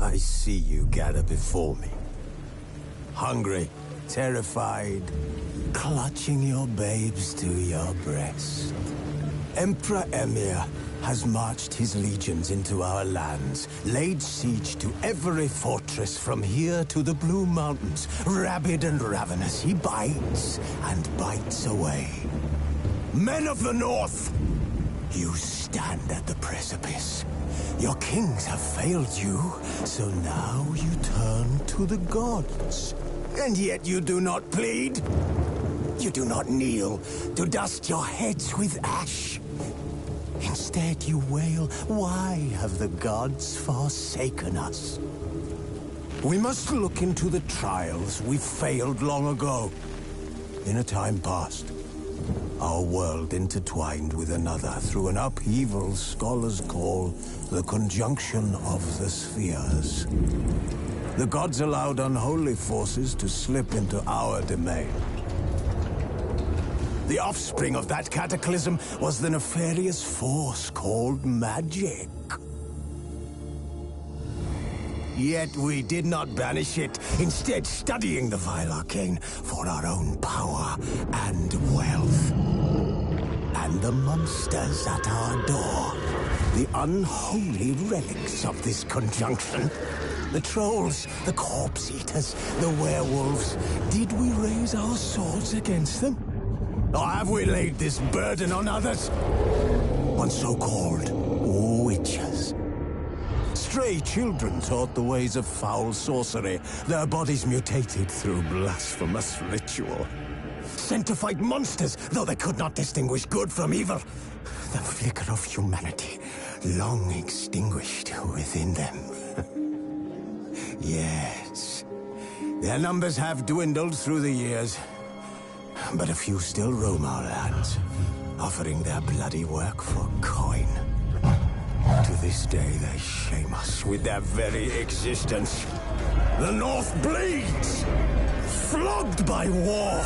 I see you gather before me. Hungry, terrified, clutching your babes to your breast. Emperor Emir has marched his legions into our lands, laid siege to every fortress from here to the Blue Mountains. Rabid and ravenous, he bites and bites away. Men of the North, you stand at the precipice. Your kings have failed you, so now you turn to the gods. And yet you do not plead. You do not kneel to dust your heads with ash. Instead you wail, why have the gods forsaken us? We must look into the trials we failed long ago. In a time past, our world intertwined with another through an upheaval scholars call the conjunction of the spheres. The gods allowed unholy forces to slip into our domain. The offspring of that cataclysm was the nefarious force called magic. Yet we did not banish it, instead studying the vile arcane for our own power and wealth. And the monsters at our door, the unholy relics of this conjunction. The trolls, the corpse-eaters, the werewolves. Did we raise our swords against them? Or have we laid this burden on others? On so-called witches. Stray children taught the ways of foul sorcery, their bodies mutated through blasphemous ritual. Sent to fight monsters, though they could not distinguish good from evil. The flicker of humanity, long extinguished within them. Yes, their numbers have dwindled through the years. But a few still roam our lands, offering their bloody work for coin. To this day, they shame us with their very existence. The North bleeds, flogged by war.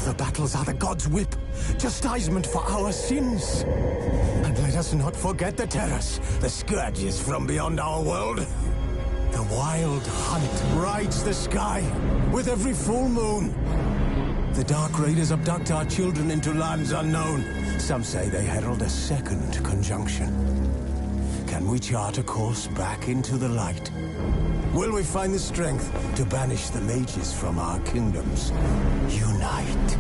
The battles are the gods' whip, chastisement for our sins. And let us not forget the terrors, the scourges from beyond our world. The wild hunt rides the sky with every full moon. The Dark Raiders abduct our children into lands unknown. Some say they herald a second conjunction. Can we chart a course back into the light? Will we find the strength to banish the mages from our kingdoms? Unite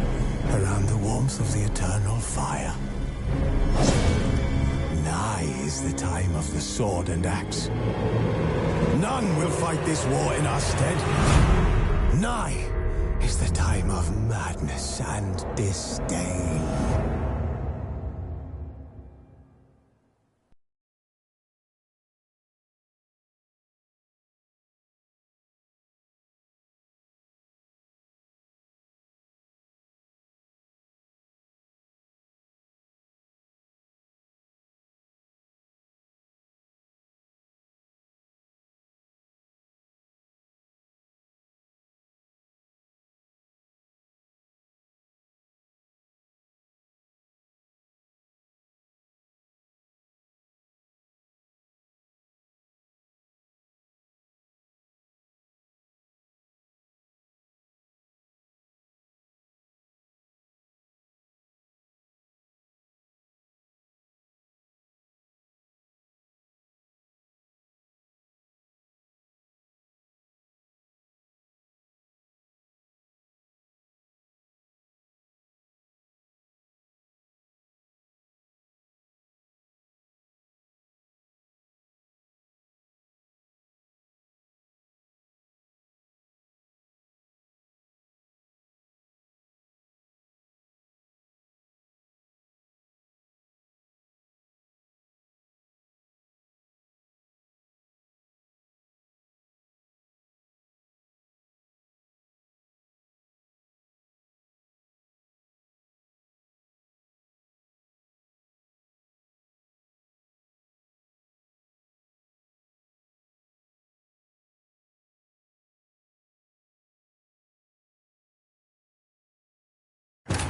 around the warmth of the eternal fire. Nigh is the time of the sword and axe. None will fight this war in our stead. Nigh is the time of madness and disdain.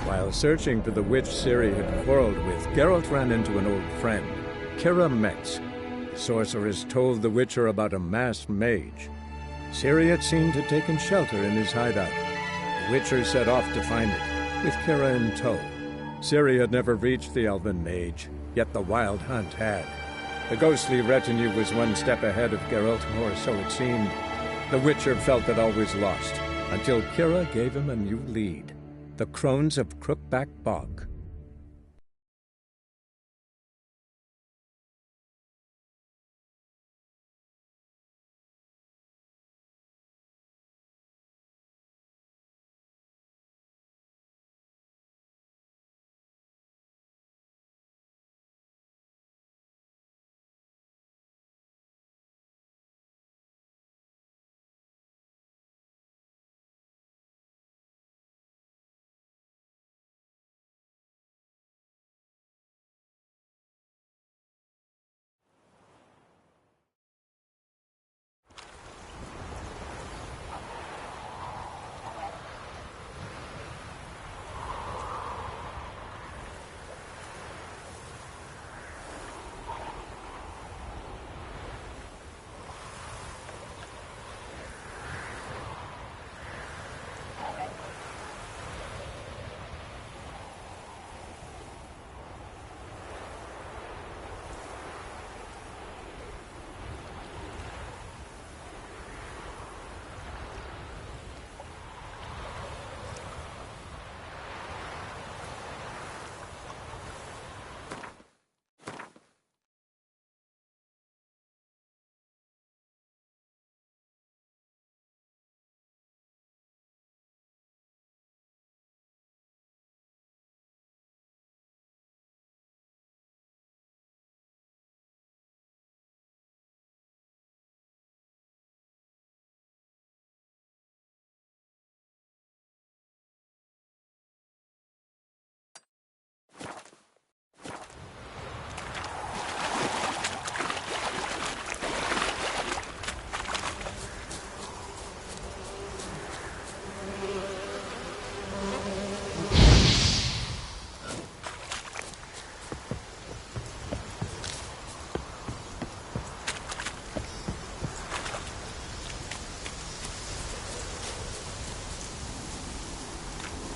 While searching for the witch Ciri had quarreled with, Geralt ran into an old friend, Kira Metz. sorceress told the Witcher about a masked mage. Ciri had seemed to have taken shelter in his hideout. The Witcher set off to find it, with Kira in tow. Ciri had never reached the elven mage, yet the wild hunt had. The ghostly retinue was one step ahead of Geralt, or so it seemed. The Witcher felt that all was lost, until Kira gave him a new lead. The Crones of Crookback Bog.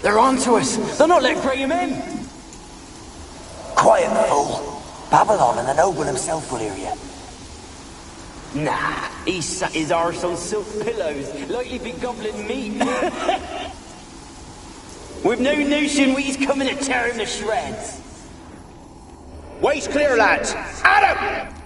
They're on to us! They're not letting Graham in! Quiet, fool. Babylon and the noble himself will hear you. Nah, he sat his arse on silk pillows, like he'd be gobbling meat. We've no notion he's coming to tear him to shreds. Waist clear, lads! At him!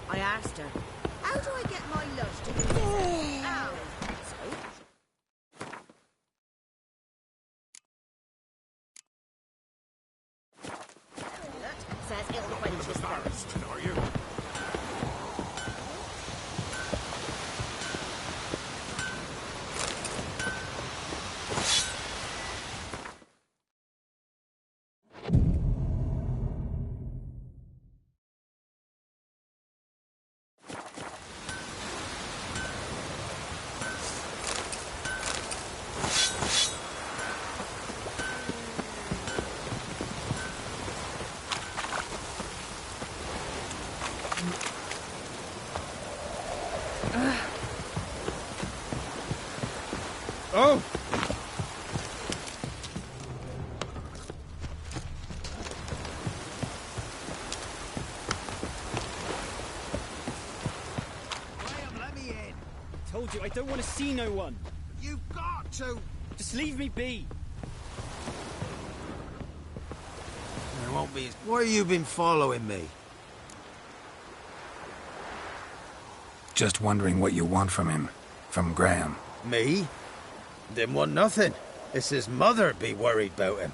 I asked her, how do I get my lunch to the Ow. Says it'll quench his thirst. Are you? told you, I don't want to see no one. You've got to! Just leave me be. There won't be... Why have you been following me? Just wondering what you want from him. From Graham. Me? Didn't want nothing. It's his mother be worried about him.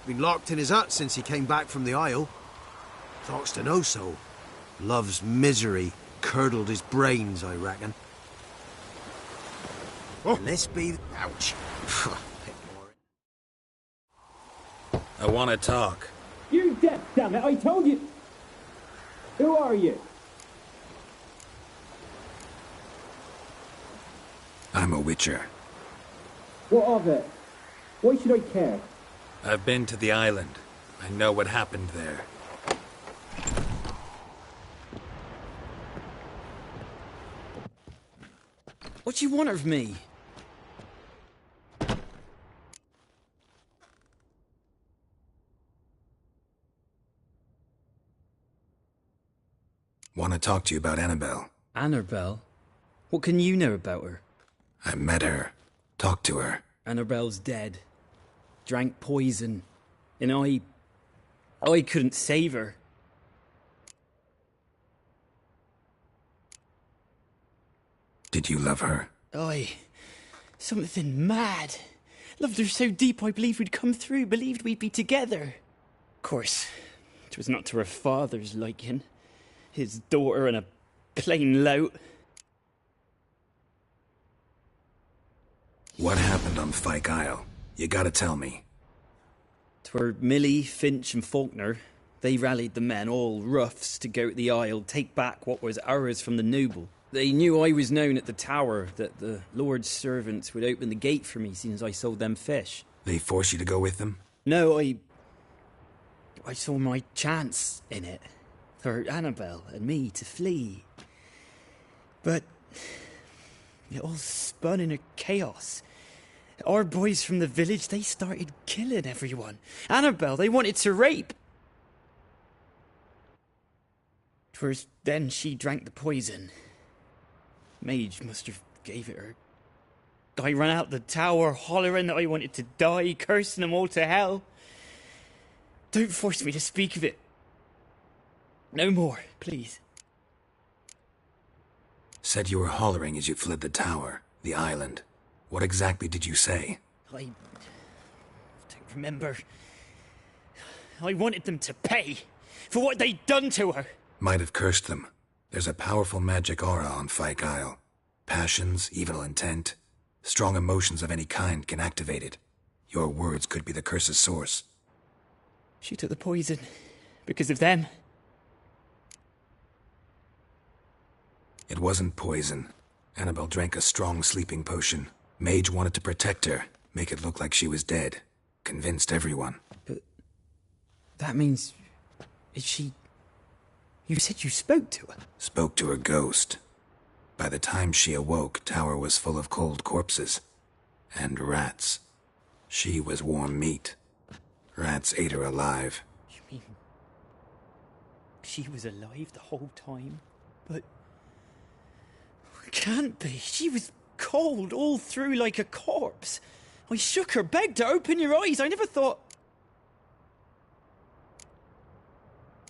Been locked in his hut since he came back from the Isle. Talks to no soul. Love's misery curdled his brains, I reckon. Oh. And this be... Ouch. I want to talk. You're deaf, damn it, I told you. Who are you? I'm a witcher. What of it? Why should I care? I've been to the island. I know what happened there. What do you want of me? Want to talk to you about Annabelle. Annabelle? What can you know about her? I met her. Talked to her. Annabelle's dead. Drank poison. And I couldn't save her. Did you love her? Something mad. Loved her so deep I believed we'd come through, believed we'd be together. Of course, it was not to her father's liking. His daughter and a plain lout. What happened on Fyke Isle? You gotta tell me. 'Twere Millie, Finch and Faulkner. They rallied the men, all roughs, to go to the Isle, take back what was ours from the noble. They knew I was known at the tower, that the Lord's servants would open the gate for me since I sold them fish. They forced you to go with them? No, I saw my chance in it. For Annabelle and me to flee. But it all spun in a chaos. Our boys from the village, they started killing everyone. Annabelle, they wanted to rape. 'Twas then she drank the poison. Mage must have gave it her. I ran out the tower hollering that I wanted to die, cursing them all to hell. Don't force me to speak of it. No more, please. Said you were hollering as you fled the tower, the island. What exactly did you say? I don't remember. I wanted them to pay for what they'd done to her. Might have cursed them. There's a powerful magic aura on Fyke Isle. Passions, evil intent, strong emotions of any kind can activate it. Your words could be the curse's source. She took the poison because of them. It wasn't poison. Annabelle drank a strong sleeping potion. Mage wanted to protect her, make it look like she was dead. Convinced everyone. But that means... is she... You said you spoke to her? Spoke to her ghost. By the time she awoke, tower was full of cold corpses. And rats. She was warm meat. Rats ate her alive. You mean... she was alive the whole time? But... can't be. She was cold all through like a corpse. I shook her, begged her, open your eyes. I never thought...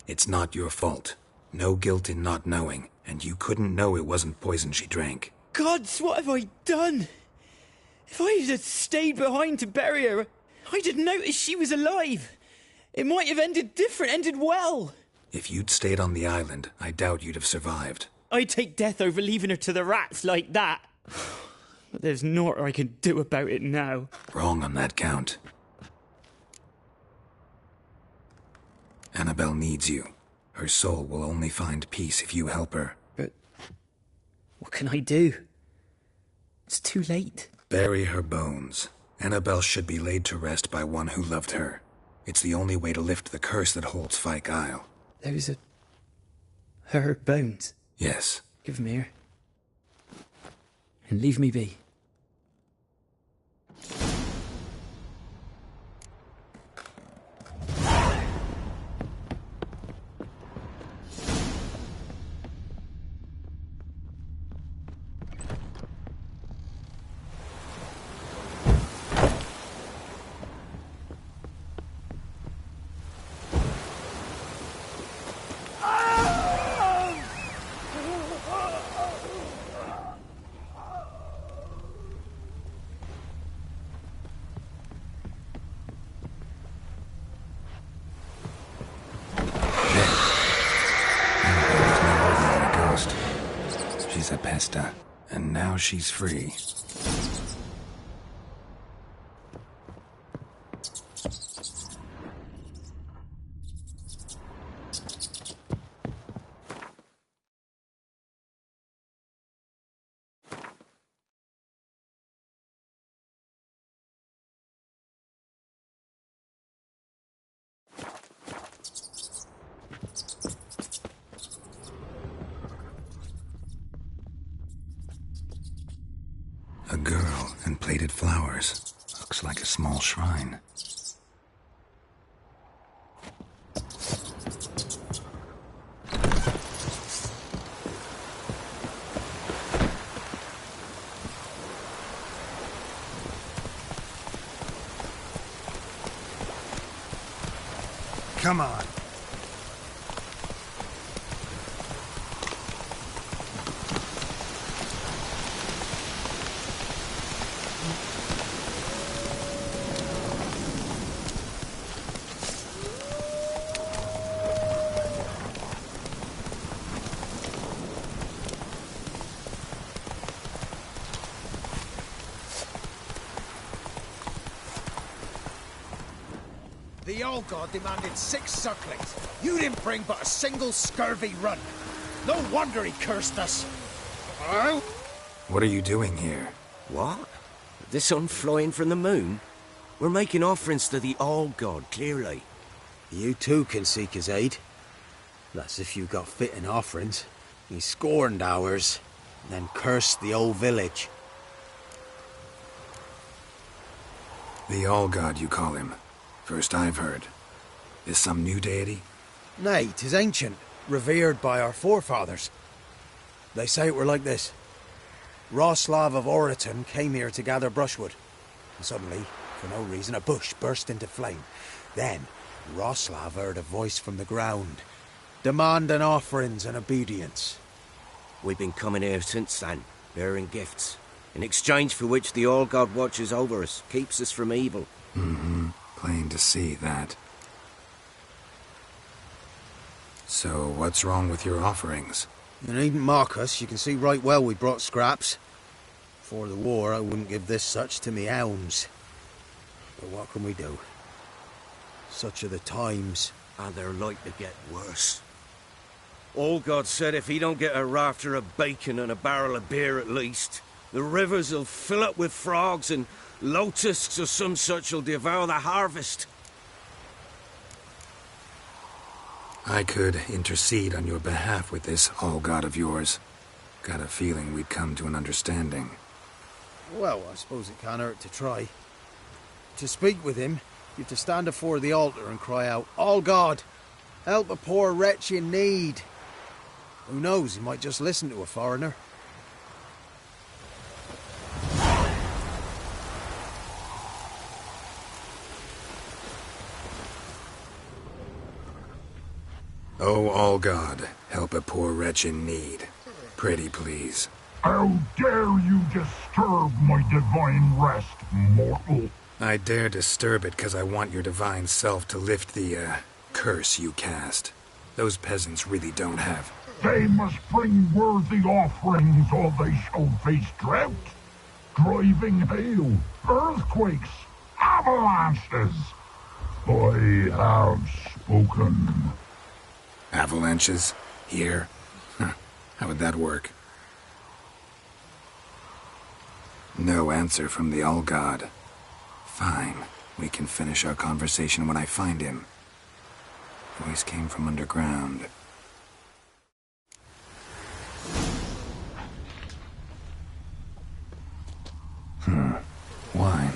It's not your fault. No guilt in not knowing, and you couldn't know it wasn't poison she drank. Gods, what have I done? If I had stayed behind to bury her, I didn't notice she was alive. It might have ended different, ended well. If you'd stayed on the island, I doubt you'd have survived. I'd take death over leaving her to the rats like that. But there's naught I can do about it now. Wrong on that count. Annabelle needs you. Her soul will only find peace if you help her. But what can I do? It's too late. Bury her bones. Annabelle should be laid to rest by one who loved her. It's the only way to lift the curse that holds Fyke Isle. Those are... her bones? Yes. Give them here. And leave me be. Pesta, and now she's free. A girl and plated flowers. Looks like a small shrine. Come on. The old god demanded 6 sucklings. You didn't bring but a single scurvy run. No wonder he cursed us. What are you doing here? What? The sun flying from the moon? We're making offerings to the old god, clearly. You too can seek his aid. That's if you got fitting offerings. He scorned ours, then cursed the old village. The All-God, you call him. First I've heard. Is some new deity? Nay, 'tis ancient, revered by our forefathers. They say it were like this. Roslav of Oriton came here to gather brushwood. And suddenly, for no reason, a bush burst into flame. Then, Roslav heard a voice from the ground, demanding offerings and obedience. We've been coming here since then, bearing gifts, in exchange for which the All God watches over us, keeps us from evil. Mm-hmm. Plain to see that. So, what's wrong with your offerings? You needn't mock us, you can see right well we brought scraps. Before the war, I wouldn't give this such to me hounds. But what can we do? Such are the times. And they're like to get worse. All God said if he don't get a rafter of bacon and a barrel of beer at least, the rivers will fill up with frogs and locusts or some such will devour the harvest. I could intercede on your behalf with this All-God of yours. Got a feeling we'd come to an understanding. Well, I suppose it can't hurt to try. To speak with him, you have to stand before the altar and cry out, "All God, help a poor wretch in need." Who knows, he might just listen to a foreigner. Oh, All-God, help a poor wretch in need. Pretty please. How dare you disturb my divine rest, mortal? I dare disturb it because I want your divine self to lift the, curse you cast. Those peasants really don't have. They must bring worthy offerings or they shall face drought, driving hail, earthquakes, avalanches. I have spoken. Avalanches? Here? Huh. How would that work? No answer from the All-God. Fine. We can finish our conversation when I find him. Voice came from underground. Wine.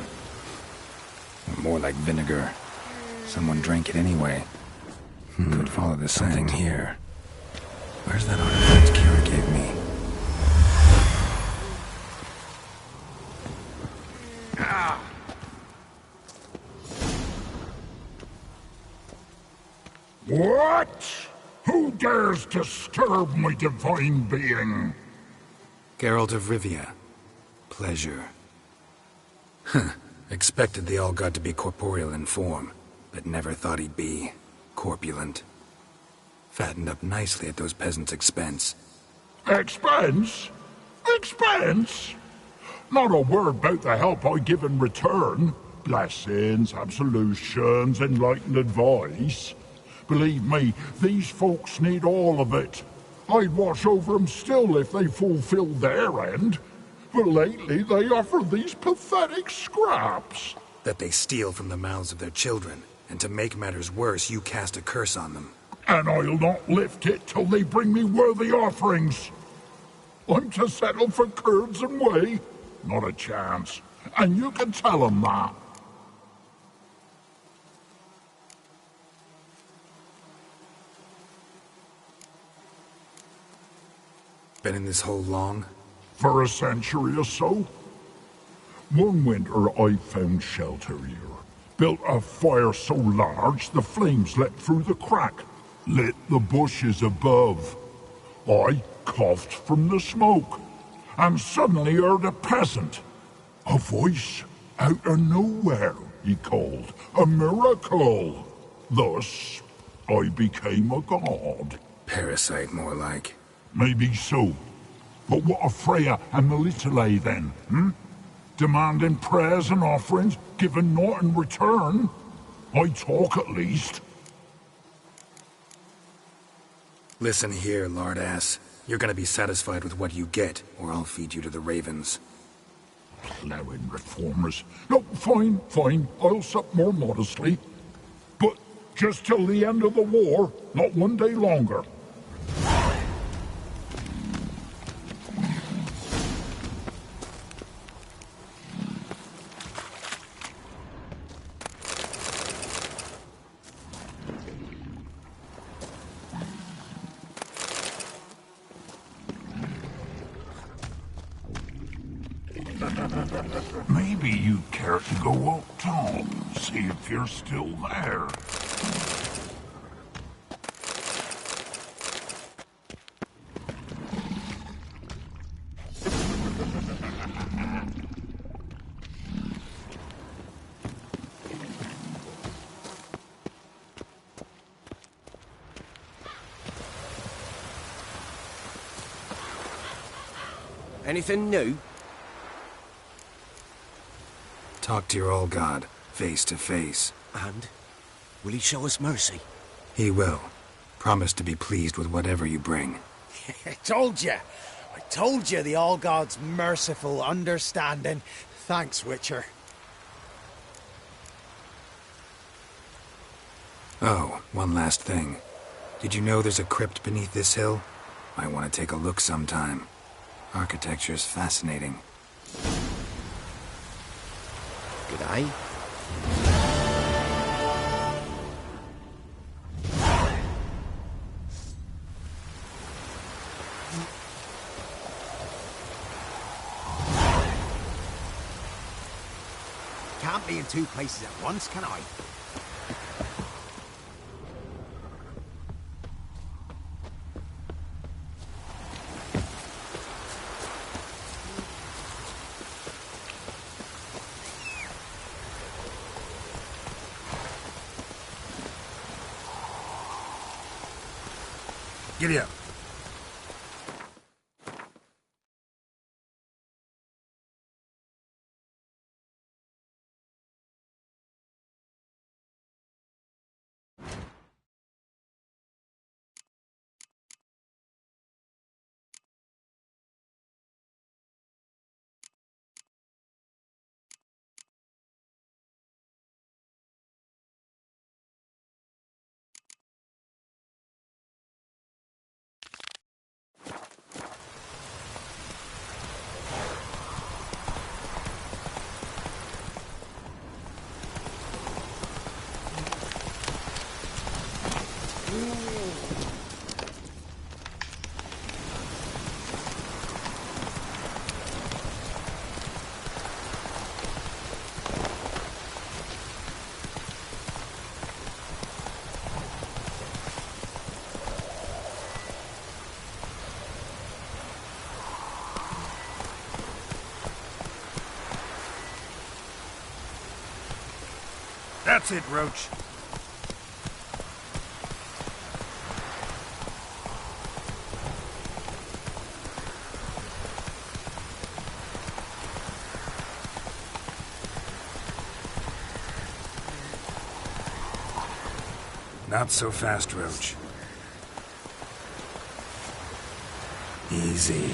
Or more like vinegar. Someone drank it anyway. Could follow the scent here. Where's that artifact Kira gave me? What? Who dares disturb my divine being? Geralt of Rivia. Pleasure. Expected the All-God to be corporeal in form, but never thought he'd be corpulent. Fattened up nicely at those peasants' expense. Expense? Expense? Not a word about the help I give in return. Blessings, absolutions, enlightened advice. Believe me, these folks need all of it. I'd watch over them still if they fulfilled their end. But lately they offer these pathetic scraps. That they steal from the mouths of their children, and to make matters worse, you cast a curse on them. And I'll not lift it till they bring me worthy offerings. I'm to settle for curds and whey? Not a chance. And you can tell them that. Been in this hole long? For a century or so. One winter I found shelter here. Built a fire so large the flames leapt through the crack, lit the bushes above. I coughed from the smoke, and suddenly heard a peasant. A voice out of nowhere, he called. A miracle. Thus, I became a god. Parasite, more like. Maybe so. But what of Freya and Melitele then, Demanding prayers and offerings, giving naught in return? I talk at least. Listen here, lard-ass. You're gonna be satisfied with what you get, or I'll feed you to the ravens. Plowing reformers. No, fine. I'll sup more modestly. But just till the end of the war, not one day longer. Maybe you'd care to go up top, see if you're still there. Anything new? Talk to your old god, face to face. And? Will he show us mercy? He will. Promise to be pleased with whatever you bring. I told you the All-God's merciful, understanding. Thanks, Witcher. Oh, one last thing. Did you know there's a crypt beneath this hill? Might want to take a look sometime. Architecture's fascinating. Good eye. Can't be in two places at once, can I? Giddy up. That's it, Roach. Not so fast, Roach. Easy.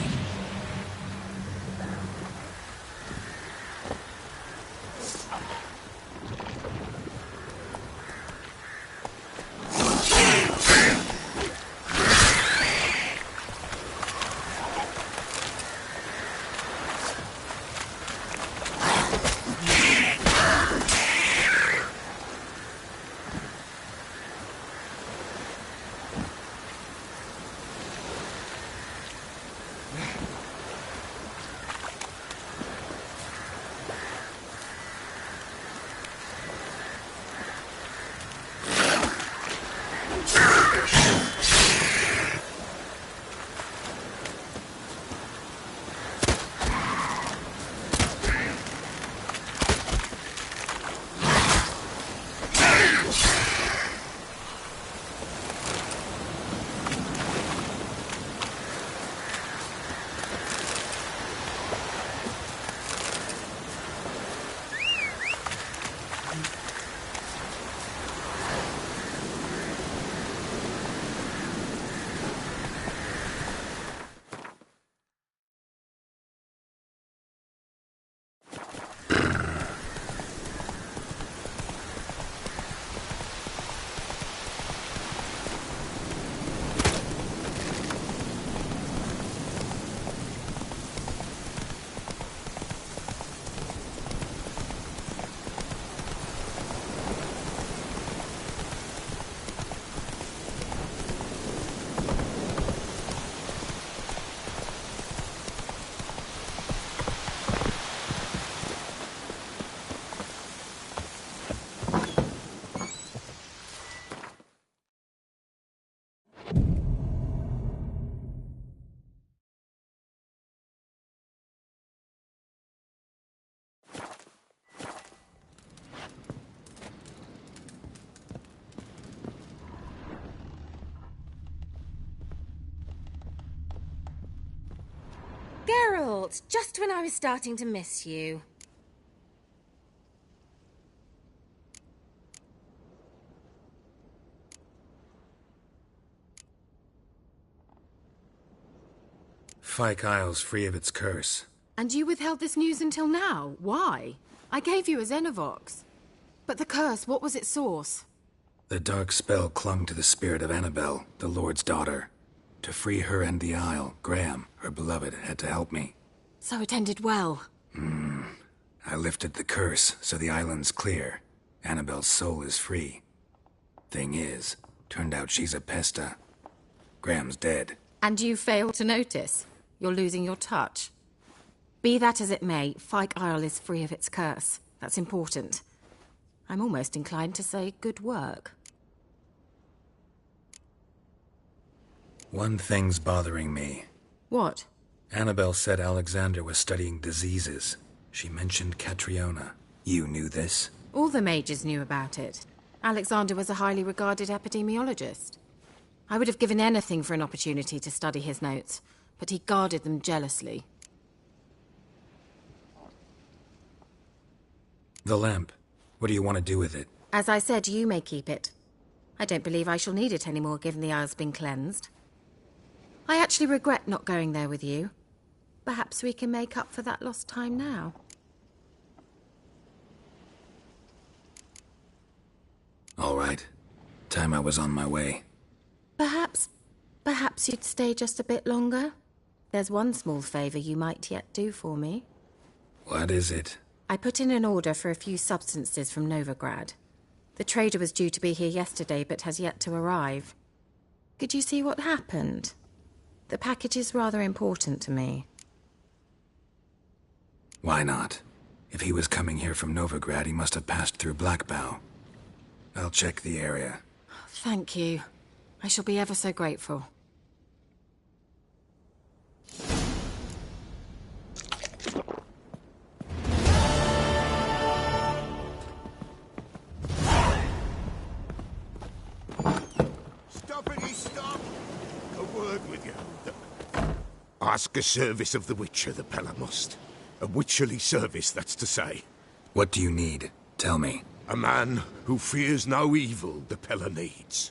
Geralt, just when I was starting to miss you. Fyke Isle's free of its curse. And you withheld this news until now? Why? I gave you a Xenovox. But the curse, what was its source? The dark spell clung to the spirit of Annabelle, the Lord's daughter. To free her and the Isle, Graham, her beloved, had to help me. So it ended well. I lifted the curse, so the island's clear. Annabelle's soul is free. Thing is, turned out she's a pesta. Graham's dead. And you failed to notice? You're losing your touch. Be that as it may, Fyke Isle is free of its curse. That's important. I'm almost inclined to say good work. One thing's bothering me. What? Annabelle said Alexander was studying diseases. She mentioned Catriona. You knew this? All the mages knew about it. Alexander was a highly regarded epidemiologist. I would have given anything for an opportunity to study his notes, but he guarded them jealously. The lamp. What do you want to do with it? As I said, you may keep it. I don't believe I shall need it anymore, given the Isle's been cleansed. I actually regret not going there with you. Perhaps we can make up for that lost time now. All right. Time I was on my way. Perhaps you'd stay just a bit longer? There's one small favor you might yet do for me. What is it? I put in an order for a few substances from Novigrad. The trader was due to be here yesterday, but has yet to arrive. Could you see what happened? The package is rather important to me. Why not? If he was coming here from Novigrad, he must have passed through Blackbow. I'll check the area. Thank you. I shall be ever so grateful. Stoppity stop! A word with you. Ask a service of the Witcher, the Pella must. A witcherly service, that's to say. What do you need? Tell me. A man who fears no evil the Pella needs.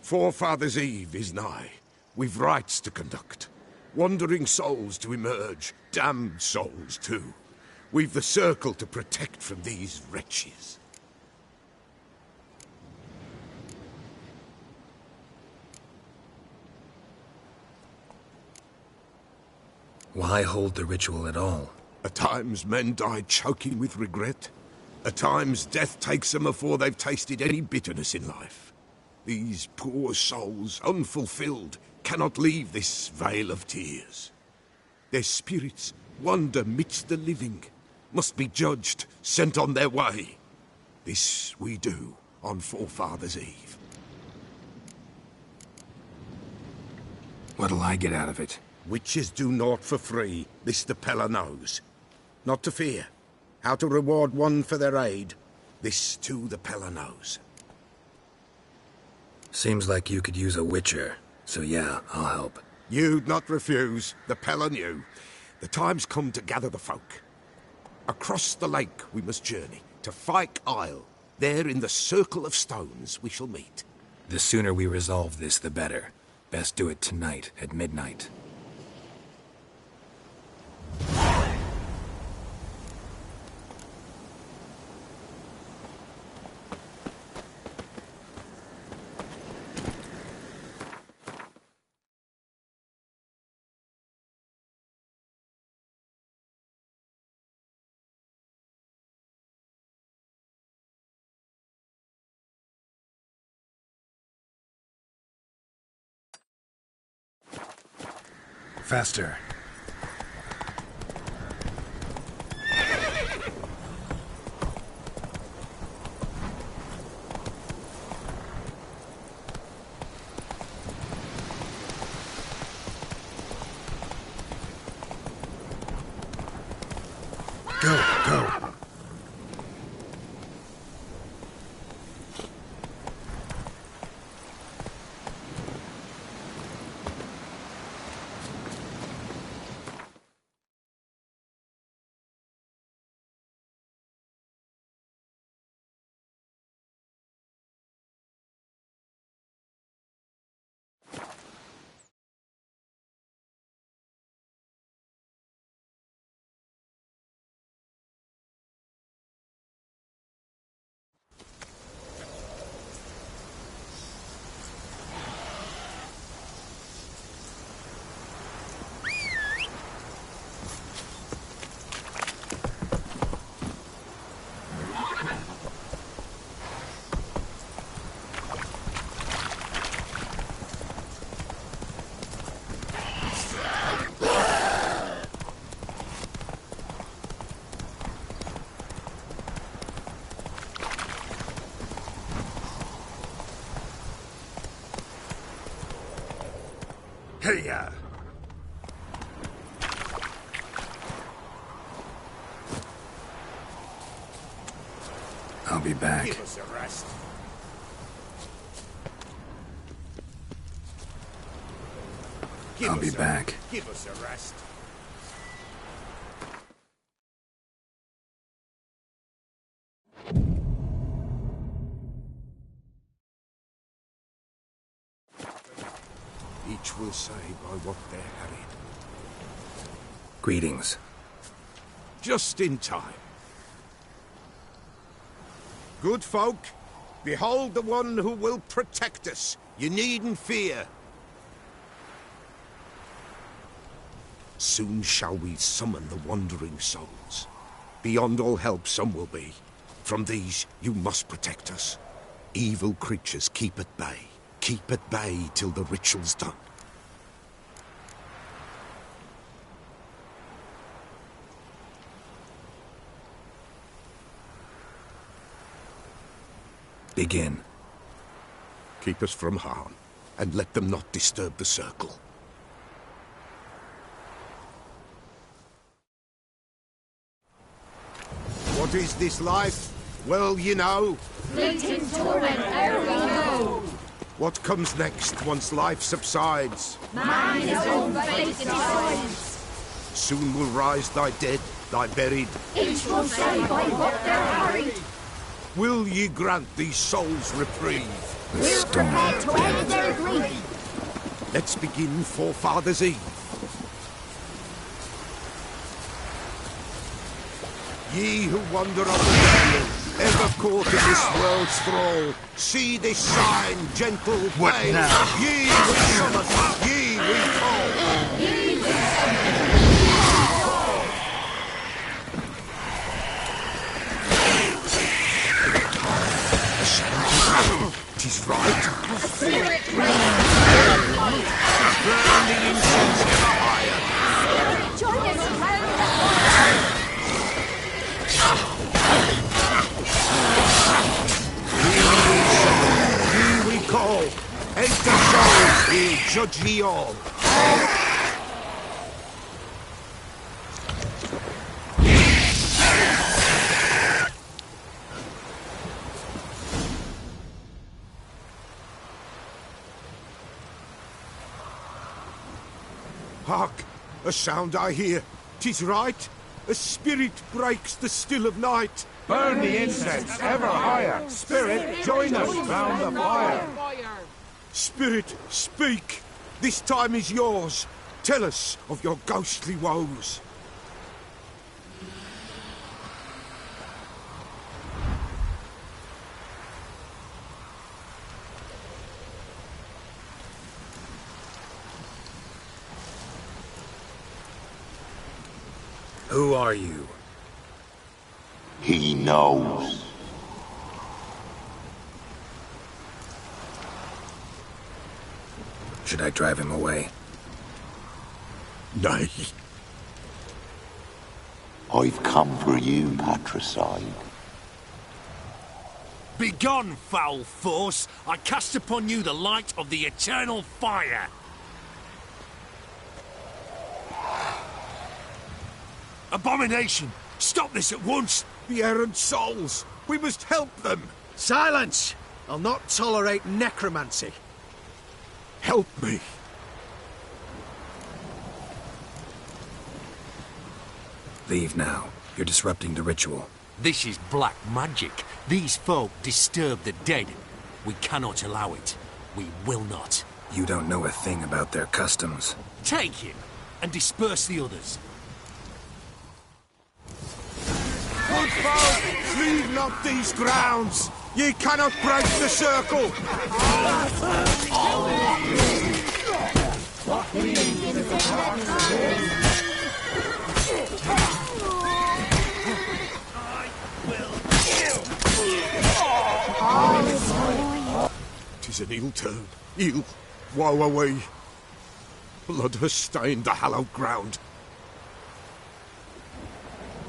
Forefathers' Eve is nigh. We've rites to conduct. Wandering souls to emerge, damned souls too. We've the circle to protect from these wretches. Why hold the ritual at all? At times men die choking with regret. At times death takes them before they've tasted any bitterness in life. These poor souls, unfulfilled, cannot leave this vale of tears. Their spirits wander midst the living, must be judged, sent on their way. This we do on Forefathers' Eve. What'll I get out of it? Witches do naught for free, this the Pella knows. Not to fear. How to reward one for their aid, this too the Pella knows. Seems like you could use a witcher, so yeah, I'll help. You'd not refuse, the Pella knew. The time's come to gather the folk. Across the lake we must journey, to Fyke Isle. There in the circle of stones we shall meet. The sooner we resolve this, the better. Best do it tonight, at midnight. Faster. Go. Hey-ya! I'll be back. Give us a rest. I'll be back. Give us a rest. Each will say by what they're harried. Greetings. Just in time. Good folk, behold the one who will protect us. You needn't fear. Soon shall we summon the wandering souls. Beyond all help some will be. From these you must protect us. Evil creatures keep at bay. Keep at bay till the ritual's done. Begin. Keep us from harm, and let them not disturb the circle. What is this life? Well, you know. Fleeting torment ere we know. What comes next once life subsides? Man his own fate decides. Soon will rise thy dead, thy buried. Each will say by what they're harried. Will ye grant these souls reprieve? We're prepared to end their grief. Let's begin Forefathers' Eve. Ye who wander up the vale, ever caught in this world's thrall, see this sign, gentle, What pale. now? Ye we summon, ye we call. Tis right. Spirit Burn the incense ever higher. join us round the fire. Ye we call. Enter souls, we'll judge ye all. Hark! A sound I hear. 'Tis right. A spirit breaks the still of night. Burn the incense ever higher. Spirit, join us round the fire. Spirit, speak. This time is yours. Tell us of your ghostly woes. Who are you? He knows. Should I drive him away? Nay. I've come for you, patricide. Begone, foul force! I cast upon you the light of the eternal fire! Abomination! Stop this at once! The errant souls! We must help them! Silence! I'll not tolerate necromancy. Help me! Leave now. You're disrupting the ritual. This is black magic. These folk disturb the dead. We cannot allow it. We will not. You don't know a thing about their customs. Take him, and disperse the others. Good folk, leave not these grounds! Ye cannot break the circle! Tis an ill turn, ill. Woe away. Blood has stained the hallowed ground.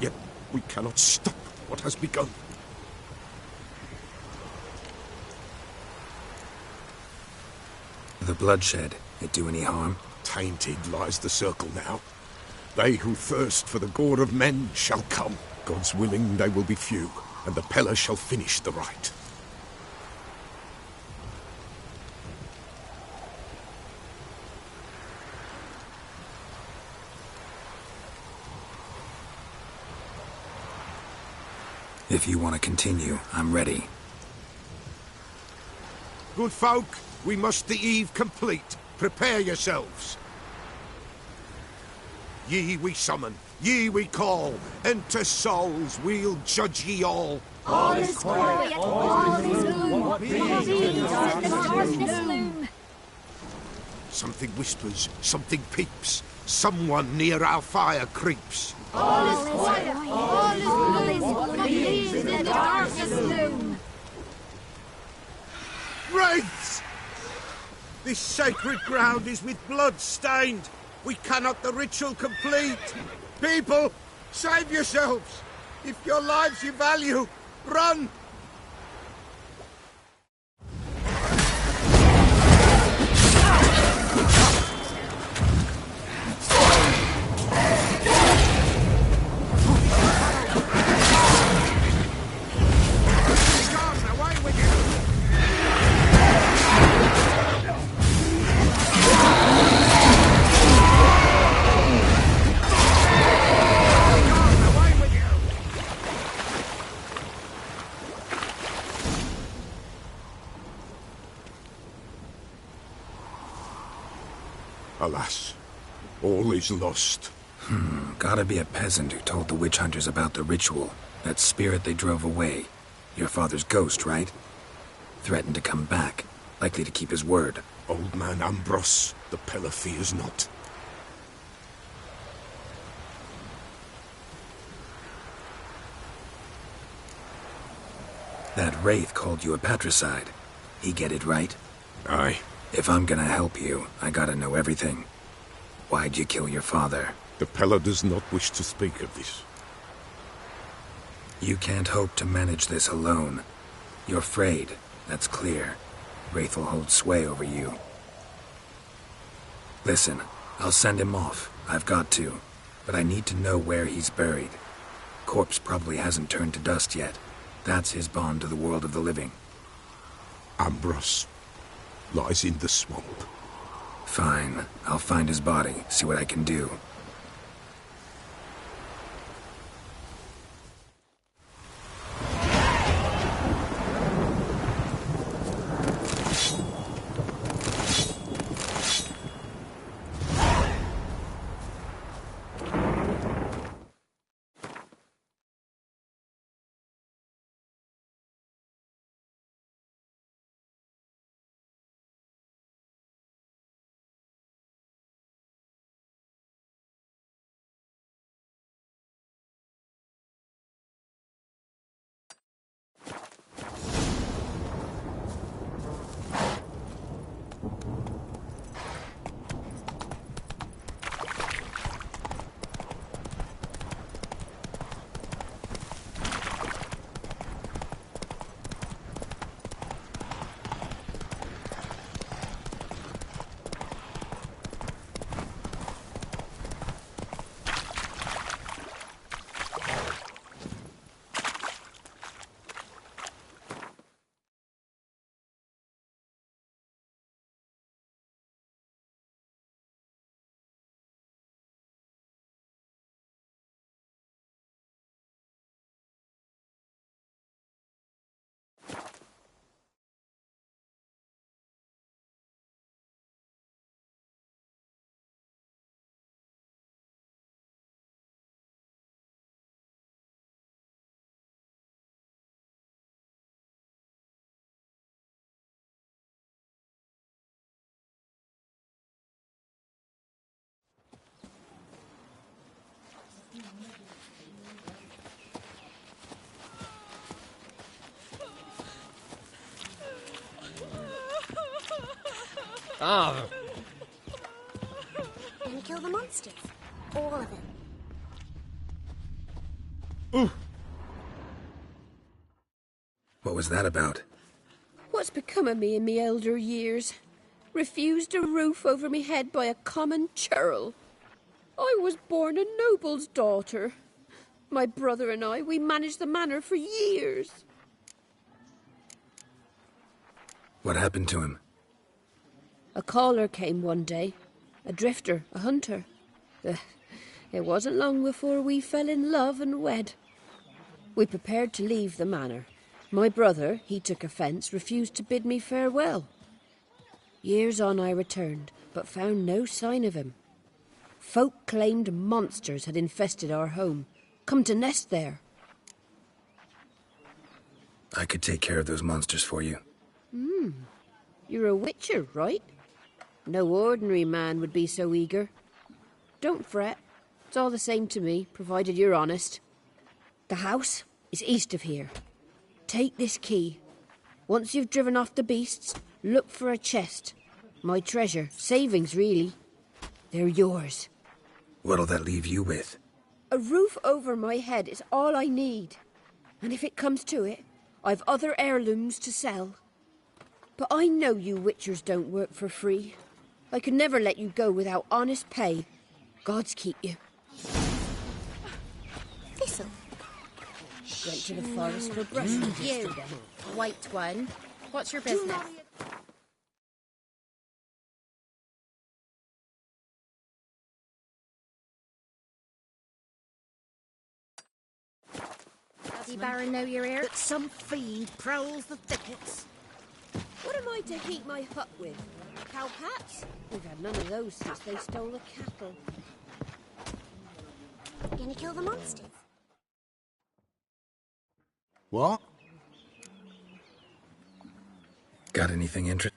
Yet we cannot stop what has begun. The bloodshed, it do any harm? Tainted lies the circle now. They who thirst for the gore of men shall come. God's willing they will be few, and the Peller shall finish the rite. If you want to continue, I'm ready. Good folk, we must the eve complete. Prepare yourselves. Ye we summon, ye we call. Enter souls, we'll judge ye all. All is quiet, all is gloom. The darkness loom. Something whispers, something peeps. Someone near our fire creeps. All is quiet, all is gloom. The darkness loom. Wraiths! This sacred ground is with blood stained. We cannot the ritual complete. People, save yourselves. If your lives you value, run! Alas, all is lost. Gotta be a peasant who told the witch hunters about the ritual. That spirit they drove away. Your father's ghost, right? Threatened to come back. Likely to keep his word. Old man Ambrose, the Pella fears not. That wraith called you a patricide. He get it right? Aye. If I'm gonna help you, I gotta know everything. Why'd you kill your father? The Pella does not wish to speak of this. You can't hope to manage this alone. You're afraid, that's clear. Wraith will hold sway over you. Listen, I'll send him off. I've got to. But I need to know where he's buried. Corpse probably hasn't turned to dust yet. That's his bond to the world of the living. Ambrose lies in the swamp. Fine. I'll find his body, see what I can do. Ah. And kill the monsters. All of them. Ooh. What was that about? What's become of me in me elder years? Refused a roof over me head by a common churl. I was born a noble's daughter. My brother and I, we managed the manor for years. What happened to him? A caller came one day. A drifter, a hunter. It wasn't long before we fell in love and wed. We prepared to leave the manor. My brother, he took offence, refused to bid me farewell. Years on I returned, but found no sign of him. Folk claimed monsters had infested our home, come to nest there. I could take care of those monsters for you. You're a witcher, right? No ordinary man would be so eager. Don't fret. It's all the same to me, provided you're honest. The house is east of here. Take this key. Once you've driven off the beasts, look for a chest. My treasure. Savings, really. They're yours. What'll that leave you with? A roof over my head is all I need. And if it comes to it, I've other heirlooms to sell. But I know you witchers don't work for free. I could never let you go without honest pay. Gods keep you. Thistle. Went to the forest for brushwood yesterday. White one. What's your business? Does the Baron know you're here? That some fiend prowls the thickets. What am I to heat my hut with? Cowpats? We've had none of those since they stole the cattle. Gonna kill the monsters? What? Got anything interesting?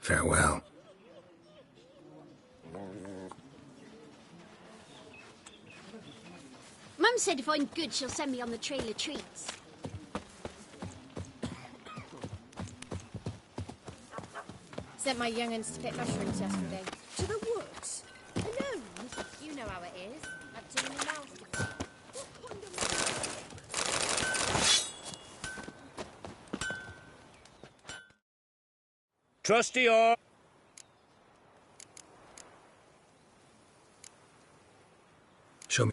Farewell. Mum said if I'm good, she'll send me on the trail of treats. Sent my young'uns to pick mushrooms yesterday. To the woods? Alone? You know how it is. I've too many mouths to feed. Trusty or... Show me.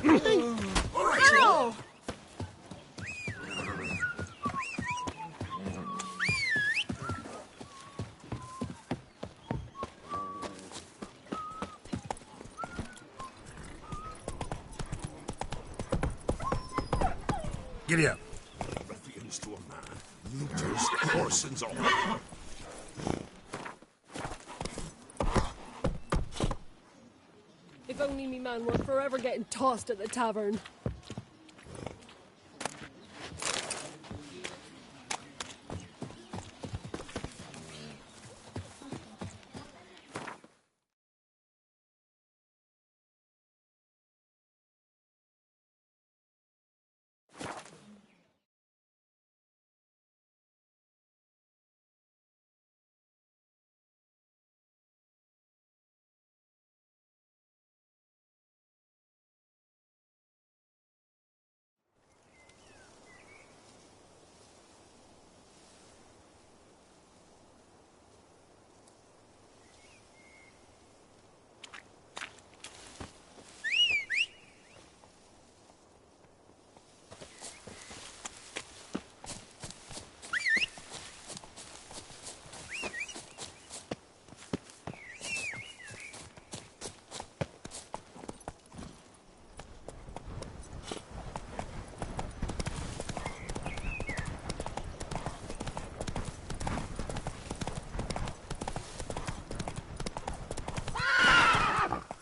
Ow! Giddy up. Ruffians to a man. Looters, Orsons all. If only me man were forever getting tossed at the tavern.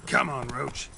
Come on, Roach.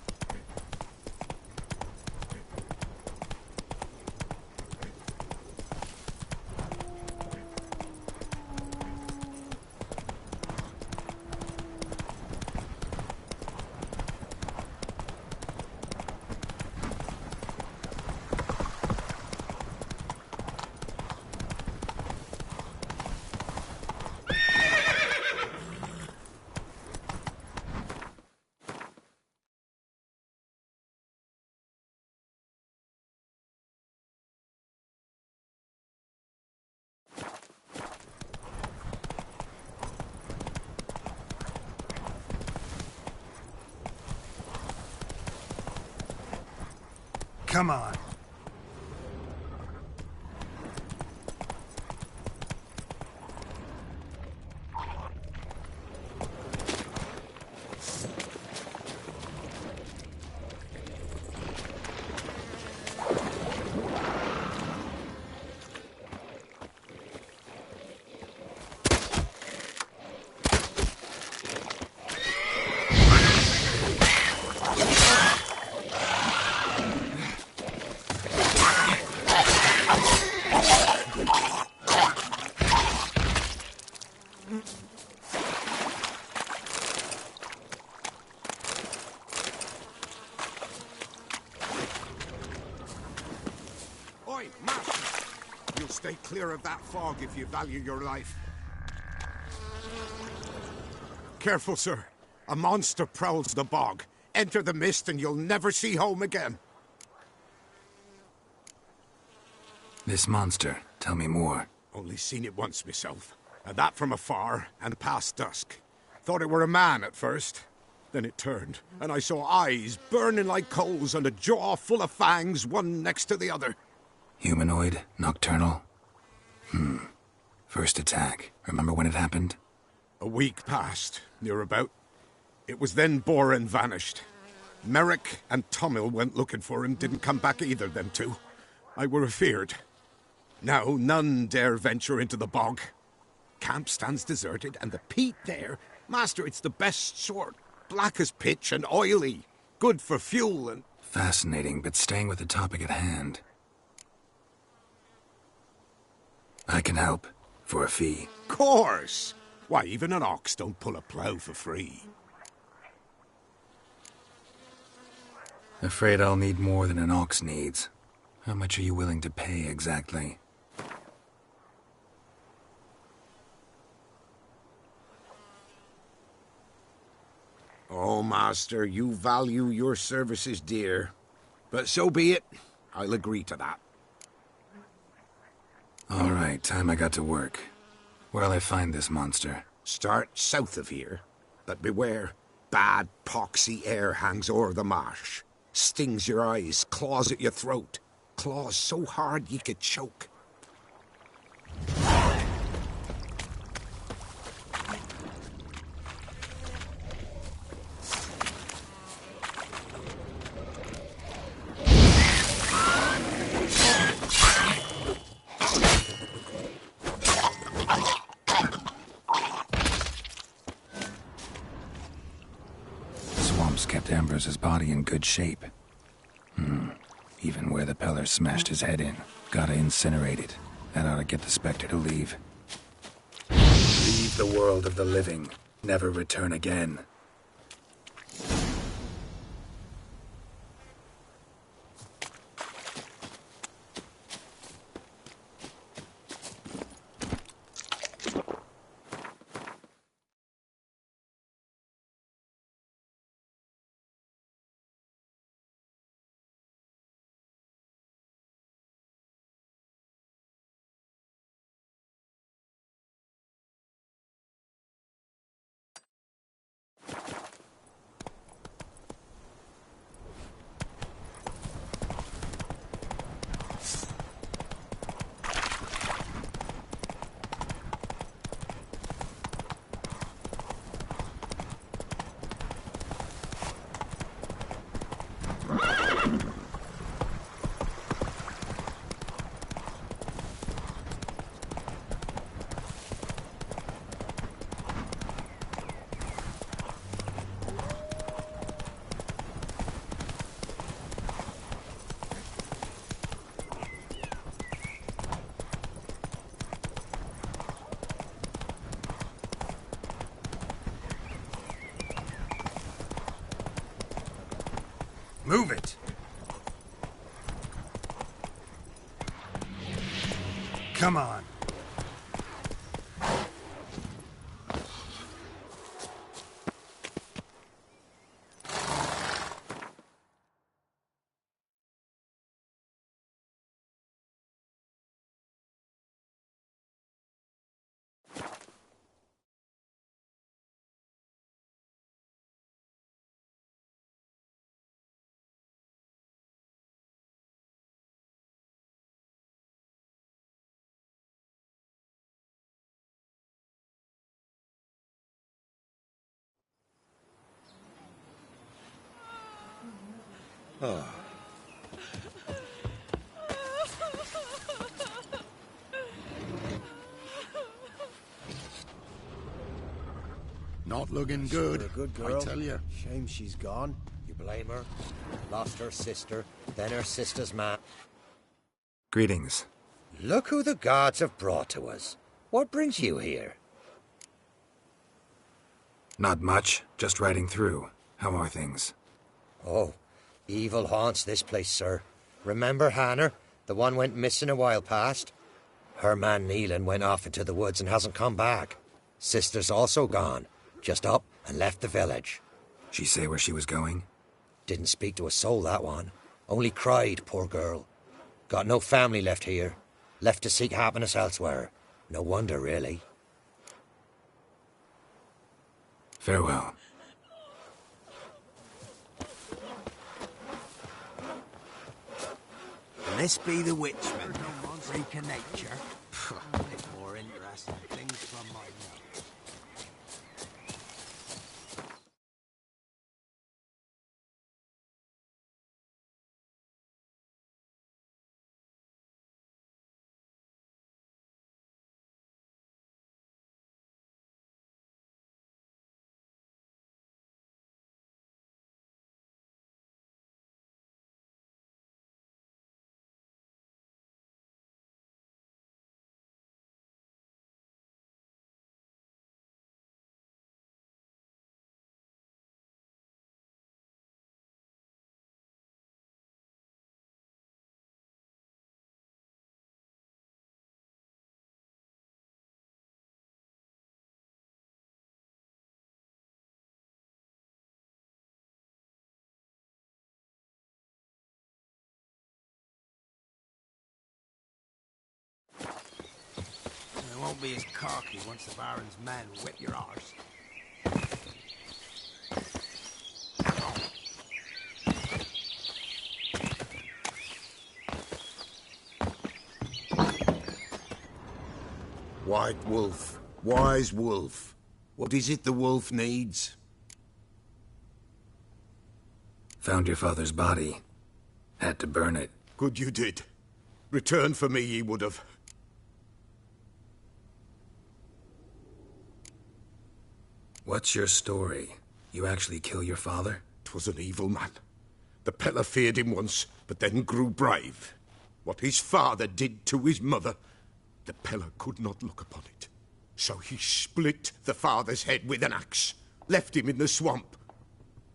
Come on. Oi, Master! You'll stay clear of that fog if you value your life. Careful, sir. A monster prowls the bog. Enter the mist and you'll never see home again. This monster, tell me more. Only seen it once myself, and that from afar and past dusk. Thought it were a man at first. Then it turned, and I saw eyes burning like coals and a jaw full of fangs, one next to the other. Humanoid? Nocturnal? First attack. Remember when it happened? A week passed, near about. It was then Boren vanished. Merrick and Tommel went looking for him, didn't come back either, them two. I were afeard. Now none dare venture into the bog. Camp stands deserted, and the peat there, Master, it's the best sort. Black as pitch and oily. Good for fuel and... Fascinating, but staying with the topic at hand. I can help. For a fee. Course! Why, even an ox don't pull a plough for free. Afraid I'll need more than an ox needs. How much are you willing to pay exactly? Oh, Master, you value your services dear. But so be it. I'll agree to that. All right, time I got to work. Where'll I find this monster? Start south of here. But beware. Bad, poxy air hangs o'er the marsh. Stings your eyes, claws at your throat. Claws so hard ye could choke. Swamps kept Ambrose's body in good shape. Even where the Peller smashed his head in. Gotta incinerate it. That ought to get the Spectre to leave. Leave the world of the living. Never return again. Move it! Come on. Oh. Not looking good, Sure, a good girl. I tell you. Shame she's gone. You blame her? Lost her sister, then her sister's man. Greetings. Look who the gods have brought to us. What brings you here? Not much, just riding through. How are things? Oh, evil haunts this place, sir. Remember Hannah, the one went missing a while past? Her man Neelan went off into the woods and hasn't come back. Sister's also gone, just up and left the village. She say where she was going? Didn't speak to a soul, that one. Only cried, poor girl. Got no family left here. Left to seek happiness elsewhere. No wonder, really. Farewell. This be the witchman, freak of nature. More interesting things from my mouth. It won't be as cocky once the Baron's men whip your arse. White wolf, wise wolf. What is it the wolf needs? Found your father's body. Had to burn it. Good you did. Return for me ye would have. What's your story? You actually kill your father? 'Twas an evil man. The Peller feared him once, but then grew brave. What his father did to his mother, the Peller could not look upon it. So he split the father's head with an axe, left him in the swamp.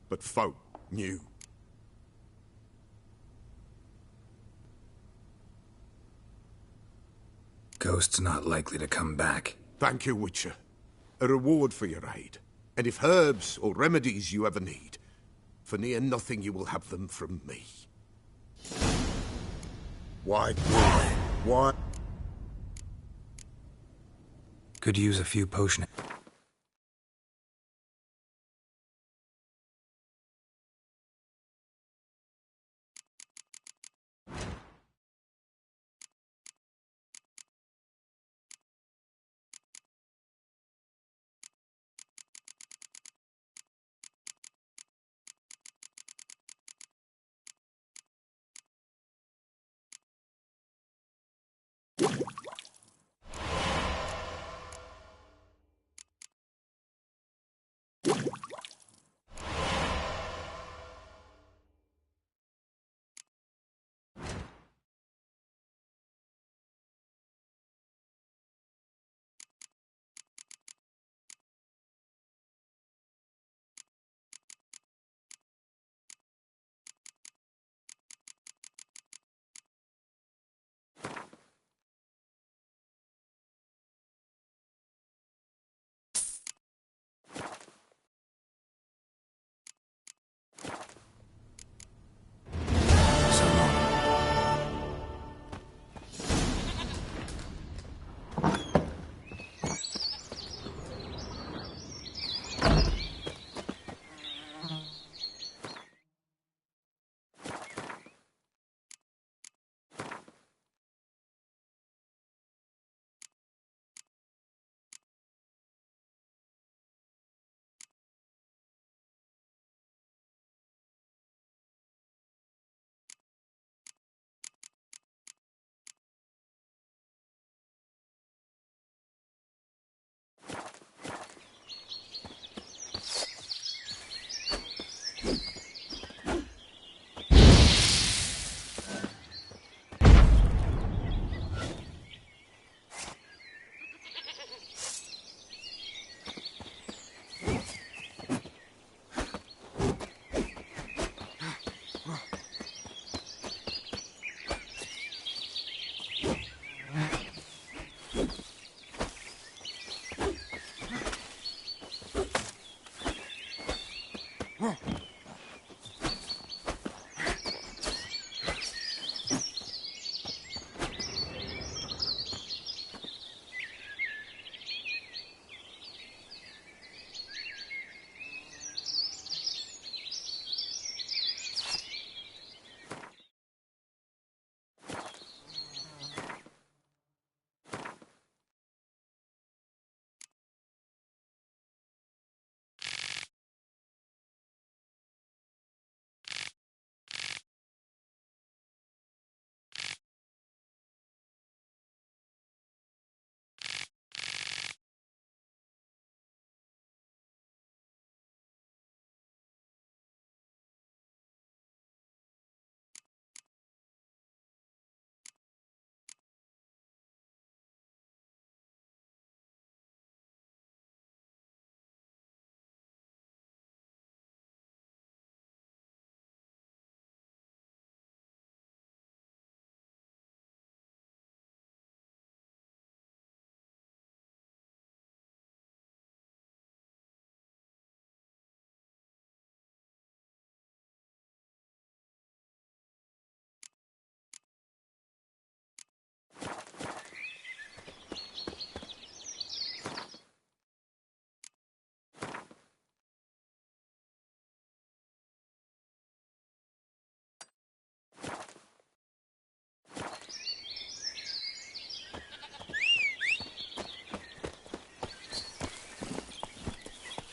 But folk knew. Ghost's not likely to come back. Thank you, Witcher. A reward for your aid. And if herbs or remedies you ever need, for near nothing you will have them from me. White wolf, what? Could use a few potions.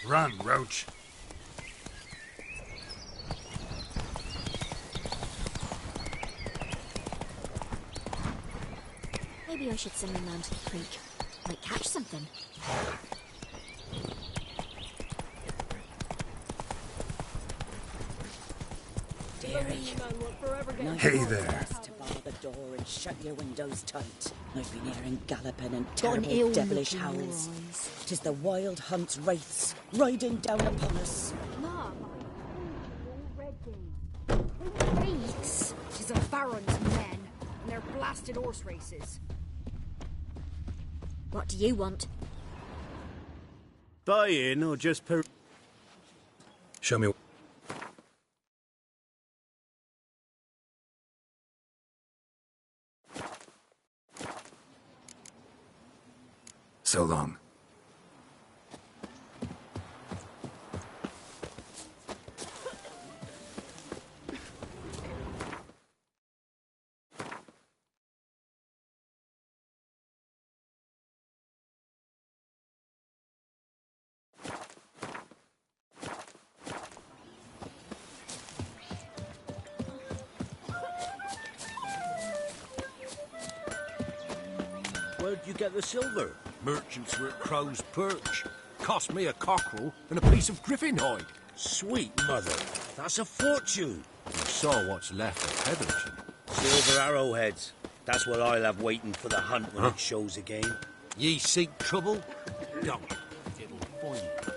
Run, Roach. Maybe I should send them round to the creek. Might catch something. Hey there. To bar the door and shut your windows tight. I've been hearing galloping and Got an terrible ill devilish look in your howls. eyes. 'Tis the wild hunt's wraiths riding down upon us. Wraiths? Tis a baron's men, and they're blasted horse races. What do you want? Buy in or just per... Show me. So long. Where'd you get the silver? Merchants were at Crow's Perch. Cost me a cockerel and a piece of griffin hide. Sweet mother, that's a fortune. You saw what's left of Heatherton. Silver arrowheads. That's what I'll have waiting for the hunt when it shows again. Ye seek trouble? Don't. It'll find you.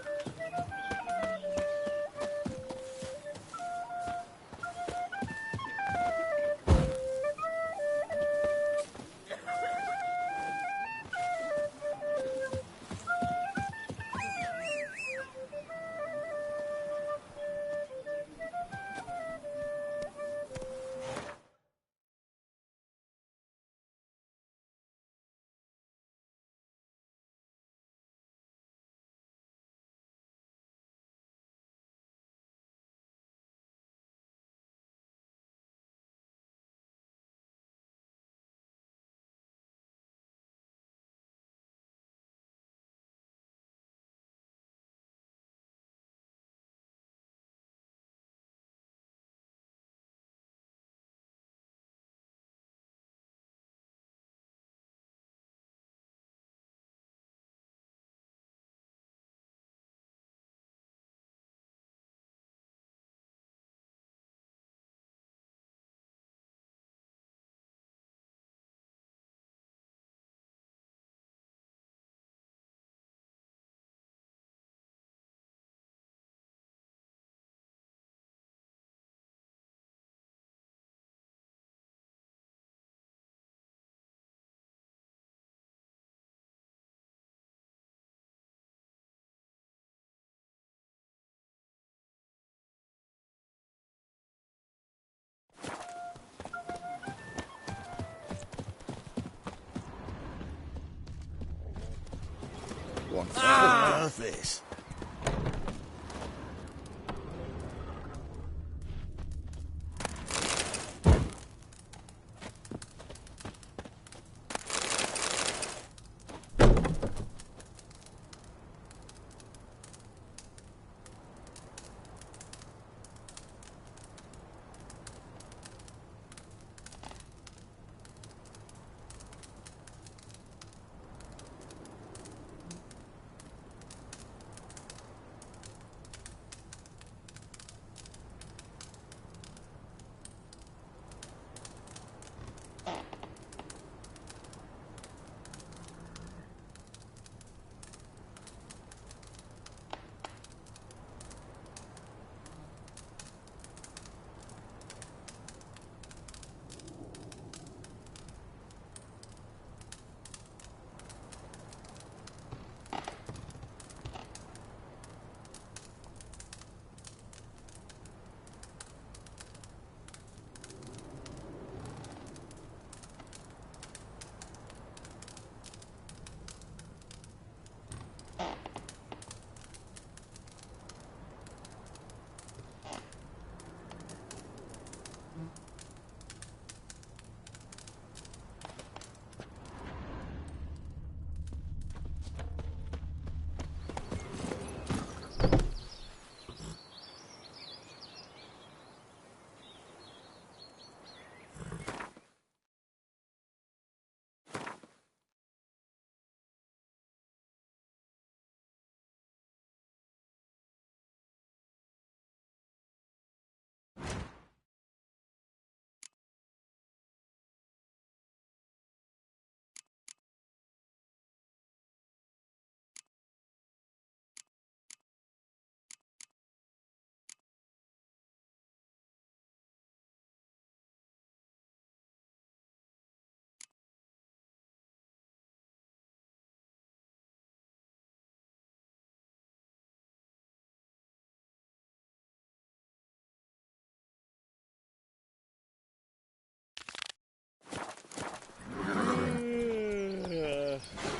What on earth is?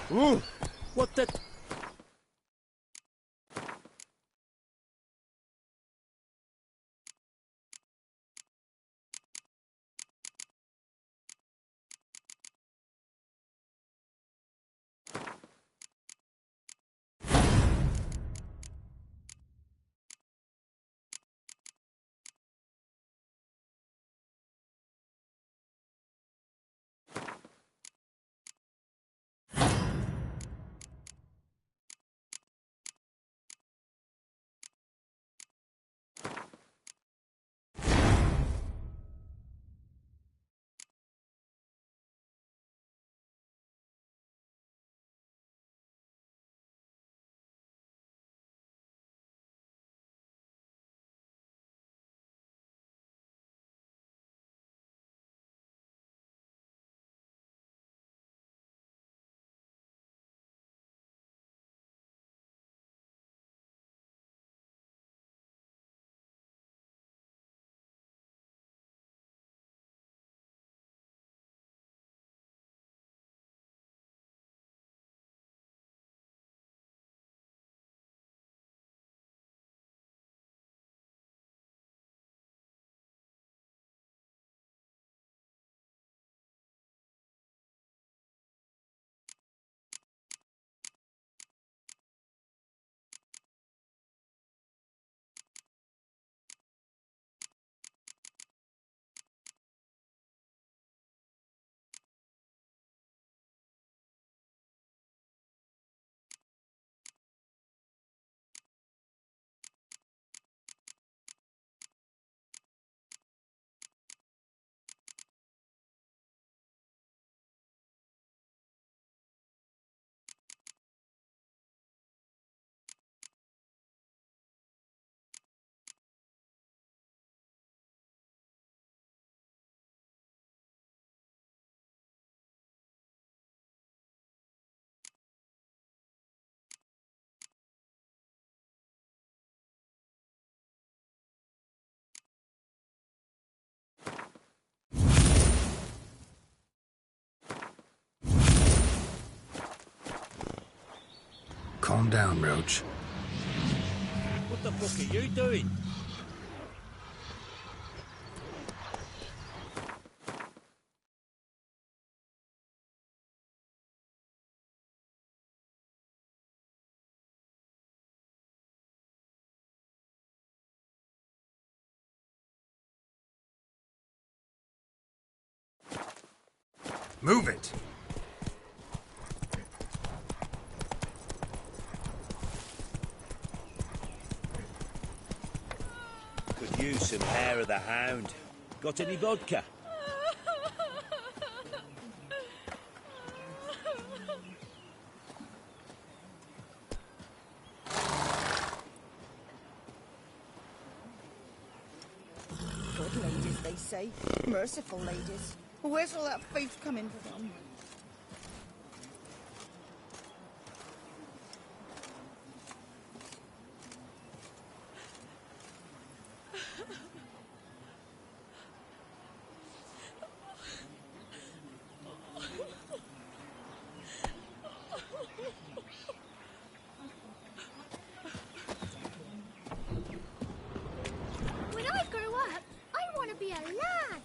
What the... Calm down, Roach. What the fuck are you doing? Move it! Could use some hair of the hound. Got any vodka? Good ladies, they say. Merciful ladies. Where's all that faith coming from? When I grow up, I want to be a lad.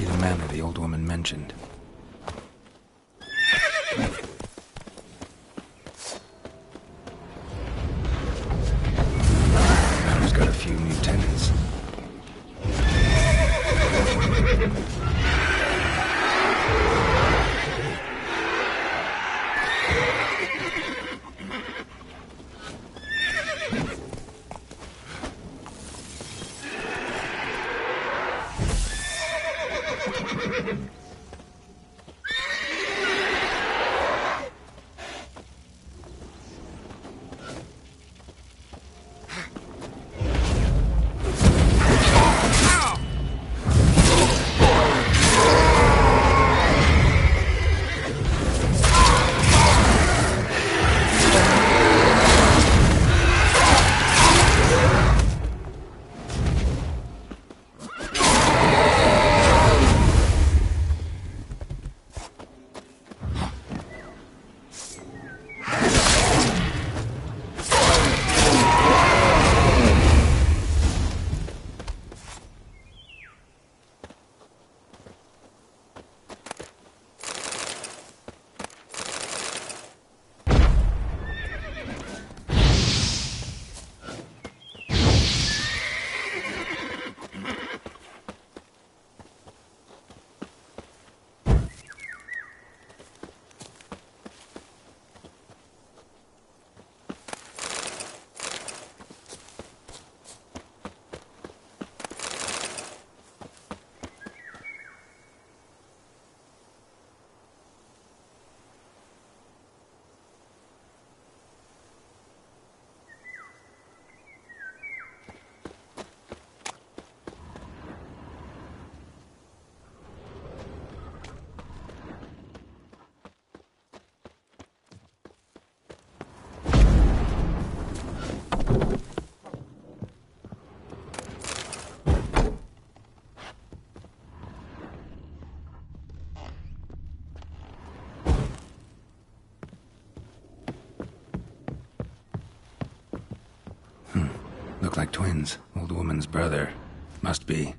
Be the manor the old woman mentioned. Manor's got a few new tenants. Look like twins. Old woman's brother. Must be.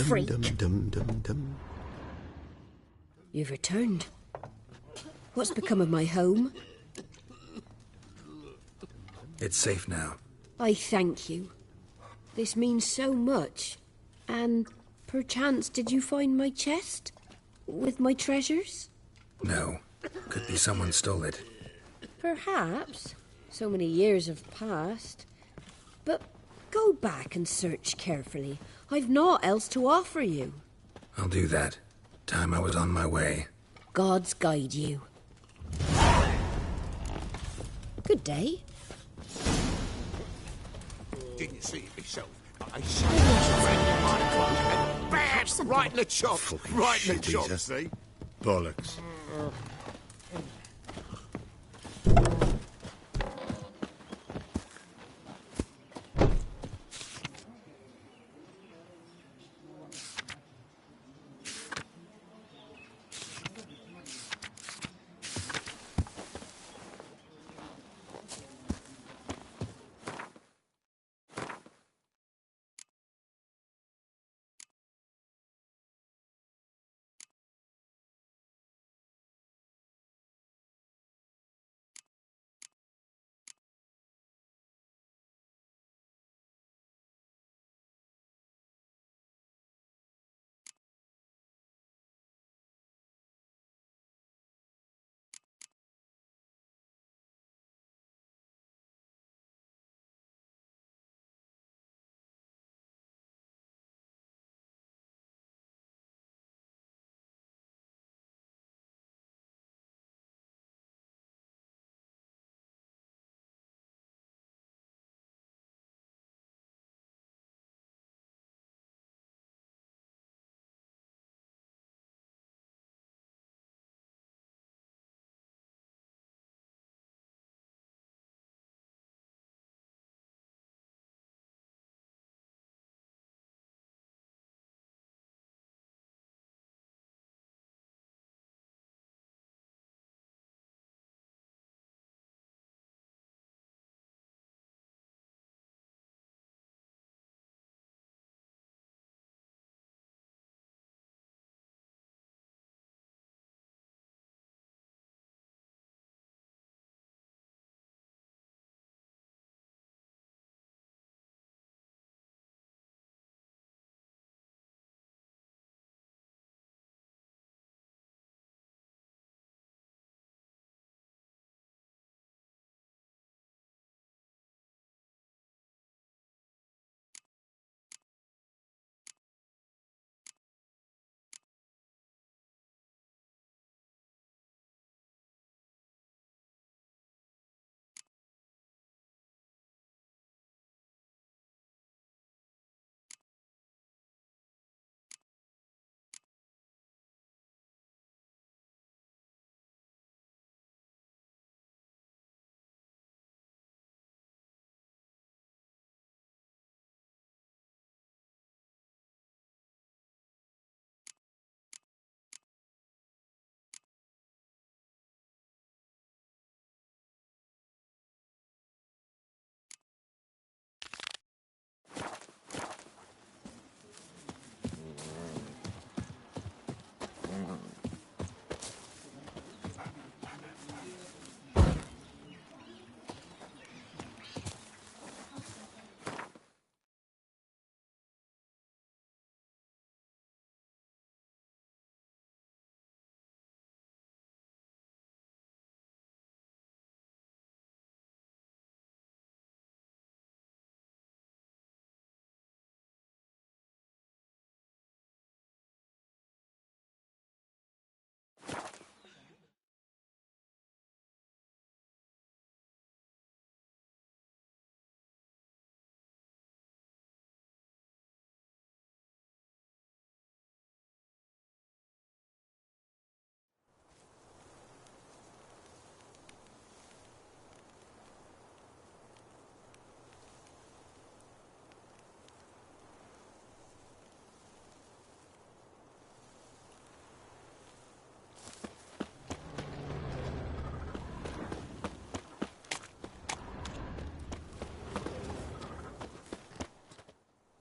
freak. You've returned. What's become of my home? It's safe now. I thank you. This means so much. And perchance did you find my chest? With my treasures? No. Could be someone stole it. Perhaps. So many years have passed. But go back and search carefully. I've naught else to offer you. I'll do that. Time I was on my way. Gods guide you. Good day. Didn't you see it yourself? I saw and bam! Right in the chop. Right in the chop, see? Bollocks.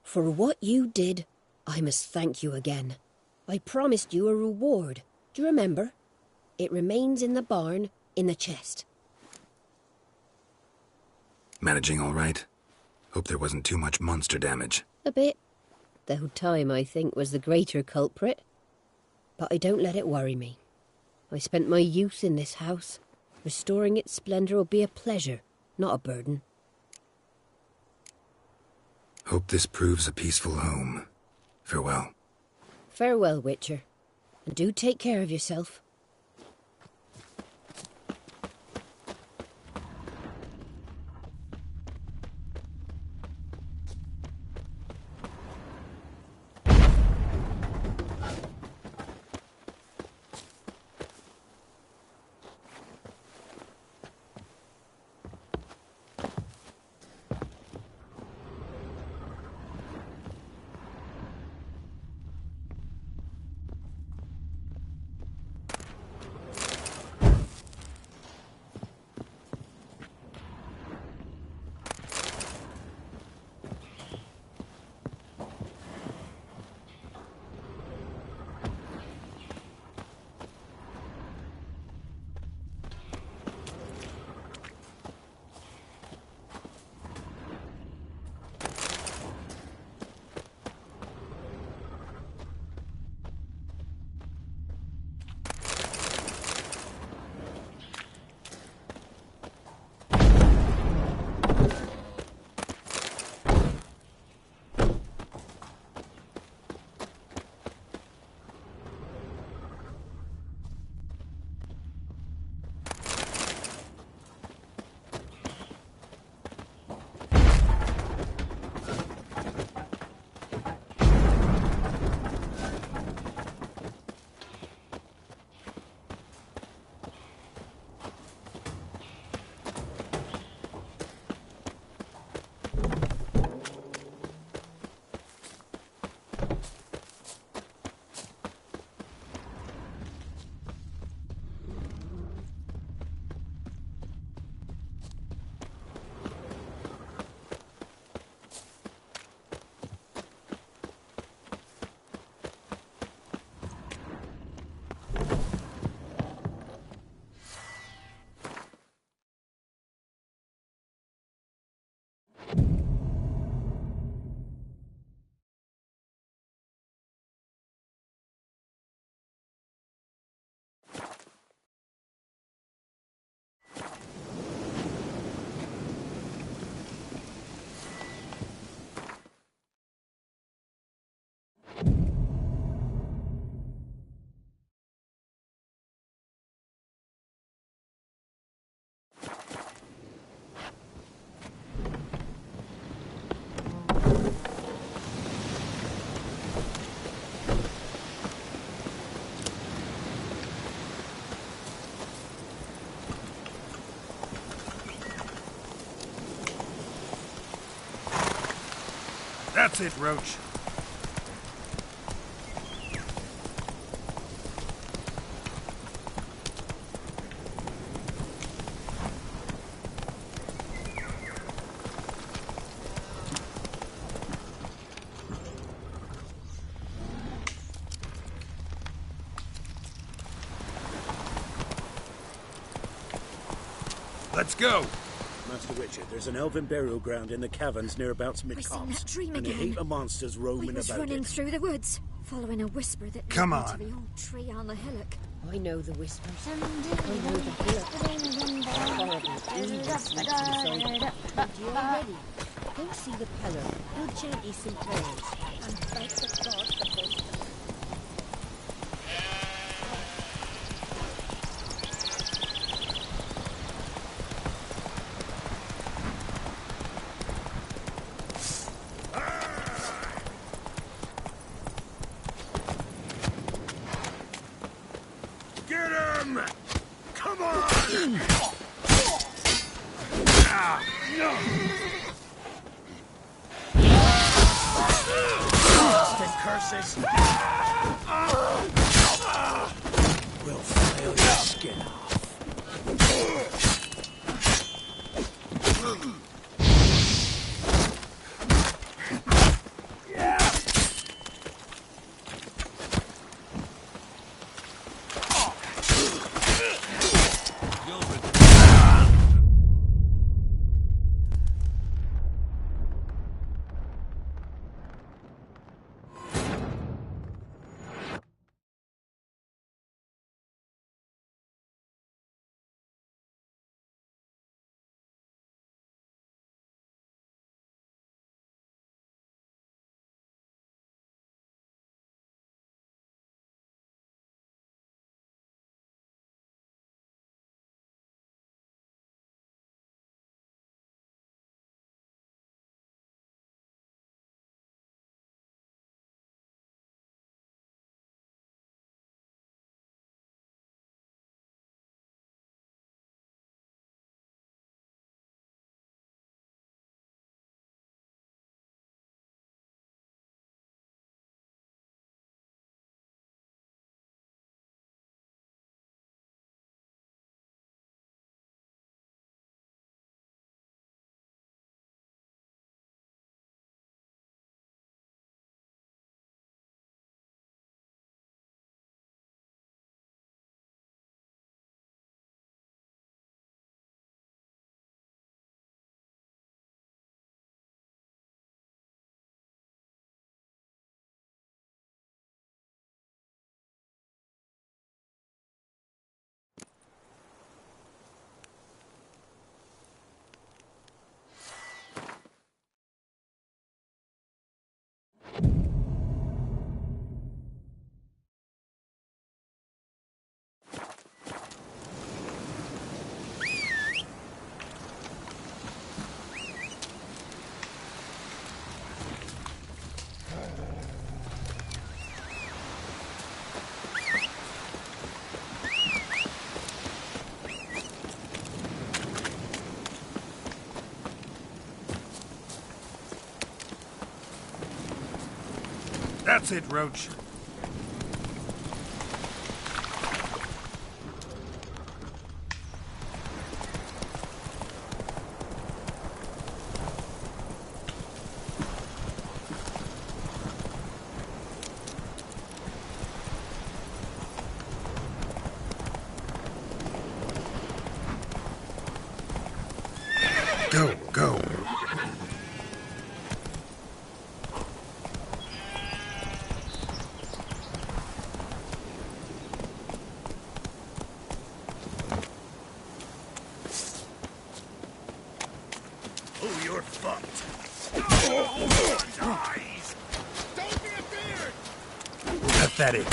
For what you did, I must thank you again. I promised you a reward. Do you remember? It remains in the barn, in the chest. Managing all right? Hope there wasn't too much monster damage. A bit. Though time, I think, was the greater culprit. But I don't let it worry me. I spent my youth in this house. Restoring its splendour will be a pleasure, not a burden. Hope this proves a peaceful home. Farewell. Farewell, Witcher. And do take care of yourself. That's it, Roach. Let's go! Master Witcher, there's an elven burial ground in the caverns nearabouts mid-copse. that dream And a again. heap of monsters roaming I was about running it. through the woods, following a whisper that Come led me on. to the old tree on the hillock. I know the whispers. I know the hillock. Horrible, evil snakes inside. And you already. Go see the pillar. He'll chant you some prayers. And thank the gods for both. Get him! Come on! Bastard curses! We'll flail your skin off. That's it, Roach. Go, go. Oh, you're fucked. Nice. Don't be a beard. Pathetic.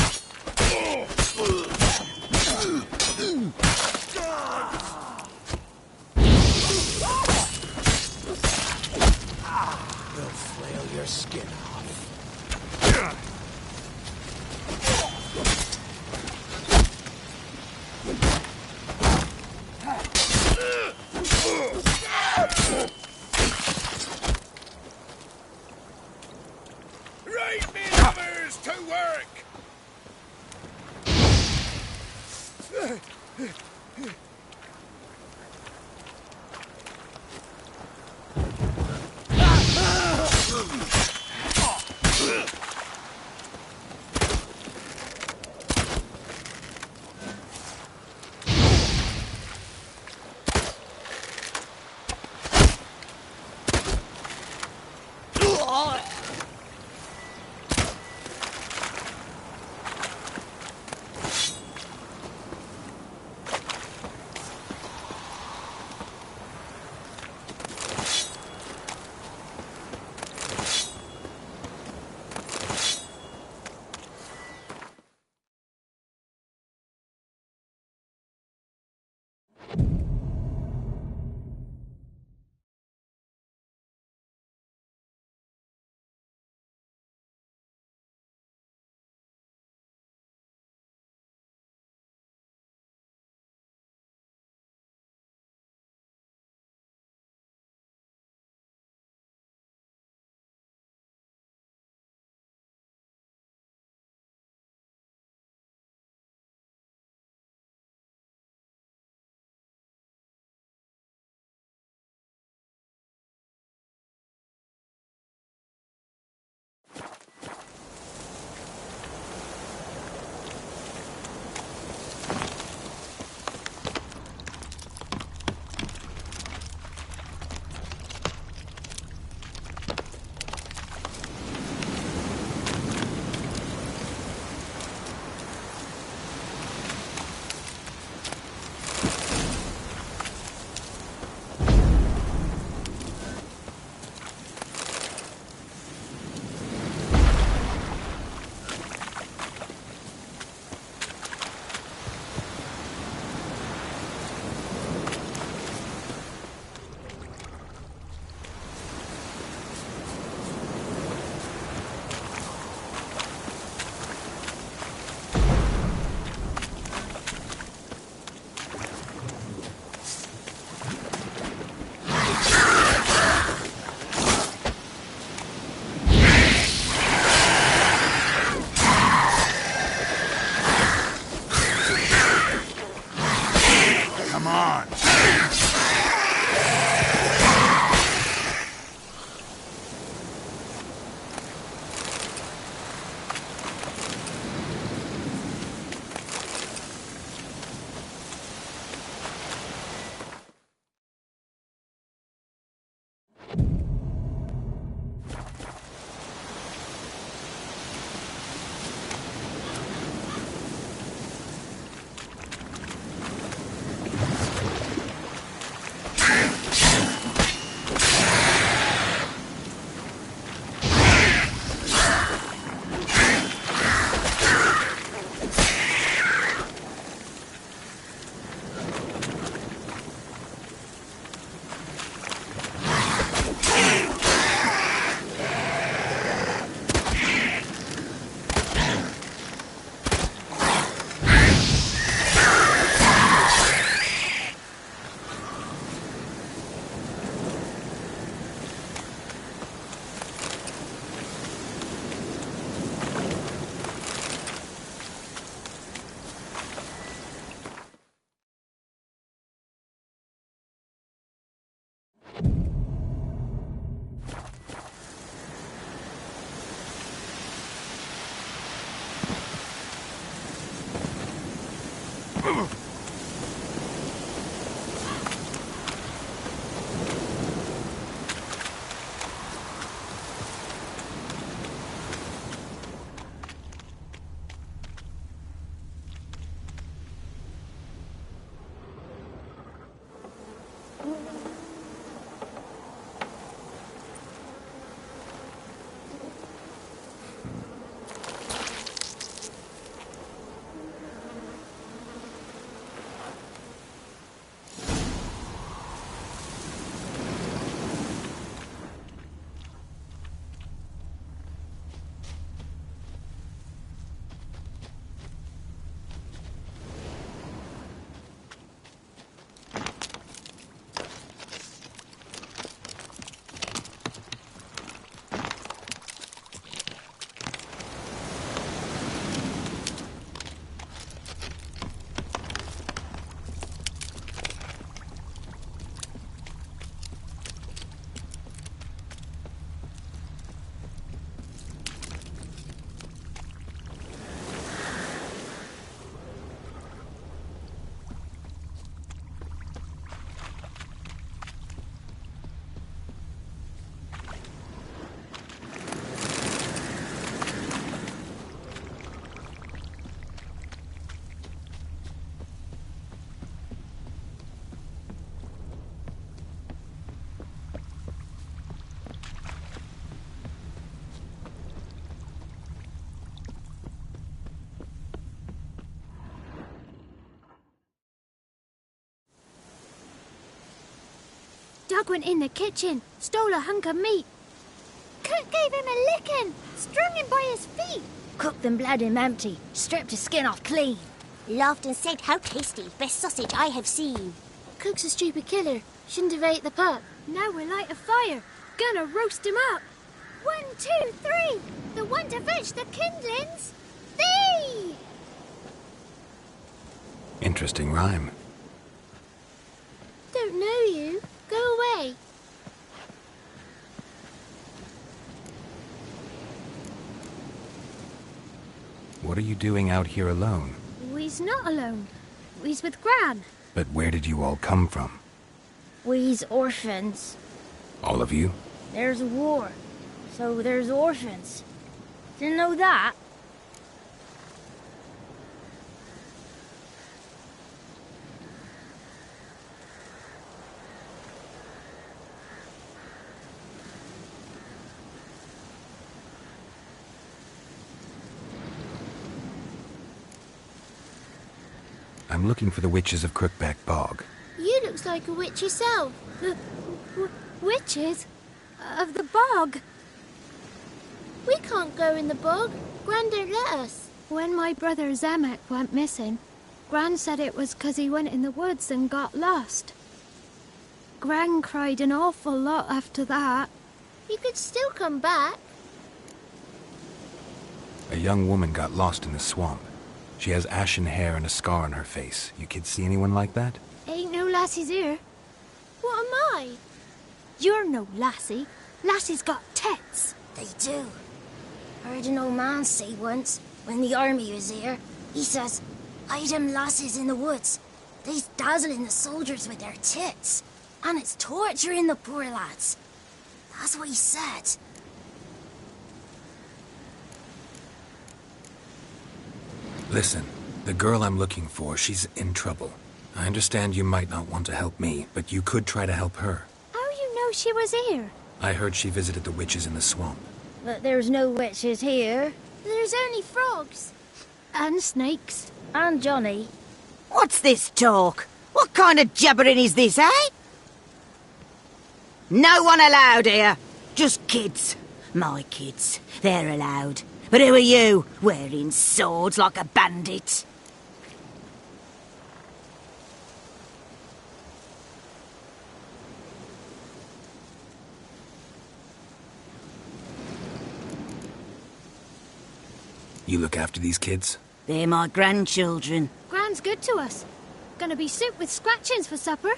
We'll flail your skin off. Right, me lovers, to work. Cook went in the kitchen, stole a hunk of meat. Cook gave him a licking, strung him by his feet. Cooked and bled him empty, stripped his skin off clean. Laughed and said, "How tasty, best sausage I have seen." Cook's a stupid killer, shouldn't have ate the pup. Now we'll light a fire, gonna roast him up. 1, 2, 3, the one to fetch the kindlings. Thee! Interesting rhyme. Don't know you. Go away. What are you doing out here alone? We's not alone. We's with Gran. But where did you all come from? We's orphans. All of you? There's a war, so there's orphans. Didn't know that? I'm looking for the witches of Crookback Bog. You looks like a witch yourself. Witches? Of the bog? We can't go in the bog. Gran don't let us. When my brother Zemek went missing, Gran said it was 'cause he went in the woods and got lost. Gran cried an awful lot after that. You could still come back. A young woman got lost in the swamp. She has ashen hair and a scar on her face. You kids see anyone like that? Ain't no lassies here. What am I? You're no lassie. Lassie's got tits. They do. Heard an old man say once, when the army was here, he says, "Hide them lasses in the woods. They's dazzling the soldiers with their tits. And it's torturing the poor lads." That's what he said. Listen, the girl I'm looking for, she's in trouble. I understand you might not want to help me, but you could try to help her. How you know she was here? I heard she visited the witches in the swamp. But there's no witches here. There's only frogs. And snakes. And Johnny. What's this talk? What kind of jabbering is this, eh? No one allowed here. Just kids. My kids. They're allowed. But who are you, wearing swords like a bandit? You look after these kids? They're my grandchildren. Gran's good to us. Gonna be soup with scratchings for supper.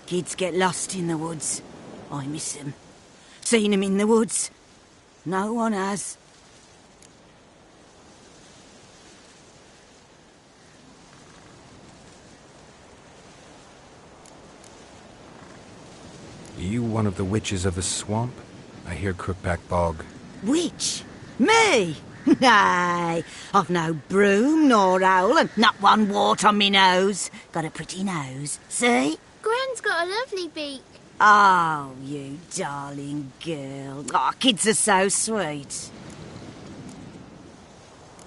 Kids get lost in the woods. I miss them. Seen them in the woods. No one has. Are you one of the witches of the swamp? I hear Crookback Bog. Witch? Me? Nay, I've no broom nor owl and not one wart on me nose. Got a pretty nose, see? Gran's got a lovely beak. Oh, you darling girl. Oh, kids are so sweet.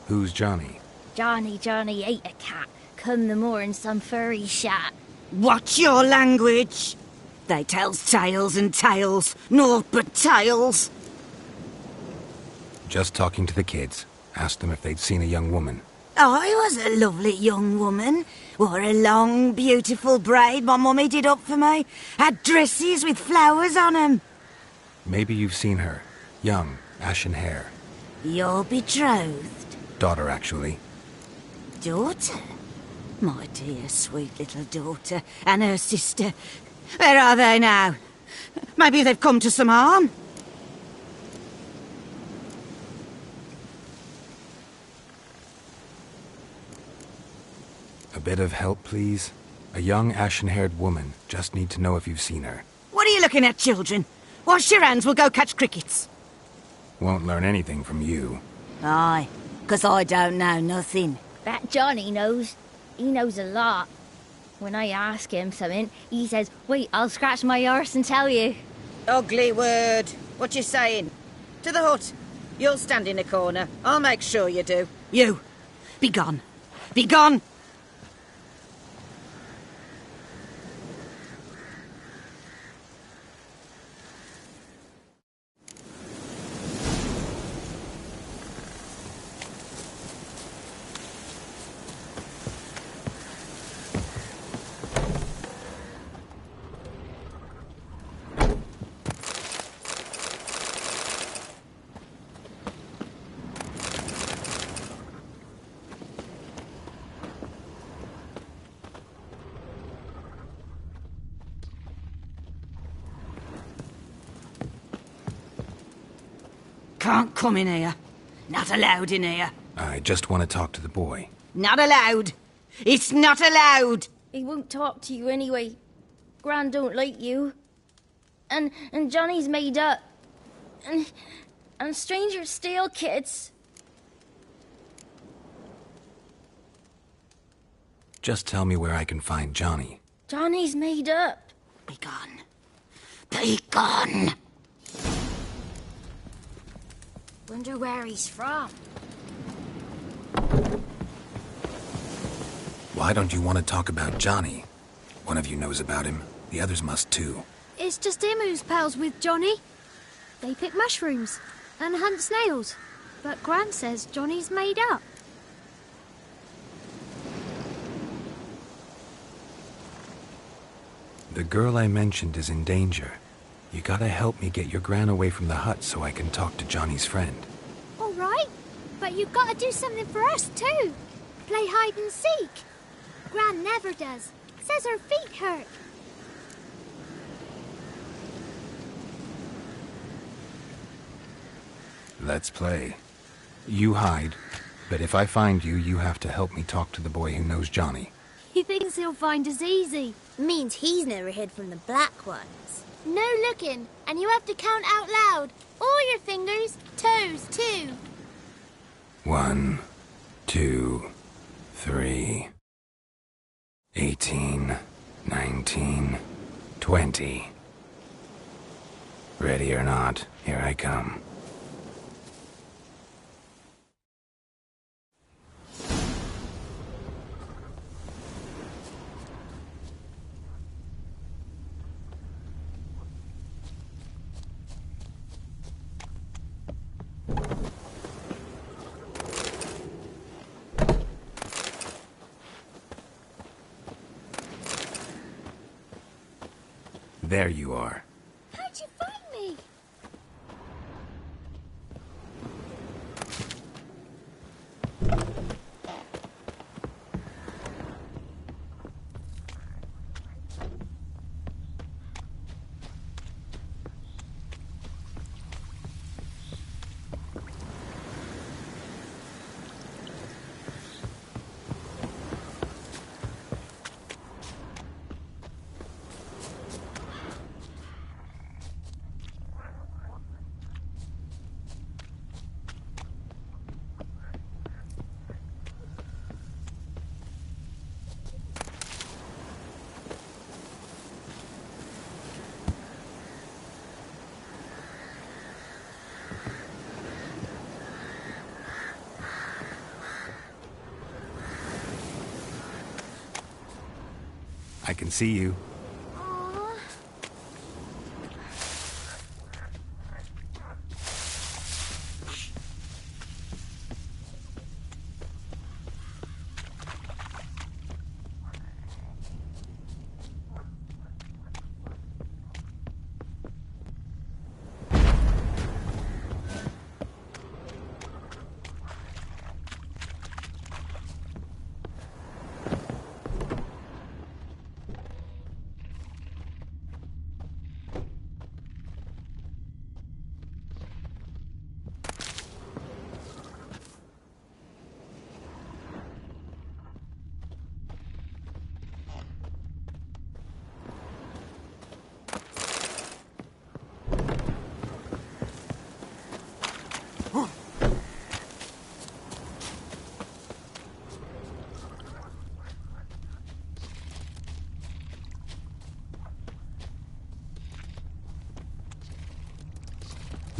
Who's Johnny? Johnny ate a cat. Come the moor in some furry shat. Watch your language. They tells tales and tales, naught but tales. Just talking to the kids. Asked them if they'd seen a young woman. I was a lovely young woman. Wore a long, beautiful braid my mummy did up for me. Had dresses with flowers on 'em. Maybe you've seen her. Young, ashen hair. You're betrothed? Daughter, actually. Daughter? My dear, sweet little daughter. And her sister. Where are they now? Maybe they've come to some harm. A bit of help, please? A young, ashen-haired woman. Just need to know if you've seen her. What are you looking at, children? Wash your hands, we'll go catch crickets. Won't learn anything from you. Aye, 'cause I don't know nothing. That Johnny knows. He knows a lot. When I ask him something, he says, "Wait, I'll scratch my arse and tell you." Ugly word. What you saying? To the hut. You'll stand in a corner. I'll make sure you do. You, be gone. Be gone! can't come in here. Not allowed in here. I just want to talk to the boy. Not allowed. It's not allowed. He won't talk to you anyway. Gran don't like you. And Johnny's made up. And strangers steal kids. Just tell me where I can find Johnny. Johnny's made up. Be gone. Be gone. Wonder where he's from. Why don't you want to talk about Johnny? One of you knows about him. The others must too. It's just him who's pals with Johnny. They pick mushrooms and hunt snails. But Gran says Johnny's made up. The girl I mentioned is in danger. You gotta help me get your gran away from the hut so I can talk to Johnny's friend. All right, but you've got to do something for us too. Play hide and seek. Gran never does. Says her feet hurt. Let's play. You hide, but if I find you, you have to help me talk to the boy who knows Johnny. He thinks he'll find us easy. Means he's never hid from the black ones. No looking, and you have to count out loud. All your fingers, toes too. 1, 2, 3, 18, 19, 20. Ready or not, here I come. There you are. How'd you find me? I can see you.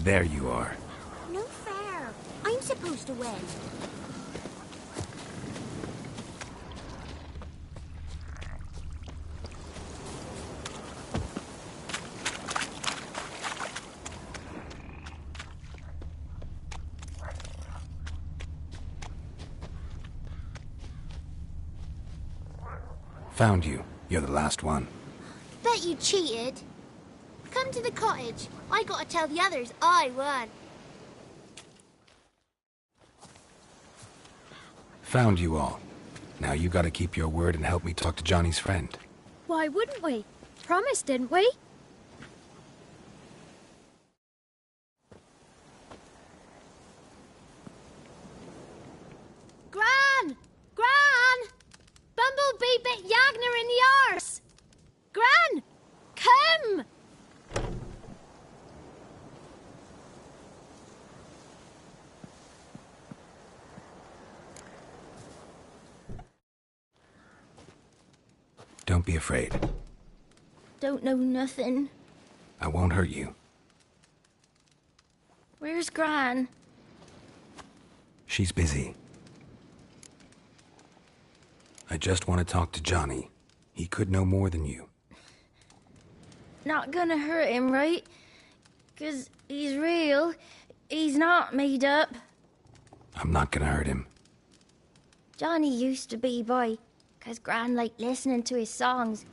There you are. No fair. I'm supposed to win. Found you. You're the last one. Bet you cheated. Come to the cottage. I gotta tell the others I won. Found you all. Now you gotta keep your word and help me talk to Johnny's friend. Why wouldn't we? Promised, didn't we? Don't be afraid. Don't know nothing. I won't hurt you. Where's Gran? She's busy. I just want to talk to Johnny. He could know more than you. Not gonna hurt him, right? 'Cause he's real. He's not made up. I'm not gonna hurt him. Johnny used to be boy, 'cause Gran liked listening to his songs.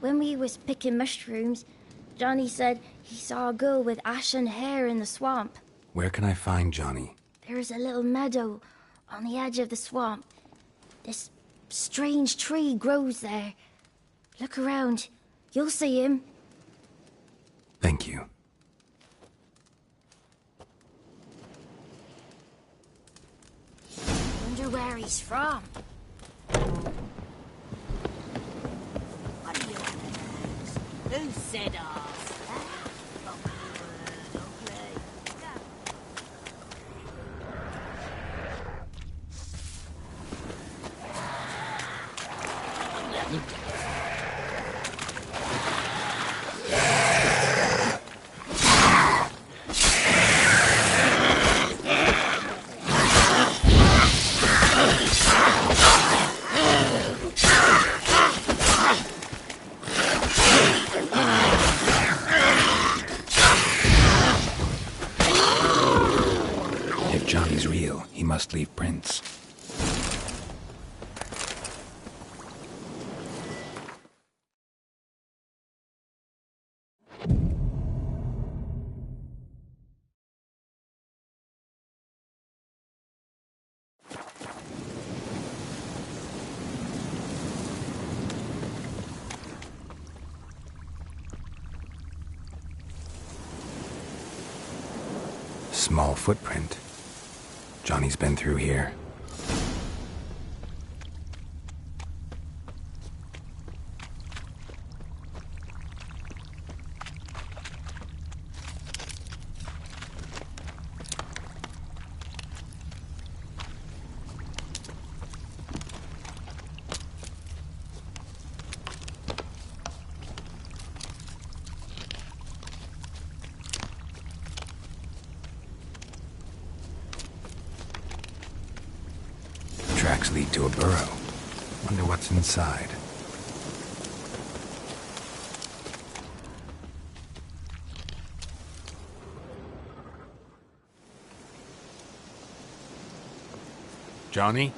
When we was picking mushrooms, Johnny said he saw a girl with ashen hair in the swamp. Where can I find Johnny? There's a little meadow on the edge of the swamp. This strange tree grows there. Look around. You'll see him. Thank you. Wonder where he's from. What are your Who said ours? If Johnny's real, he must leave prints. Small footprint. Johnny's been through here. Tracks lead to a burrow. Wonder what's inside. Johnny?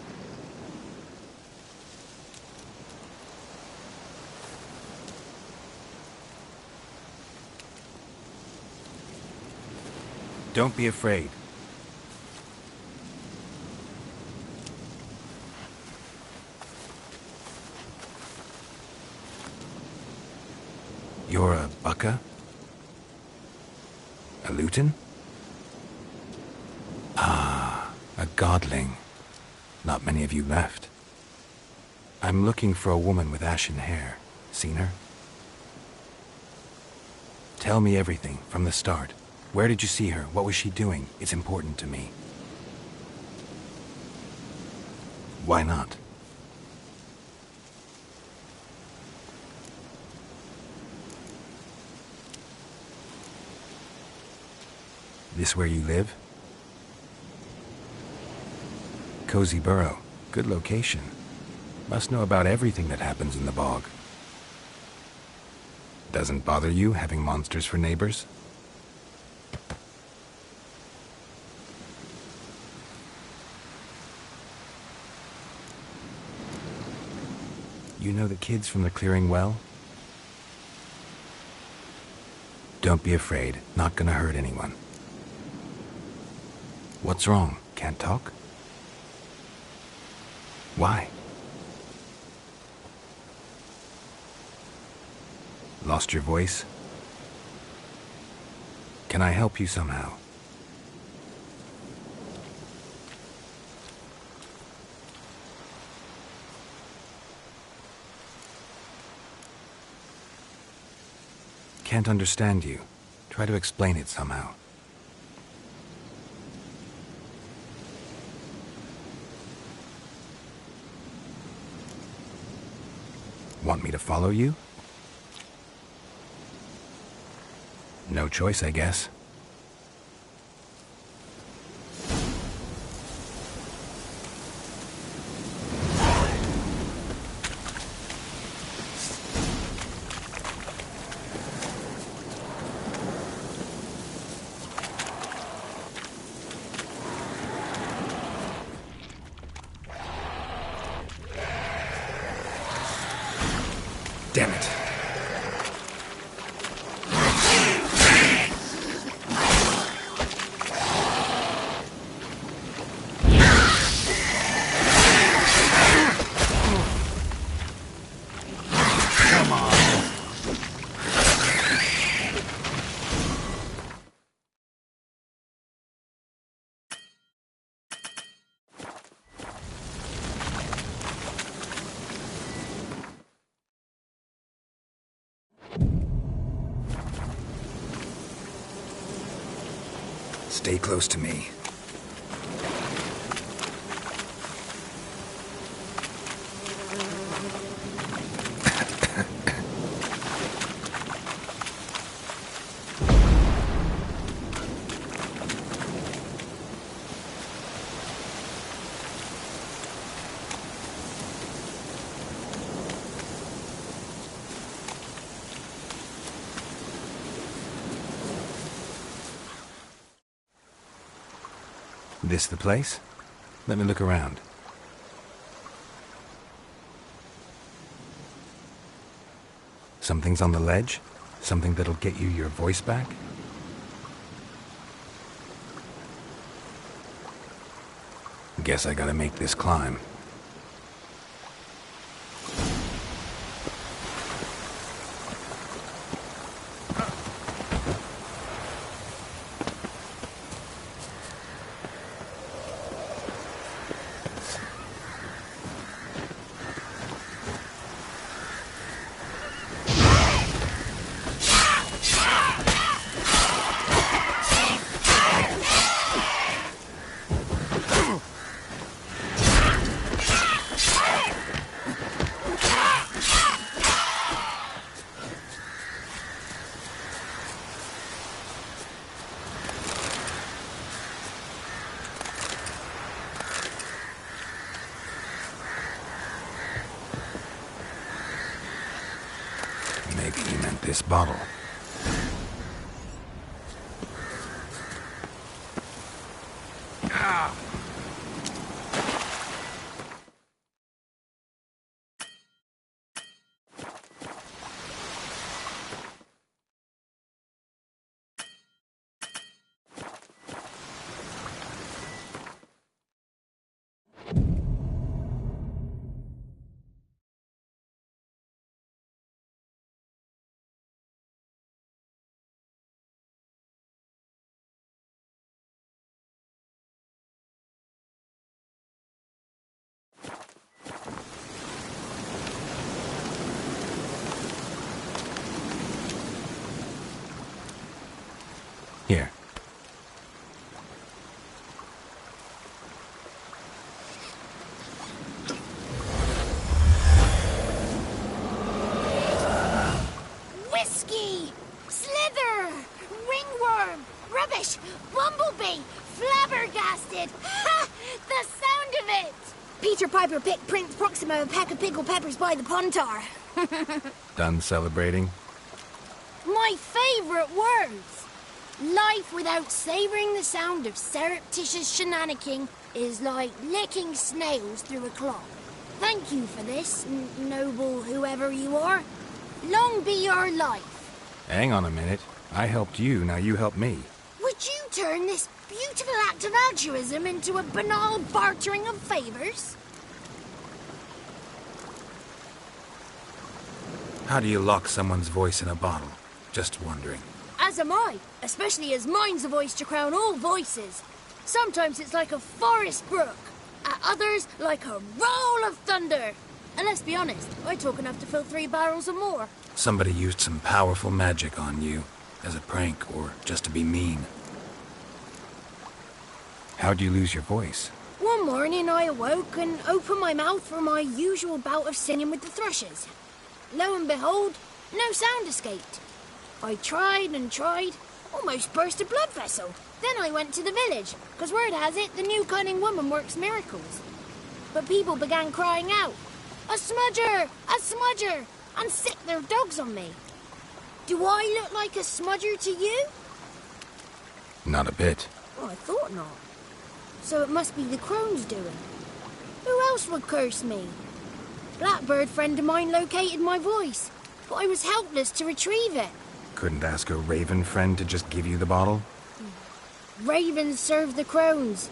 Don't be afraid. You're a Bucka? A Luton? Ah, a godling. Not many of you left. I'm looking for a woman with ashen hair. Seen her? Tell me everything, from the start. Where did you see her? What was she doing? It's important to me. Why not? This where you live? Cozy burrow. Good location. Must know about everything that happens in the bog. Doesn't bother you having monsters for neighbors? You know the kids from the clearing well? Don't be afraid. Not gonna hurt anyone. What's wrong? Can't talk? Why? Lost your voice? Can I help you somehow? Can't understand you. Try to explain it somehow. Want Want me to follow you? No choice, I guess. Damn it. Come on. Stay close to me. This the place? Let me look around. Something's on the ledge? Something that'll get you your voice back? Guess I gotta make this climb. Maybe he meant this bottle. Here. Whiskey! Slither! Ringworm! Rubbish! Bumblebee! Flabbergasted! Ha! The sound of it! Peter Piper picked Prince Proxima a pack of pickled peppers by the Pontar. Done celebrating? My favourite words! Life without savouring the sound of surreptitious shenanigans is like licking snails through a cloth. Thank you for this, noble whoever you are. Long be your life. Hang on a minute. I helped you, now you help me. Would you turn this beautiful act of altruism into a banal bartering of favours? How do you lock someone's voice in a bottle? Just wondering. As am I, especially as mine's a voice to crown all voices. Sometimes it's like a forest brook, at others like a roll of thunder. And let's be honest, I talk enough to fill 3 barrels or more. Somebody used some powerful magic on you, as a prank or just to be mean. How'd you lose your voice? One morning I awoke and opened my mouth for my usual bout of singing with the thrushes. Lo and behold, no sound escaped. I tried and tried, almost burst a blood vessel. Then I went to the village, because word has it the new cunning woman works miracles. But people began crying out, "A smudger! A smudger!" and sick their dogs on me. Do I look like a smudger to you? Not a bit. Well, I thought not. So it must be the crone's doing. Who else would curse me? Blackbird friend of mine located my voice, but I was helpless to retrieve it. Couldn't ask a raven friend to just give you the bottle? Ravens serve the crones.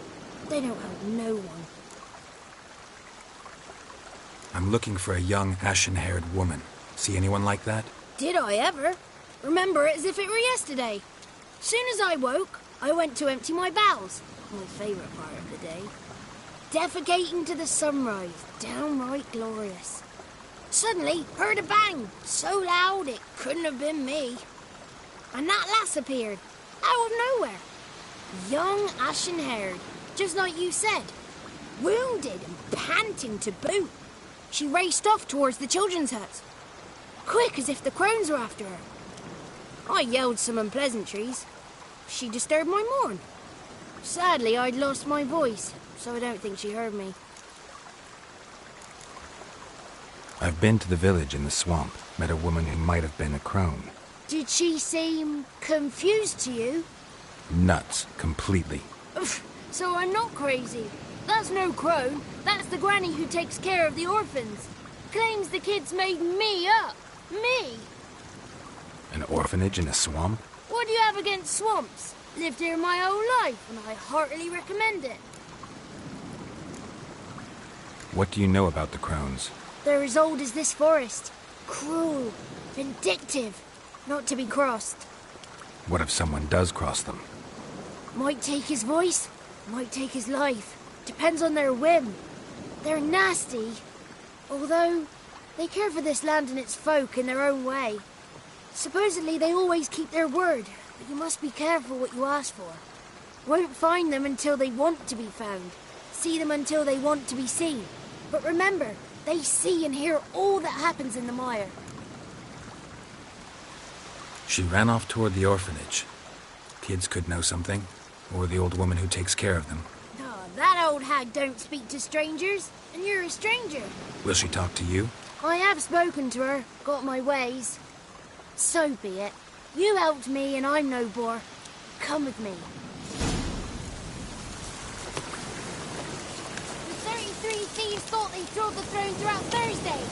They don't help no one. I'm looking for a young, ashen-haired woman. See anyone like that? Did I ever? Remember it as if it were yesterday. Soon as I woke, I went to empty my bowels. My favourite part of the day. Defecating to the sunrise. Downright glorious. Suddenly, heard a bang. So loud it couldn't have been me. And that lass appeared. Out of nowhere. Young, ashen-haired. Just like you said. Wounded and panting to boot. She raced off towards the children's huts. Quick as if the crones were after her. I yelled some unpleasantries. She disturbed my morn. Sadly, I'd lost my voice, so I don't think she heard me. I've been to the village in the swamp. Met a woman who might have been a crone. Did she seem confused to you? Nuts. Completely. So I'm not crazy. That's no crone. That's the granny who takes care of the orphans. Claims the kids made me up. Me! An orphanage in a swamp? What do you have against swamps? Lived here my whole life, and I heartily recommend it. What do you know about the crones? They're as old as this forest. Cruel, vindictive, not to be crossed. What if someone does cross them? Might take his voice, might take his life. Depends on their whim. They're nasty, although they care for this land and its folk in their own way. Supposedly they always keep their word, but you must be careful what you ask for. Won't find them until they want to be found. See them until they want to be seen. But remember, they see and hear all that happens in the mire. She ran off toward the orphanage. Kids could know something, or the old woman who takes care of them. Oh, that old hag don't speak to strangers, and you're a stranger. Will she talk to you? I have spoken to her, got my ways. So be it. You helped me and I'm no bore. Come with me. The 33 thieves thought they stole the throne throughout Thursday.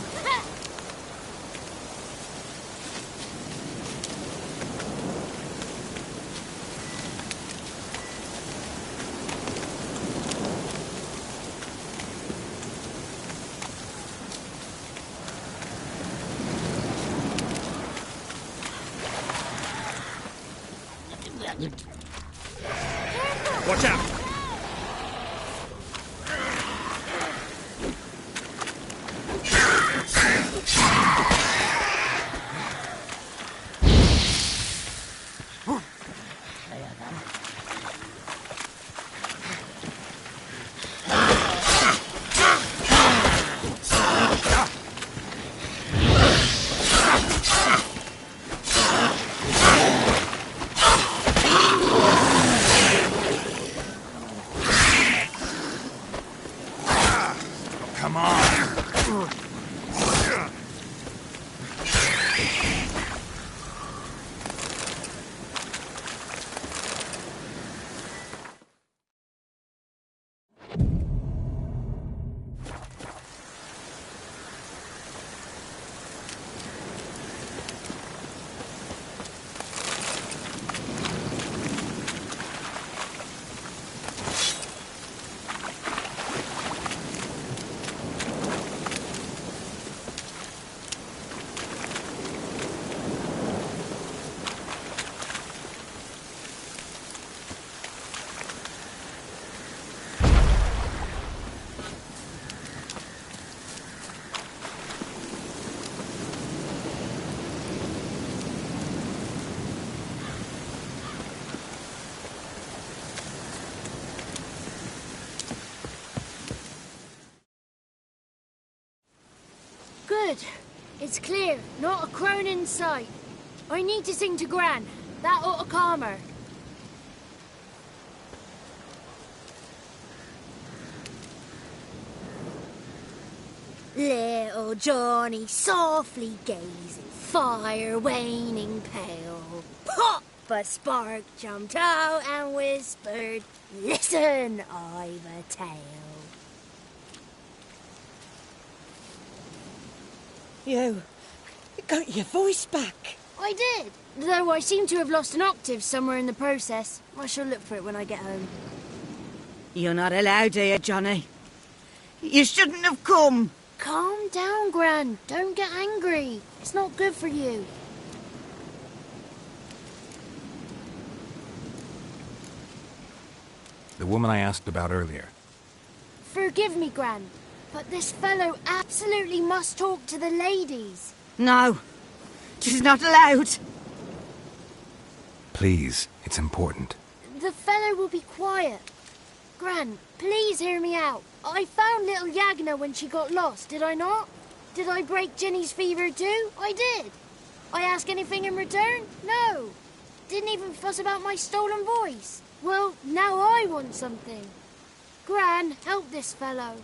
Watch out! Come on! Good. It's clear, not a crone in sight. I need to sing to Gran. That ought to calm her. Little Johnny softly gazing, fire waning pale. Pop! A spark jumped out and whispered, "Listen, I've a tale." You got your voice back. I did, though I seem to have lost an octave somewhere in the process. I shall look for it when I get home. You're not allowed here, Johnny. You shouldn't have come. Calm down, Gran. Don't get angry. It's not good for you. The woman I asked about earlier. Forgive me, Gran, but this fellow absolutely must talk to the ladies. No, she's not allowed. Please, it's important. The fellow will be quiet. Gran, please hear me out. I found little Yagna when she got lost, did I not? Did I break Jenny's fever too? I did. I ask anything in return? No. Didn't even fuss about my stolen voice. Well, now I want something. Gran, help this fellow.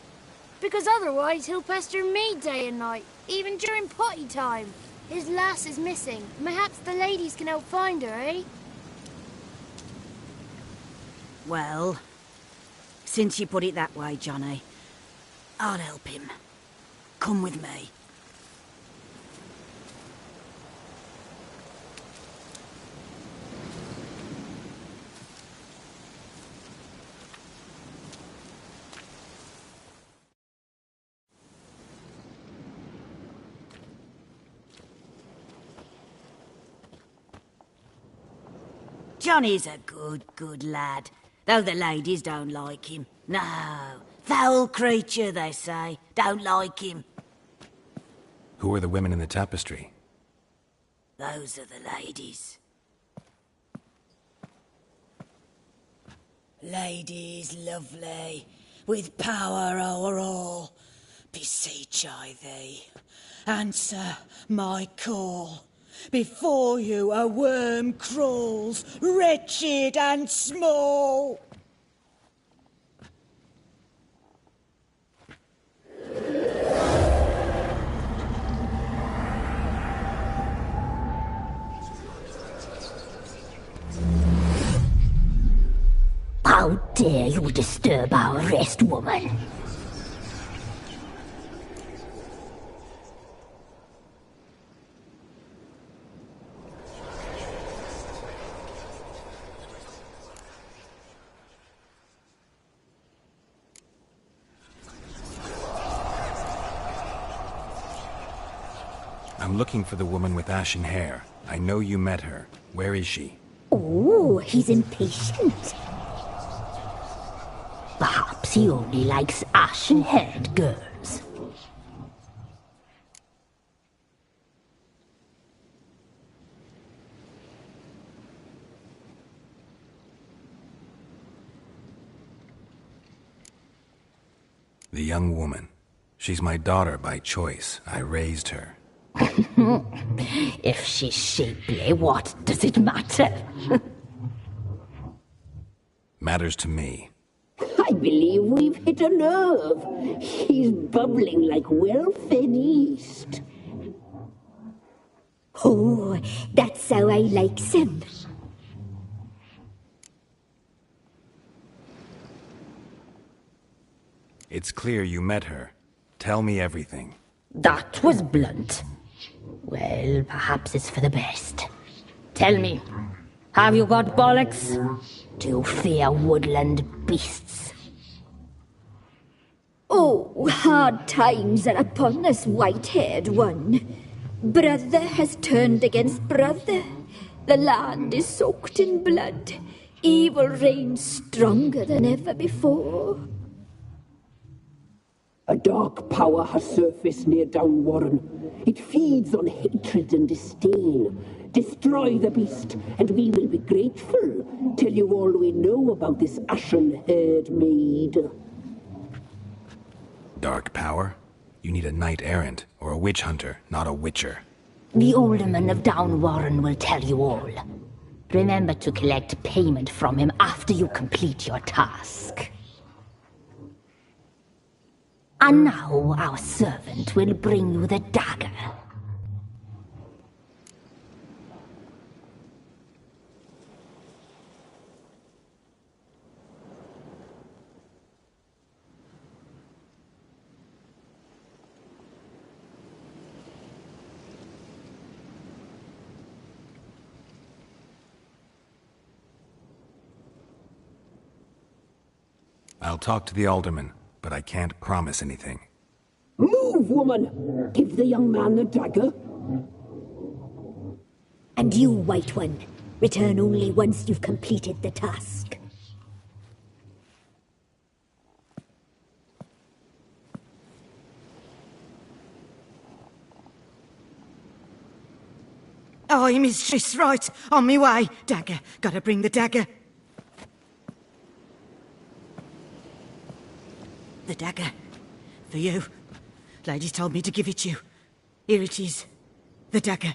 Because otherwise he'll pester me day and night, even during potty time. His lass is missing. Perhaps the ladies can help find her, eh? Well, since you put it that way, Johnny, I'll help him. Come with me. Johnny's a good lad, though the ladies don't like him. No, foul creature, they say. Don't like him. Who are the women in the tapestry? Those are the ladies. Ladies lovely, with power o'er all, beseech I thee, answer my call. Before you a worm crawls, wretched and small. How dare you disturb our rest, woman? I'm looking for the woman with ashen hair. I know you met her. Where is she? Oh, he's impatient. Perhaps he only likes ashen-haired girls. The young woman. She's my daughter by choice. I raised her. If she's shapely, what does it matter? Matters to me. I believe we've hit a nerve. He's bubbling like well-fed yeast. Oh, that's how I likes him. It's clear you met her. Tell me everything. That was blunt. Well, perhaps it's for the best. Tell me, have you got bollocks? Do you fear woodland beasts? Oh, hard times are upon us, white-haired one. Brother has turned against brother. The land is soaked in blood. Evil reigns stronger than ever before. A dark power has surfaced near Downwarren. It feeds on hatred and disdain. Destroy the beast, and we will be grateful. Tell you all we know about this ashen-haired maid. Dark power? You need a knight-errant, or a witch hunter, not a witcher. The alderman of Down Warren will tell you all. Remember to collect payment from him after you complete your task. And now our servant will bring you the dagger. I'll talk to the alderman, but I can't promise anything. Move, woman! Give the young man the dagger. And you, White One, return only once you've completed the task. Aye, mistress, right. On me way. Dagger. Gotta bring the dagger. The dagger. For you. Lady told me to give it you. Here it is. The dagger.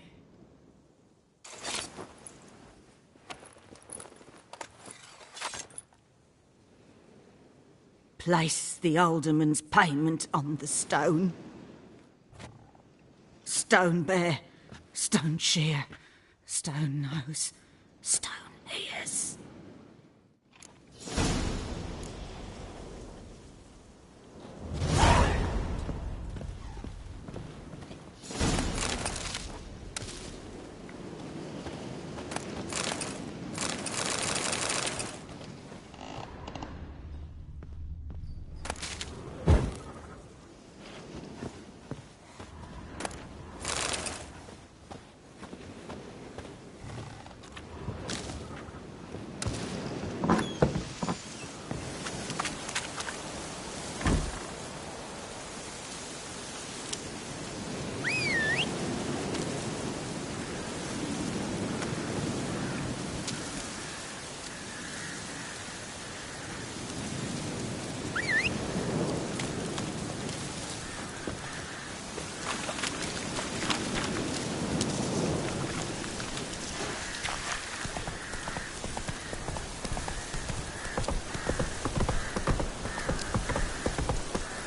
Place the alderman's payment on the stone. Stone bear. Stone shear, stone nose, stone ears.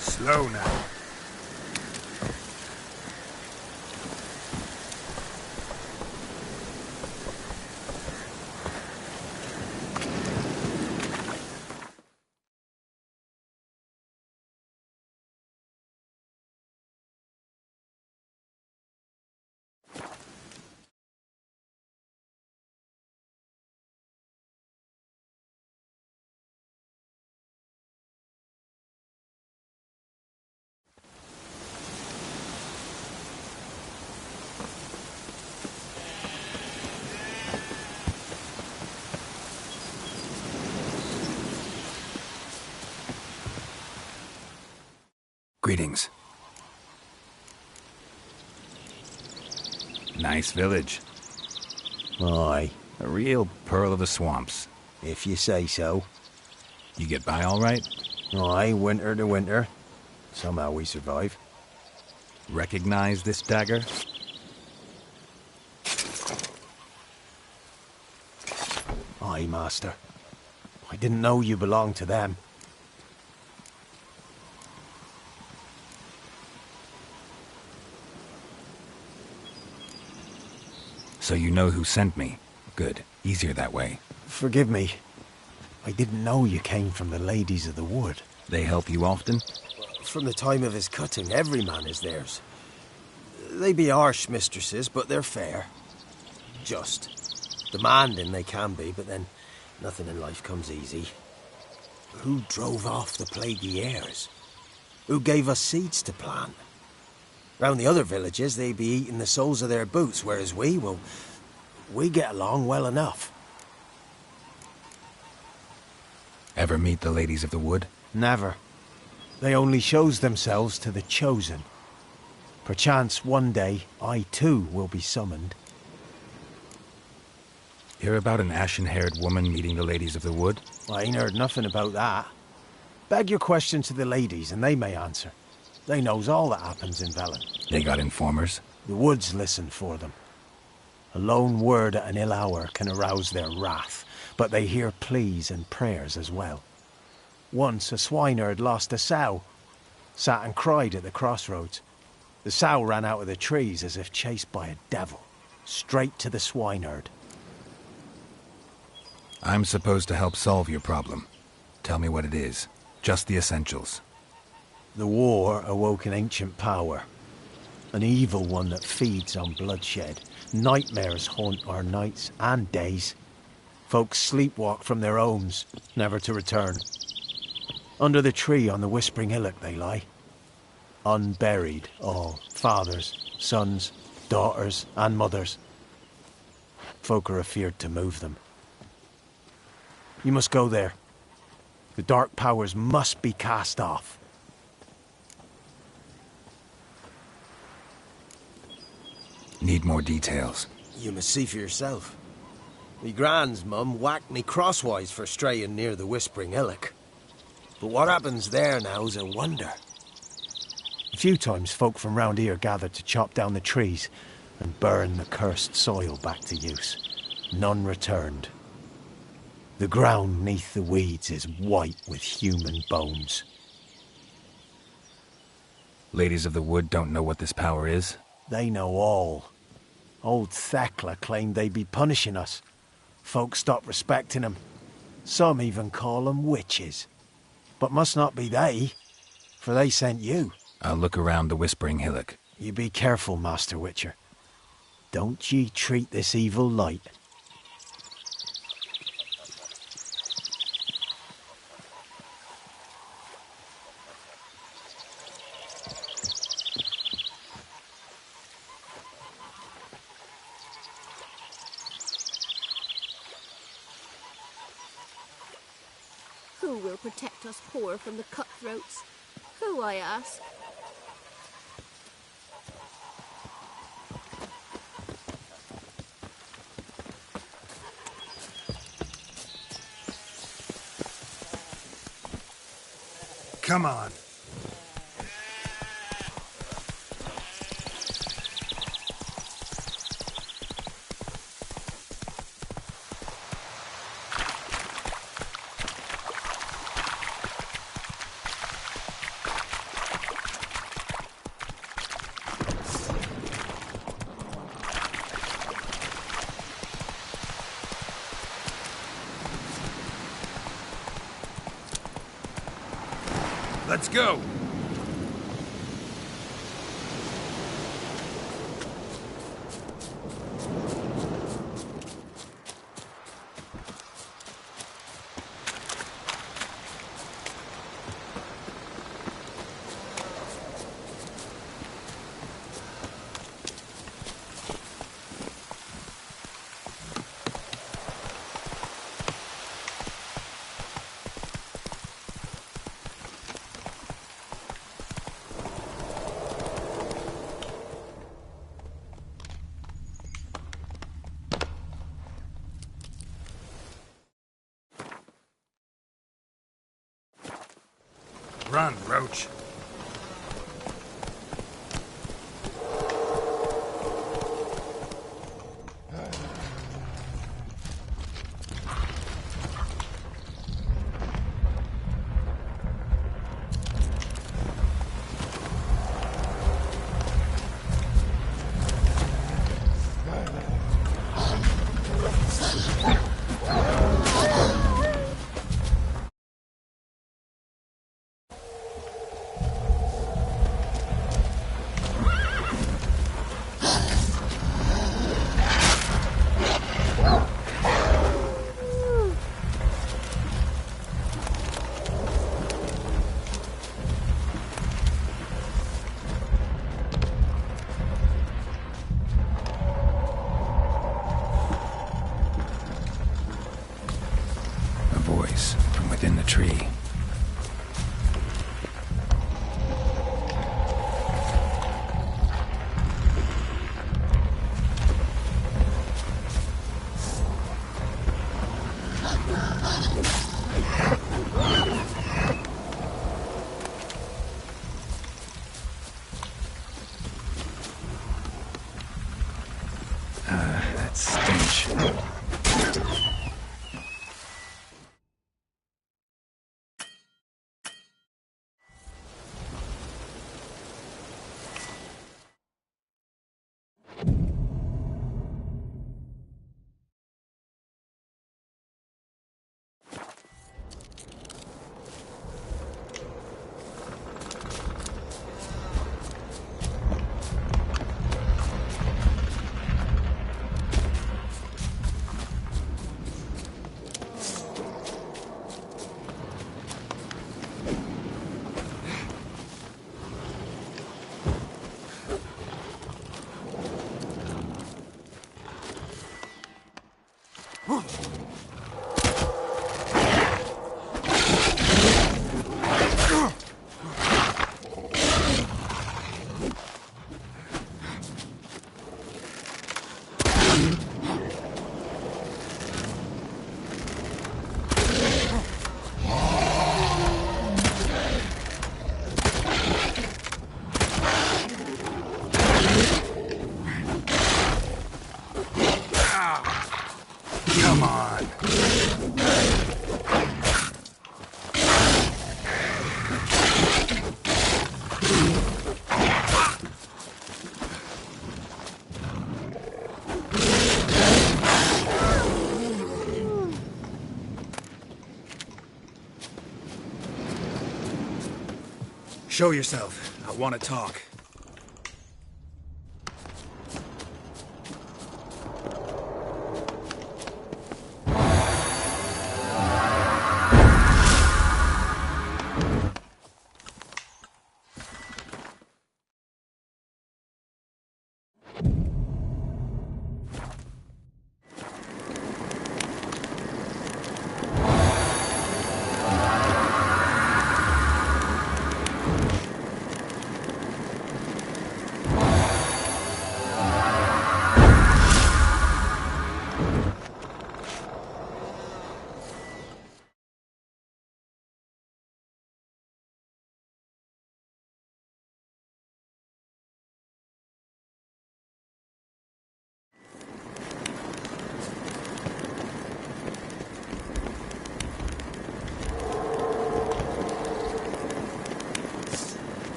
Slow now. Greetings. Nice village. Aye. A real pearl of the swamps. If you say so. You get by all right? Aye, winter to winter. Somehow we survive. Recognize this dagger? Aye, master. I didn't know you belonged to them. So you know who sent me. Good. Easier that way. Forgive me. I didn't know you came from the ladies of the wood. They help you often? From the time of his cutting, every man is theirs. They be harsh mistresses, but they're fair. Just. Demanding they can be, but then nothing in life comes easy. Who drove off the plaguey airs? Who gave us seeds to plant? Round the other villages, they be eating the soles of their boots, whereas we get along well enough. Ever meet the ladies of the wood? Never. They only shows themselves to the chosen. Perchance one day, I too will be summoned. Hear about an ashen-haired woman meeting the ladies of the wood? I ain't heard nothing about that. Beg your question to the ladies, and they may answer. They knows all that happens in Velen. They got informers? The woods listen for them. A lone word at an ill hour can arouse their wrath, but they hear pleas and prayers as well. Once a swineherd lost a sow. Sat and cried at the crossroads. The sow ran out of the trees as if chased by a devil. Straight to the swineherd. I'm supposed to help solve your problem. Tell me what it is. Just the essentials. The war awoke an ancient power. An evil one that feeds on bloodshed. Nightmares haunt our nights and days. Folks sleepwalk from their homes, never to return. Under the tree on the Whispering Hillock they lie. Unburied all, fathers, sons, daughters and mothers. Folk are afeard to move them. You must go there. The dark powers must be cast off. Need more details. You must see for yourself. Me grand's mum whacked me crosswise for straying near the Whispering Hillock. But what happens there now's a wonder. A few times folk from round here gathered to chop down the trees and burn the cursed soil back to use. None returned. The ground neath the weeds is white with human bones. Ladies of the Wood don't know what this power is? They know all. Old Thekla claimed they'd be punishing us. Folk stopped respecting them. Some even call them witches. But must not be they, for they sent you. I'll look around the Whispering Hillock. You be careful, Master Witcher. Don't ye treat this evil light. Who will protect us poor from the cutthroats? Who, I ask? Come on. Let's go! Run, Roach. Show yourself. I want to talk.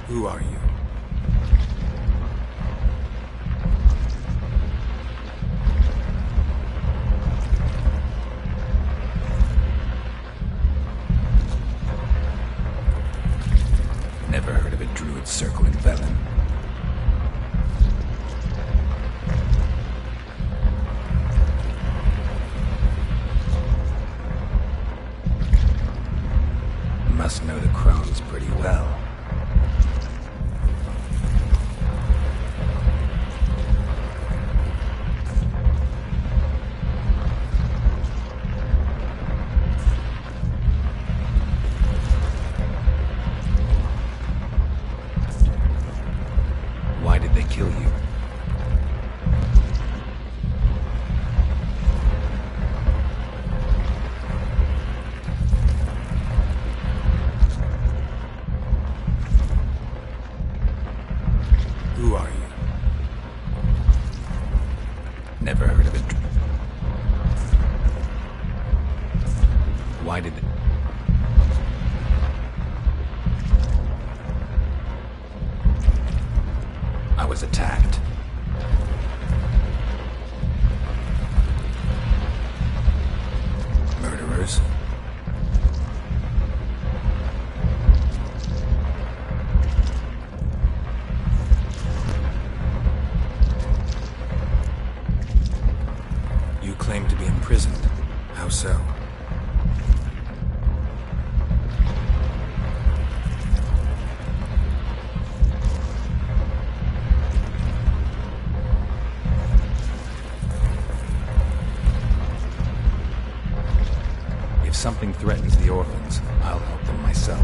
Who are you? Never heard of a druid circle in Velen. Must know the crones pretty well. Why did they kill you? Who are you? Never heard of it. Why did they... I was attacked. Murderers? You claim to be imprisoned. How so? If something threatens the orphans, I'll help them myself.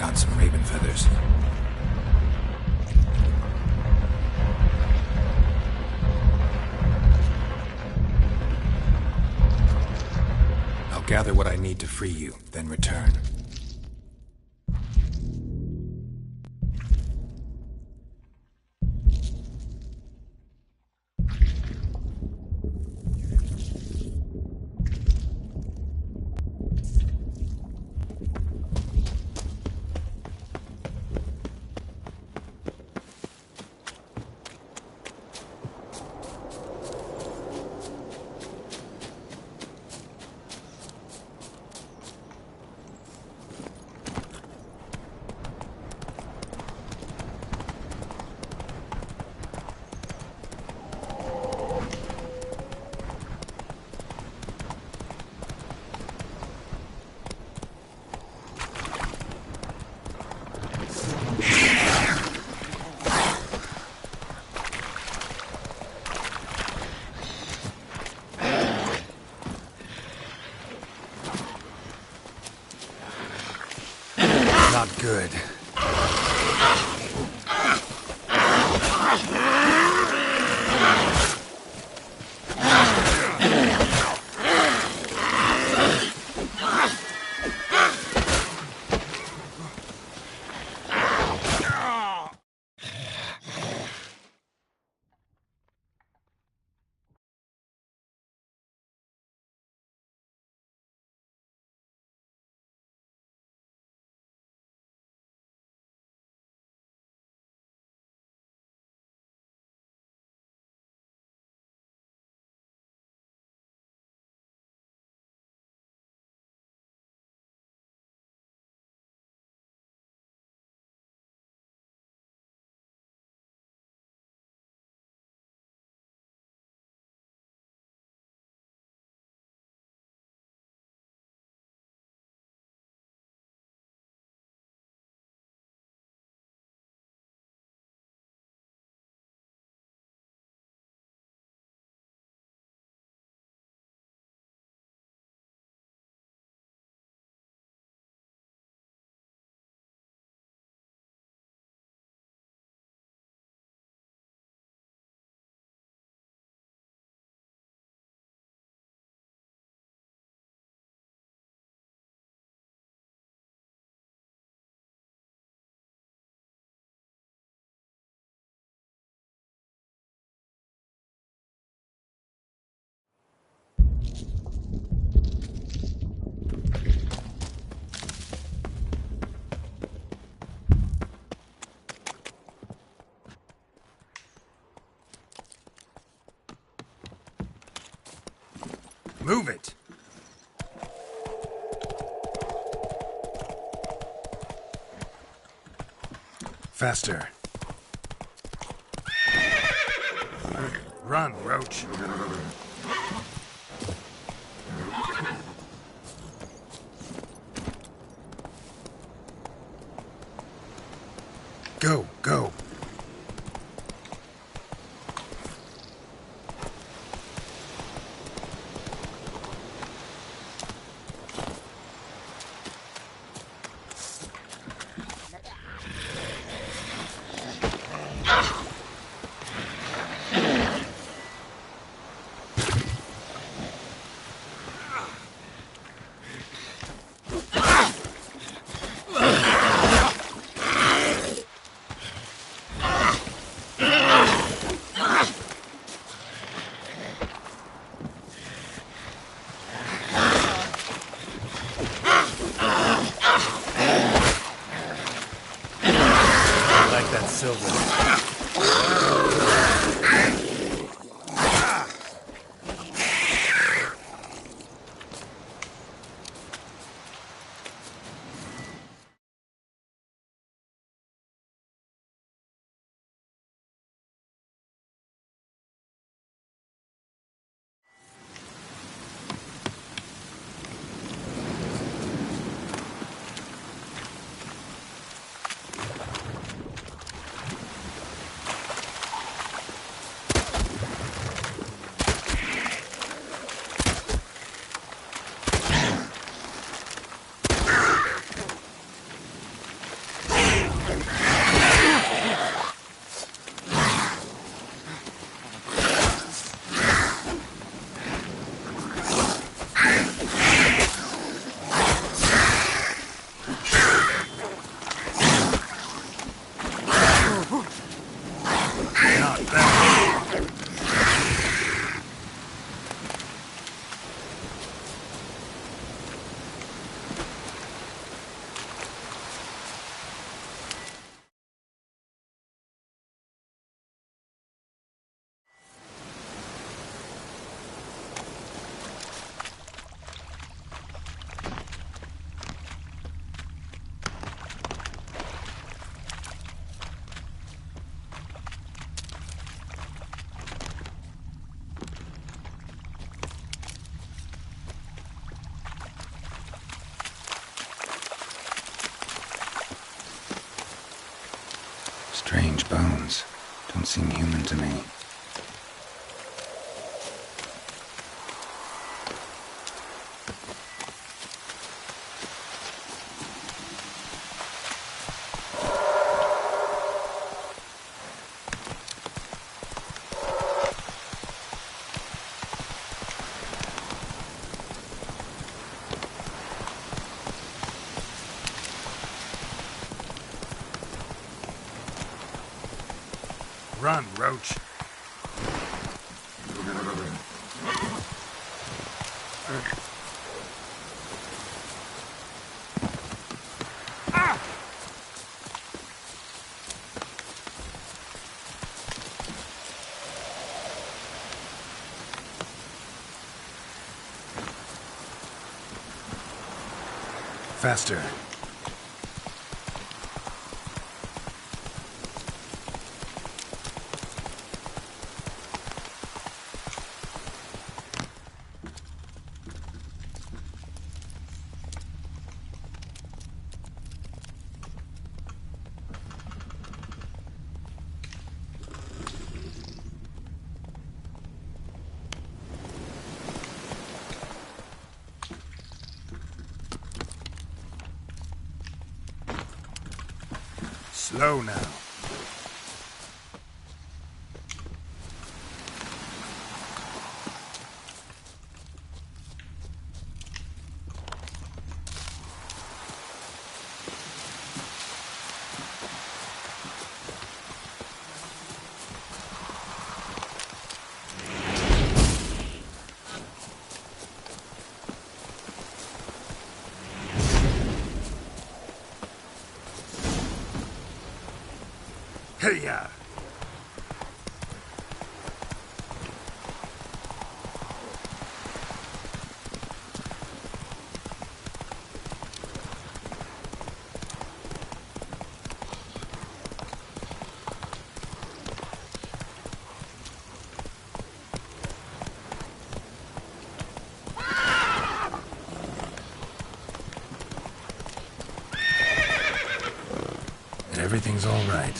knock on some raven feathers. I'll gather what I need to free you, then return. Not good. Move it! Faster. Run, Roach. Go, go. Strange bones. Don't seem human to me. Run, Roach. Faster. Slow now. Hey-ya! Everything's all right.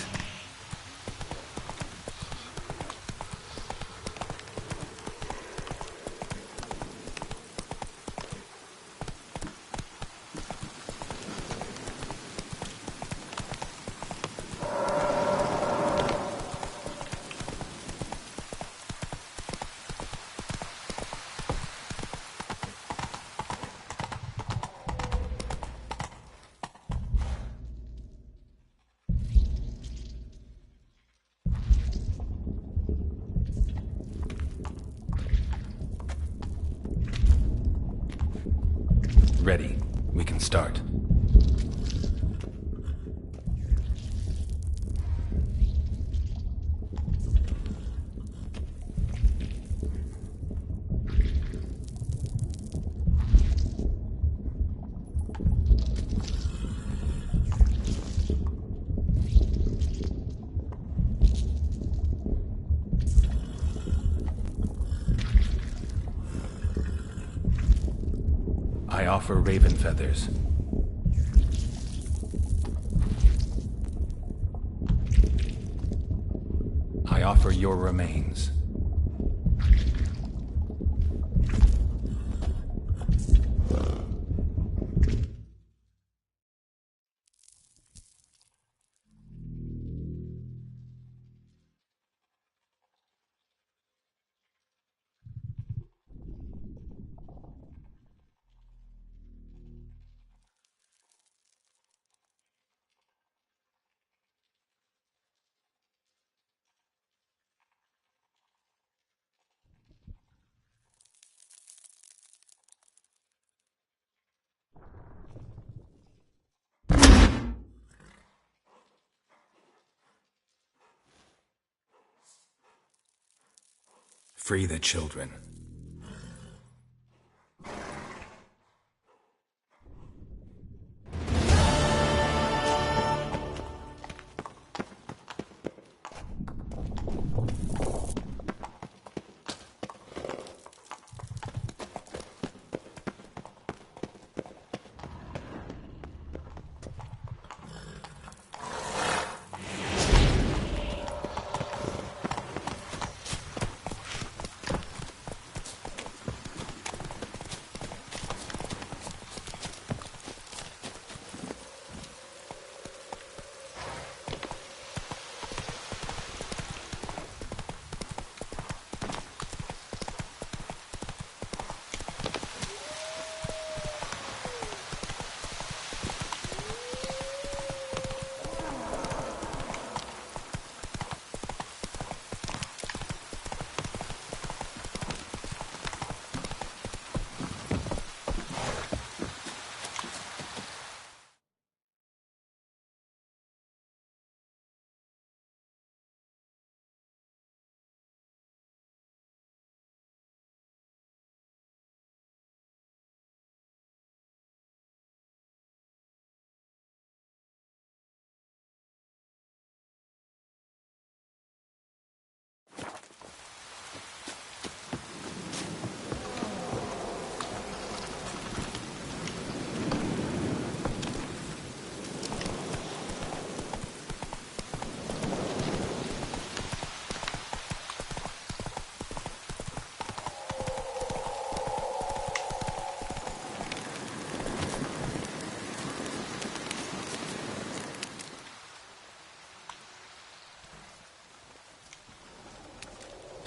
Ready. We can start. I offer raven feathers. I offer your remains. Free the children.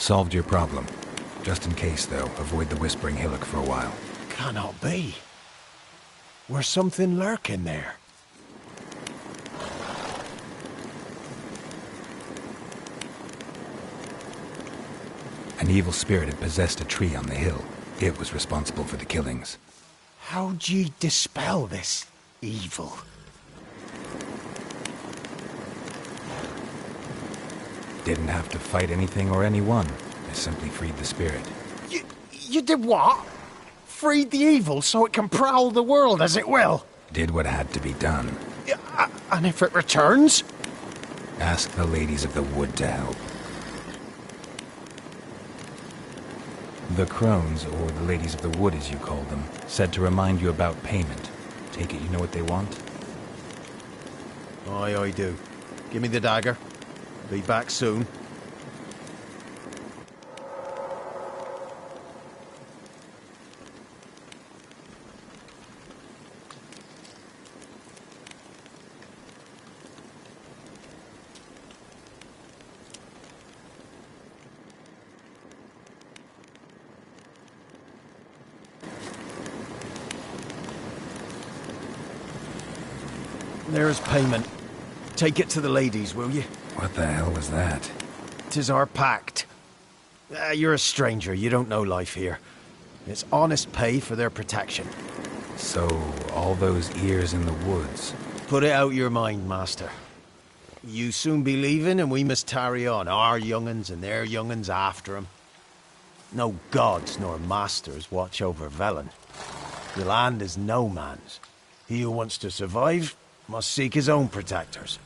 Solved your problem. Just in case, though, avoid the Whispering Hillock for a while. Cannot be. Where's something lurking there? An evil spirit had possessed a tree on the hill. It was responsible for the killings. How'd ye dispel this evil? Didn't have to fight anything or anyone. I simply freed the spirit. You did what? Freed the evil so it can prowl the world as it will? Did what had to be done. And if it returns? Ask the ladies of the wood to help. The crones, or the ladies of the wood as you call them, said to remind you about payment. Take it you know what they want? Aye, I do. Give me the dagger. Be back soon. There's payment. Take it to the ladies, will you? What the hell was that? 'Tis our pact. You're a stranger, you don't know life here. It's honest pay for their protection. So, all those ears in the woods. Put it out your mind, master. You soon be leaving and we must tarry on, our young'uns and their young'uns after 'em. No gods nor masters watch over Velen. The land is no man's. He who wants to survive must seek his own protectors.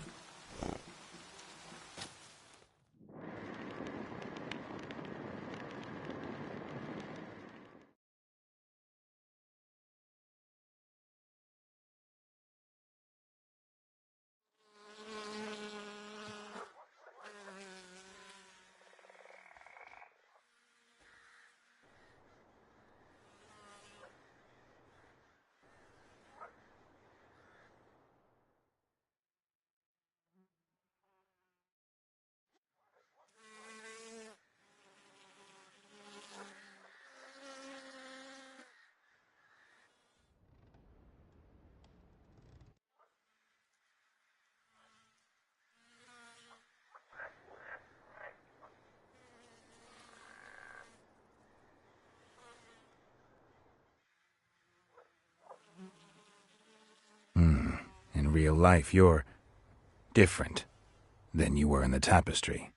In real life, you're different than you were in the tapestry.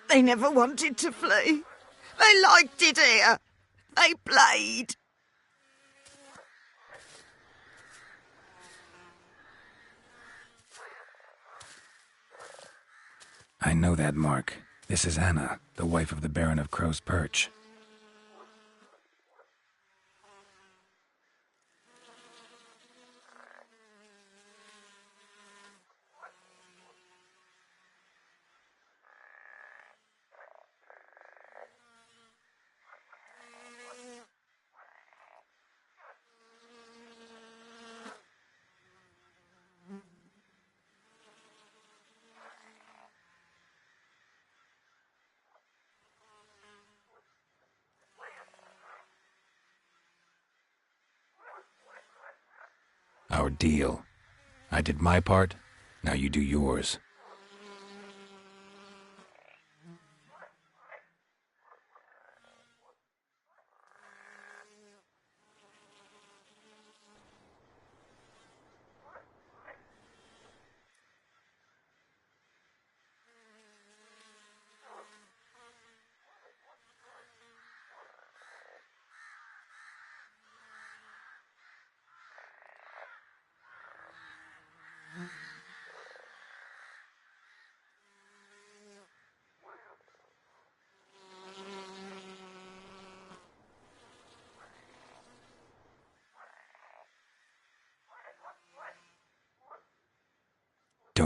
They never wanted to flee. They liked it here. They played. I know that, Mark. This is Anna, the wife of the Baron of Crow's Perch. Our deal. I did my part, now you do yours.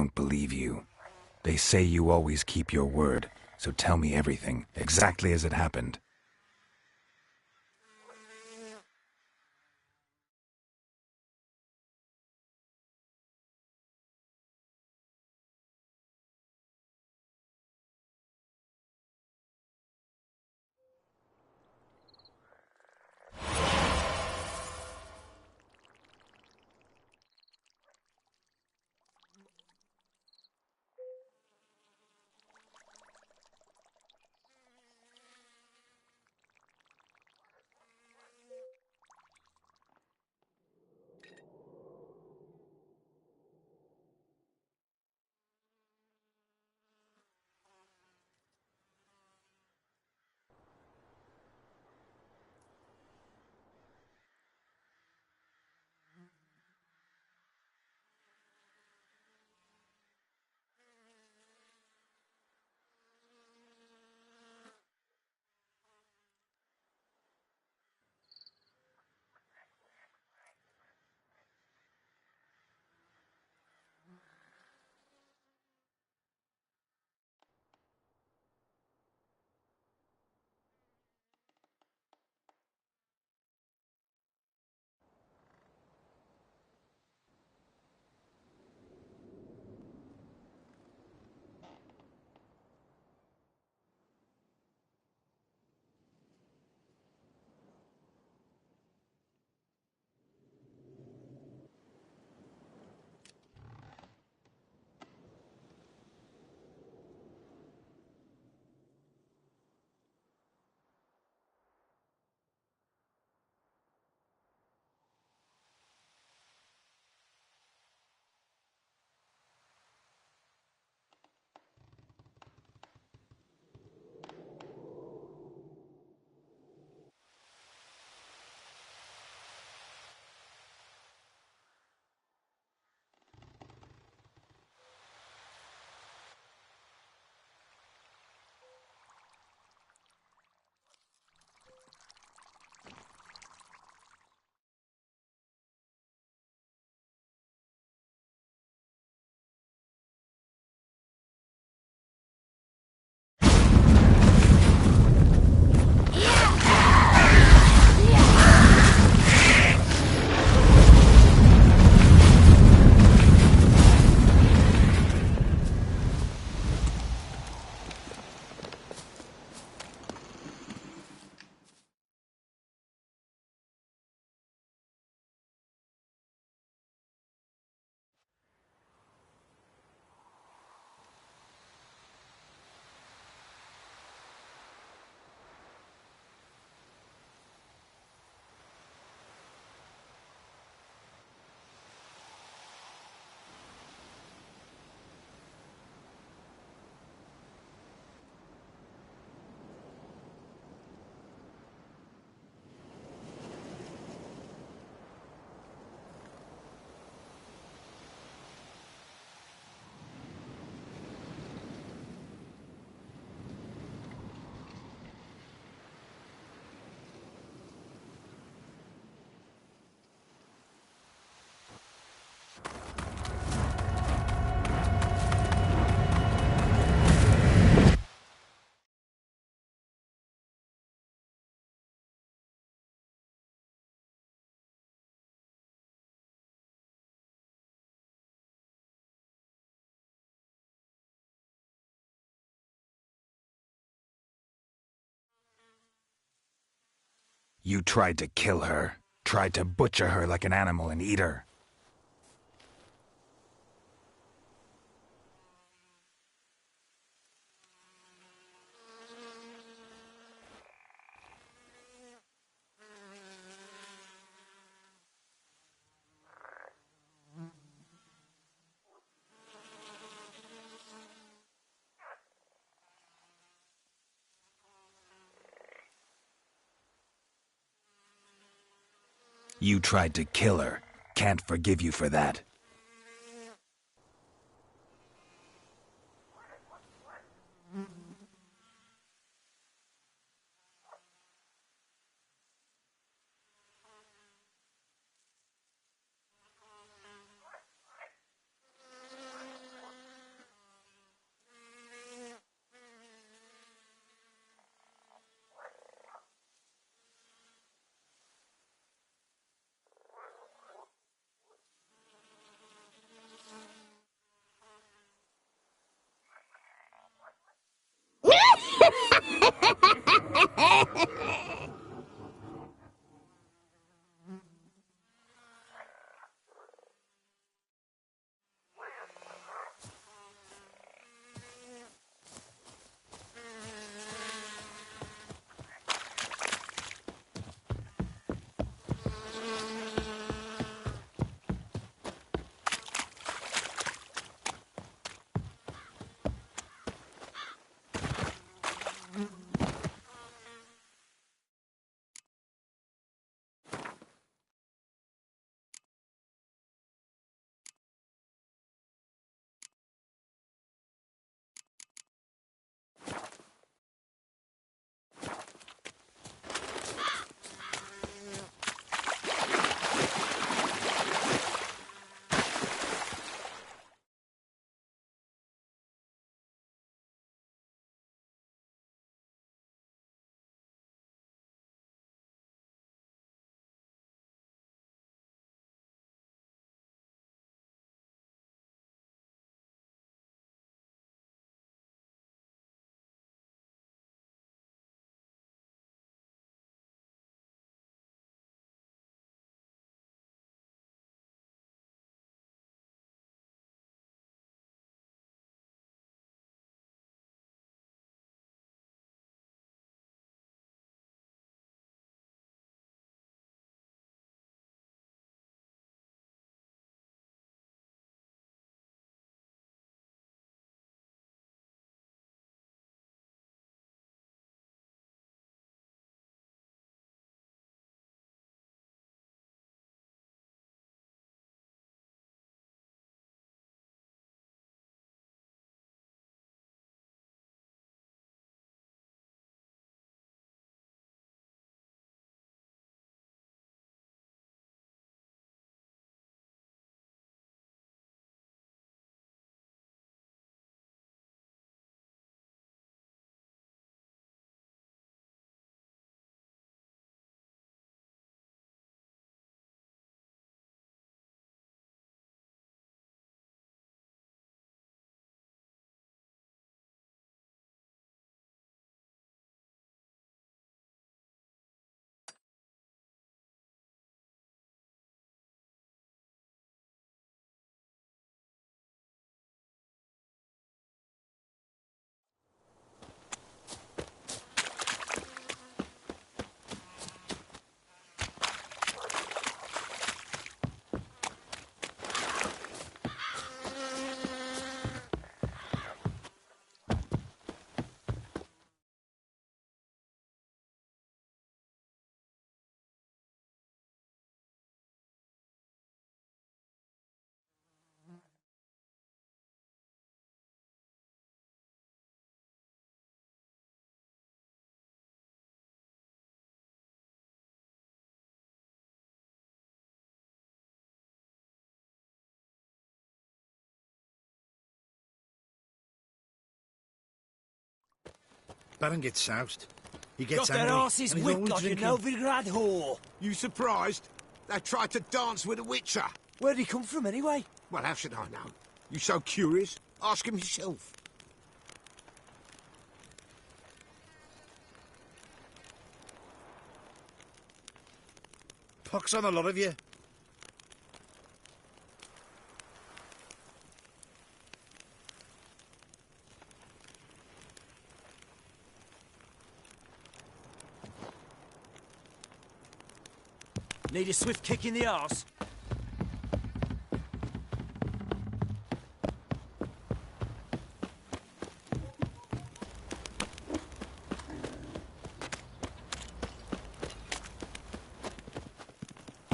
don't believe you. They say you always keep your word, so tell me everything, exactly as it happened. You tried to kill her. Tried to butcher her like an animal and eat her. You tried to kill her. Can't forgive you for that. Baron gets soused. He gets Got their angry. asses and he's whipped always like drinking. an Novigrad whore. You surprised? They tried to dance with a witcher. Where'd he come from, anyway? Well, how should I know? You so curious? Ask him yourself. Pox on a lot of you. Need a swift kick in the arse?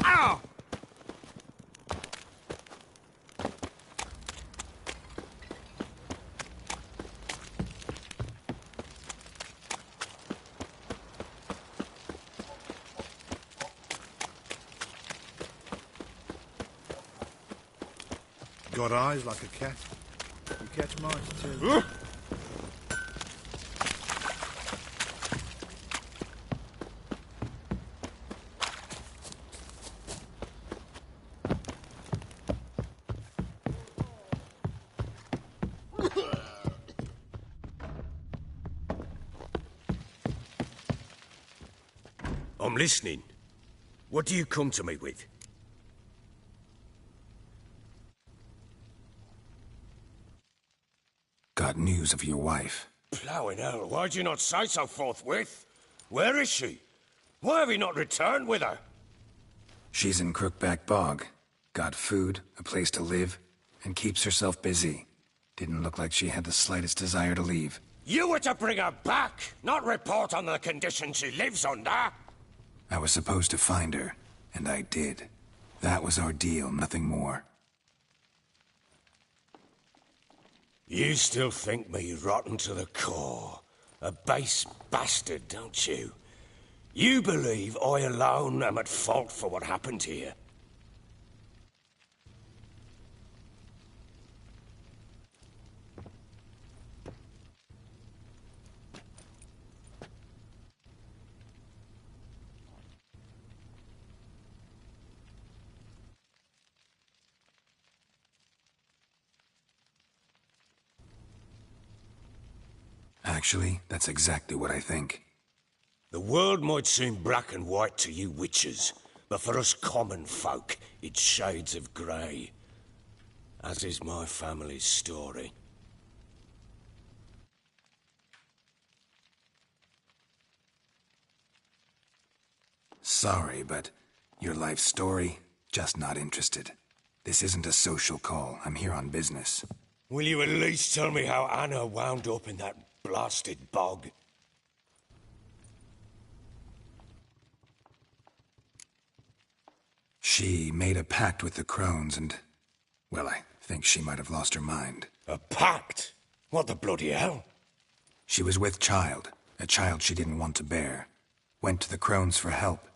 Ow! Got eyes like a cat. You catch mice too. I'm listening. What do you come to me with? Got news of your wife. Plowing hell, why'd you not say so forthwith? Where is she? Why have you not returned with her? She's in Crookback Bog. Got food, a place to live, and keeps herself busy. Didn't look like she had the slightest desire to leave. You were to bring her back, not report on the conditions she lives under. I was supposed to find her, and I did. That was our deal, nothing more. You still think me rotten to the core. A base bastard, don't you? You believe I alone am at fault for what happened here. Actually, that's exactly what I think. The world might seem black and white to you witches, but for us common folk, it's shades of grey. As is my family's story. Sorry, but your life story, just not interested. This isn't a social call. I'm here on business. Will you at least tell me how Anna wound up in that blasted bog? She made a pact with the crones and... well, I think she might have lost her mind. A pact? What the bloody hell? She was with child, a child she didn't want to bear. Went to the crones for help.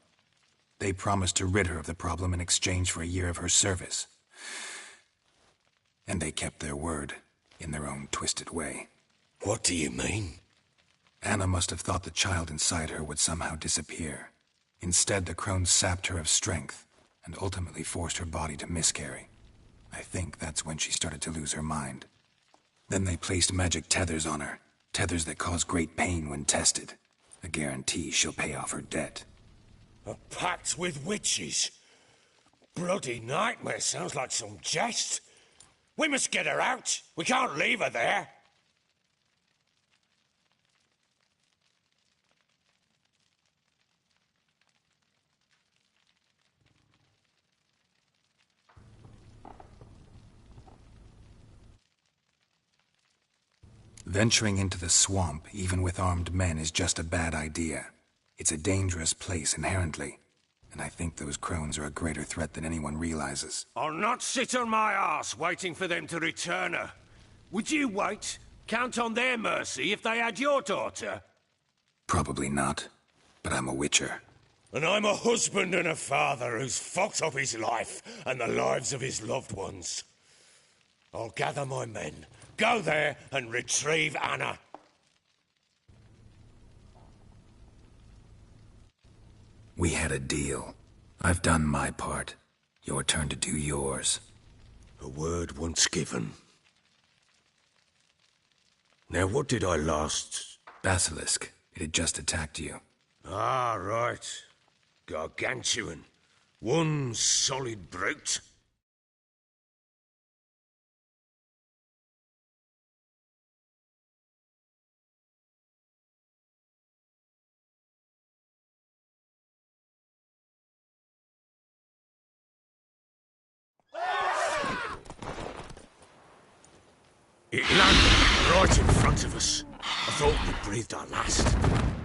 They promised to rid her of the problem in exchange for a year of her service. And they kept their word, in their own twisted way. What do you mean? Anna must have thought the child inside her would somehow disappear. Instead, the crones sapped her of strength, and ultimately forced her body to miscarry. I think that's when she started to lose her mind. Then they placed magic tethers on her, tethers that cause great pain when tested. A guarantee she'll pay off her debt. A pact with witches? Bloody nightmare, sounds like some jest. We must get her out. We can't leave her there. Venturing into the swamp, even with armed men, is just a bad idea. It's a dangerous place inherently, and I think those crones are a greater threat than anyone realizes. I'll not sit on my arse waiting for them to return her. Would you wait? Count on their mercy if they had your daughter? Probably not, but I'm a witcher. And I'm a husband and a father who's fucked up his life and the lives of his loved ones. I'll gather my men, go there and retrieve Anna. We had a deal. I've done my part. Your turn to do yours. A word once given. Now, what did I last... Basilisk. It had just attacked you. Ah, right. Gargantuan. One solid brute. It landed right in front of us. I thought we breathed our last.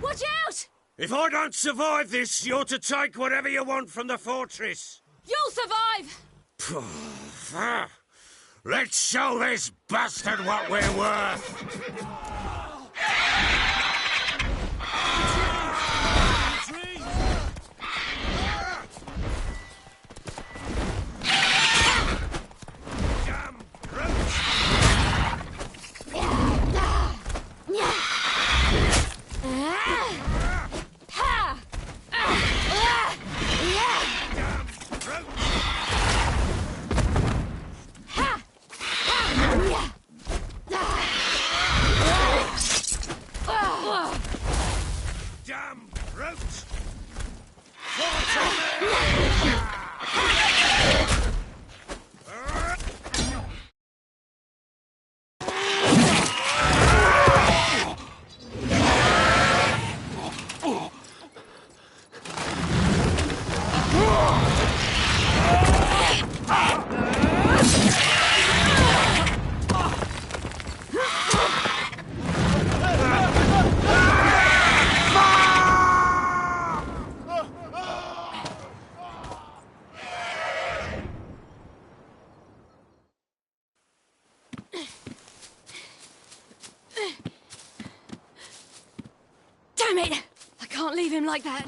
Watch out! If I don't survive this, you're to take whatever you want from the fortress. You'll survive! Let's show this bastard what we're worth. Damn it! I can't leave him like that.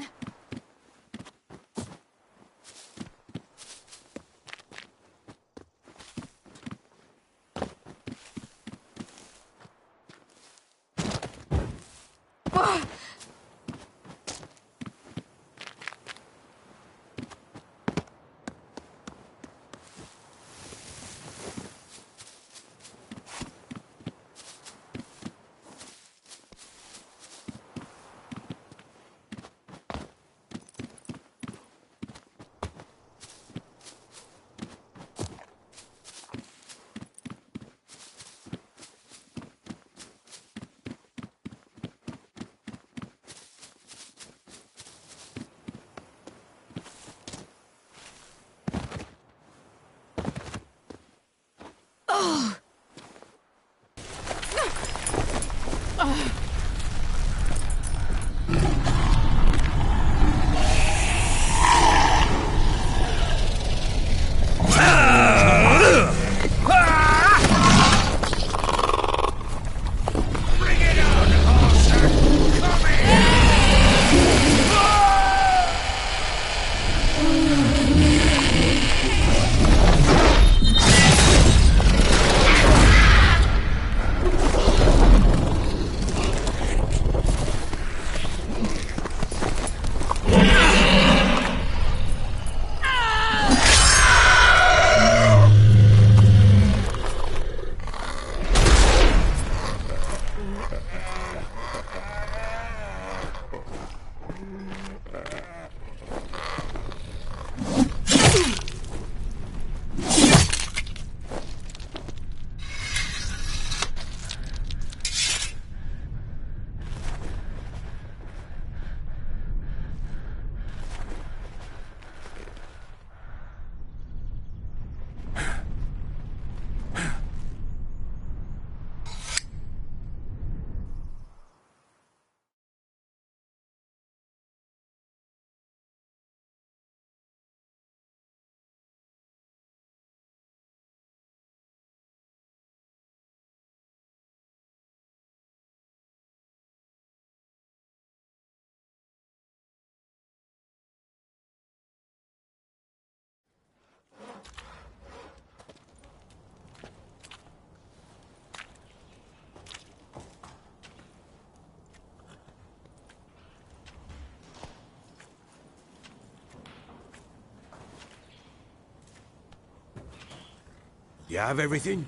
You have everything?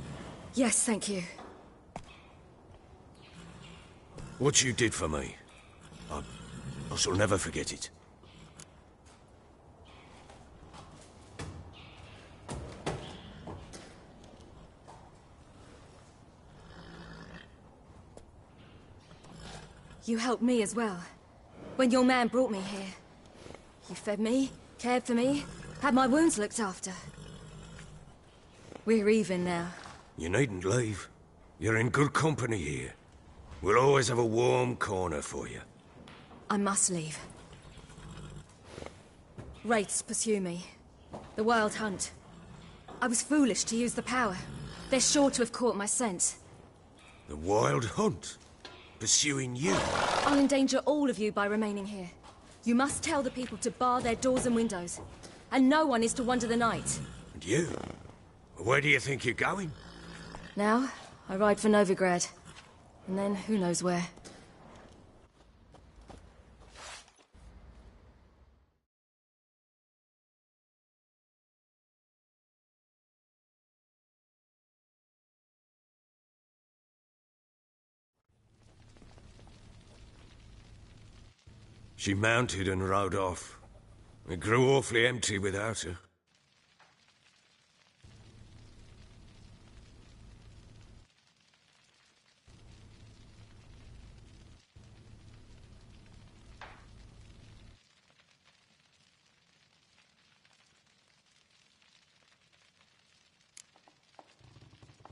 Yes, thank you. What you did for me, I shall never forget it. You helped me as well. When your man brought me here. You fed me, cared for me, had my wounds looked after. We're even now. You needn't leave. You're in good company here. We'll always have a warm corner for you. I must leave. Wraiths pursue me. The Wild Hunt. I was foolish to use the power. They're sure to have caught my scent. The Wild Hunt? Pursuing you? I'll endanger all of you by remaining here. You must tell the people to bar their doors and windows. And no one is to wander the night. And you? Where do you think you're going? Now, I ride for Novigrad. And then, who knows where. She mounted and rode off. It grew awfully empty without her.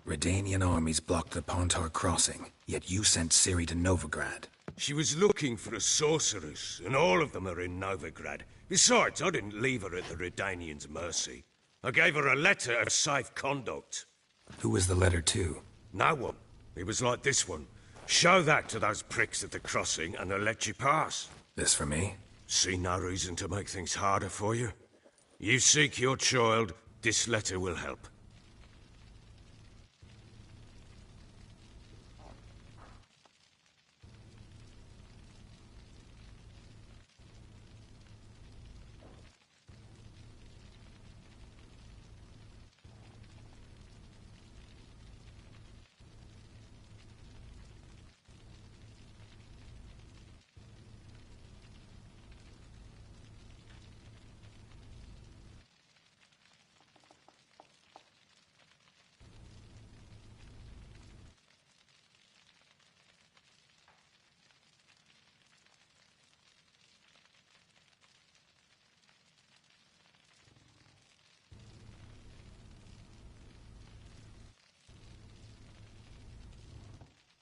Redanian armies blocked the Pontar crossing, yet you sent Ciri to Novigrad. She was looking for a sorceress, and all of them are in Novigrad. Besides, I didn't leave her at the Redanians' mercy. I gave her a letter of safe conduct. Who was the letter to? No one. It was like this one. Show that to those pricks at the crossing, and they'll let you pass. This for me? See no reason to make things harder for you. You seek your child, this letter will help.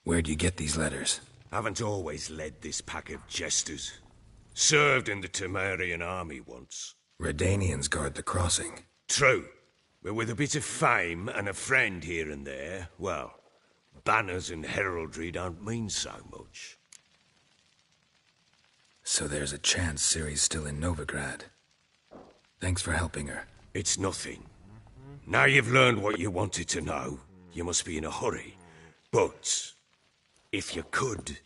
Where'd you get these letters? Haven't always led this pack of jesters. Served in the Temerian army once. Redanians guard the crossing. True. But with a bit of fame and a friend here and there, well, banners and heraldry don't mean so much. So there's a chance Ciri's still in Novigrad. Thanks for helping her. It's nothing. Now you've learned what you wanted to know, you must be in a hurry. But if you could...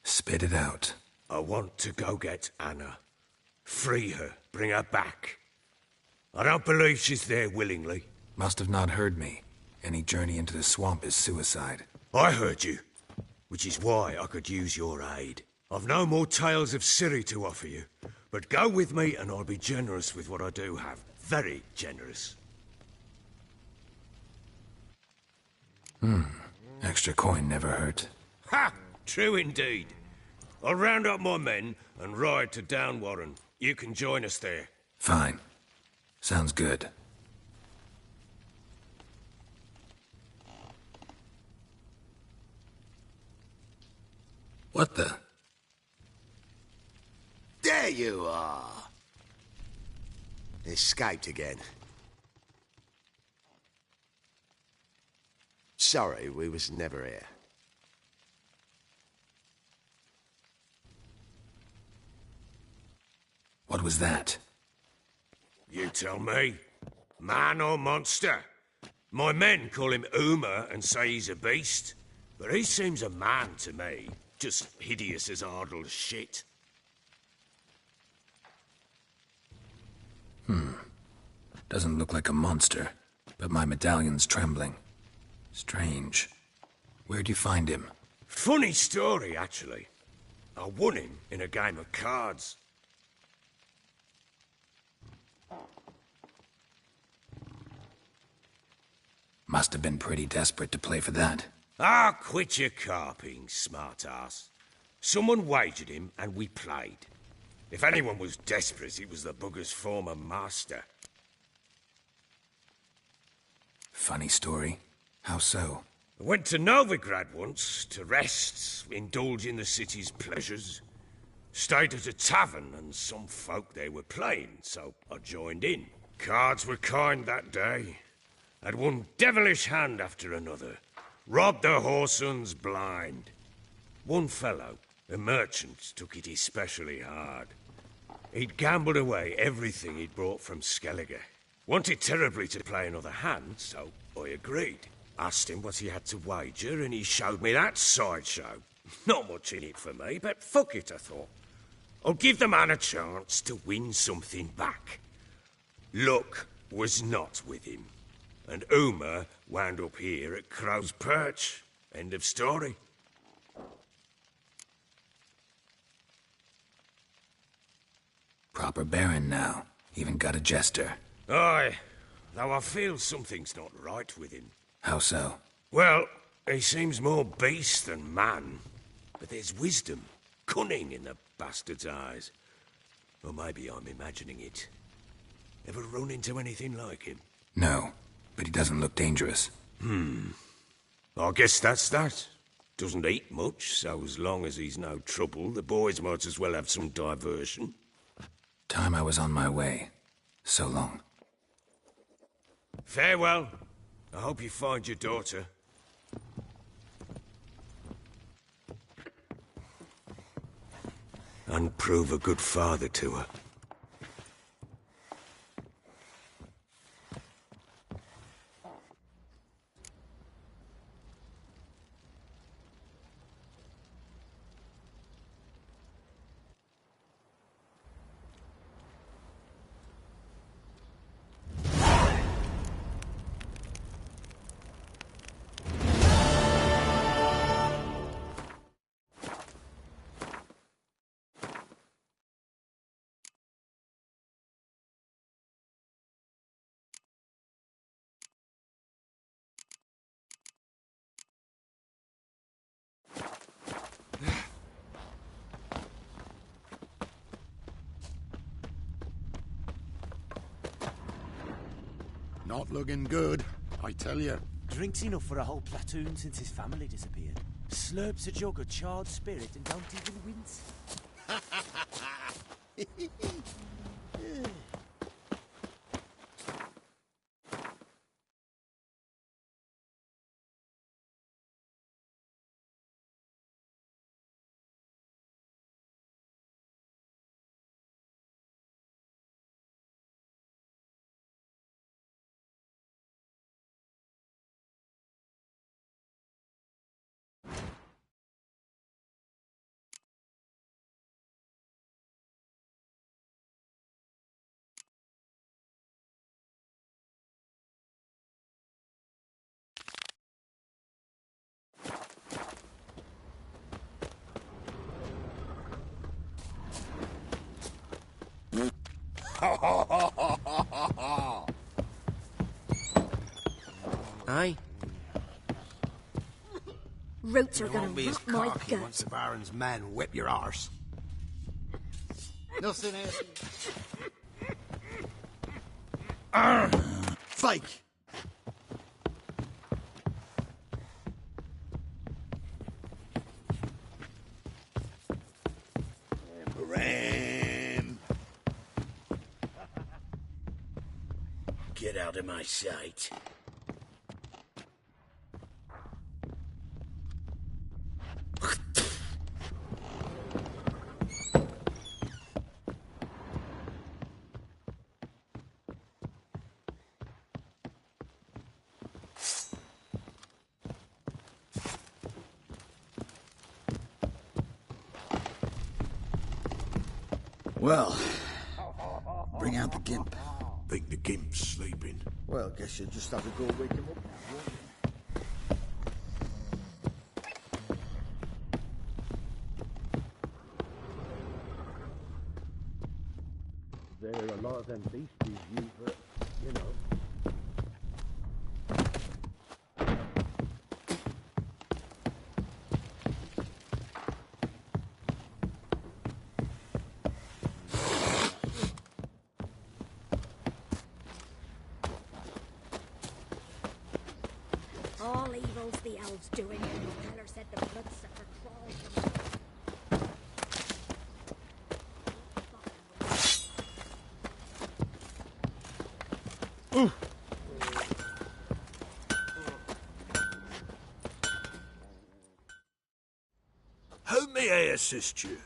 Spit it out. I want to go get Anna. Free her, bring her back. I don't believe she's there willingly. Must have not heard me. Any journey into the swamp is suicide. I heard you, which is why I could use your aid. I've no more tales of Ciri to offer you, but go with me and I'll be generous with what I do have. Very generous. Extra coin never hurt. Ha! True indeed. I'll round up my men and ride to Downwarren. You can join us there. Fine. Sounds good. What the? There you are. Escaped again. Sorry, we was never here. What was that? You tell me. Man or monster? My men call him Uma and say he's a beast, but he seems a man to me. Just hideous as Ardle's shit. Doesn't look like a monster. but my medallion's trembling. Strange. Where'd you find him? Funny story, actually. I won him in a game of cards. Must have been pretty desperate to play for that. Ah, quit your carping, smart-ass. Someone wagered him, and we played. If anyone was desperate, it was the bugger's former master. Funny story. How so? I went to Novigrad once, to rest, indulge in the city's pleasures. Stayed at a tavern, and some folk there were playing, so I joined in. Cards were kind that day. Had one devilish hand after another. Robbed the whoresun's blind. One fellow, a merchant, took it especially hard. He'd gambled away everything he'd brought from Skellige. Wanted terribly to play another hand, so I agreed. Asked him what he had to wager, and he showed me that sideshow. Not much in it for me, but fuck it, I thought. I'll give the man a chance to win something back. Luck was not with him, and Uma wound up here at Crow's Perch. End of story. Proper baron now. Even got a jester. Aye, though I feel something's not right with him. How so? Well, he seems more beast than man. But there's wisdom, cunning in the bastard's eyes. Or maybe I'm imagining it. Ever run into anything like him? No, but he doesn't look dangerous. I guess that's that. Doesn't eat much, so as long as he's no trouble, the boys might as well have some diversion. Time I was on my way. So long. Farewell. I hope you find your daughter. And prove a good father to her. Not looking good, I tell you. Drinks enough for a whole platoon since his family disappeared. Slurps a jug of charred spirit and don't even wince. Aye? Roots are You gonna won't be as rot my cocky gut. once the Baron's men whip your arse. Nothing else. Fake! Ram! Get out of my sight. Well, bring out the gimp. think the gimp's sleeping. Well, guess you'll just have to go wake him up now, won't you? There are a lot of them beasties you, but, you know. All evil's the elves doing. Feller said the bloodsucker crawled from How may I assist you?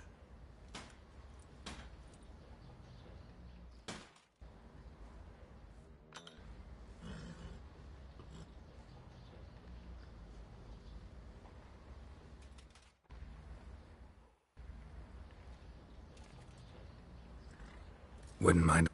Wouldn't mind.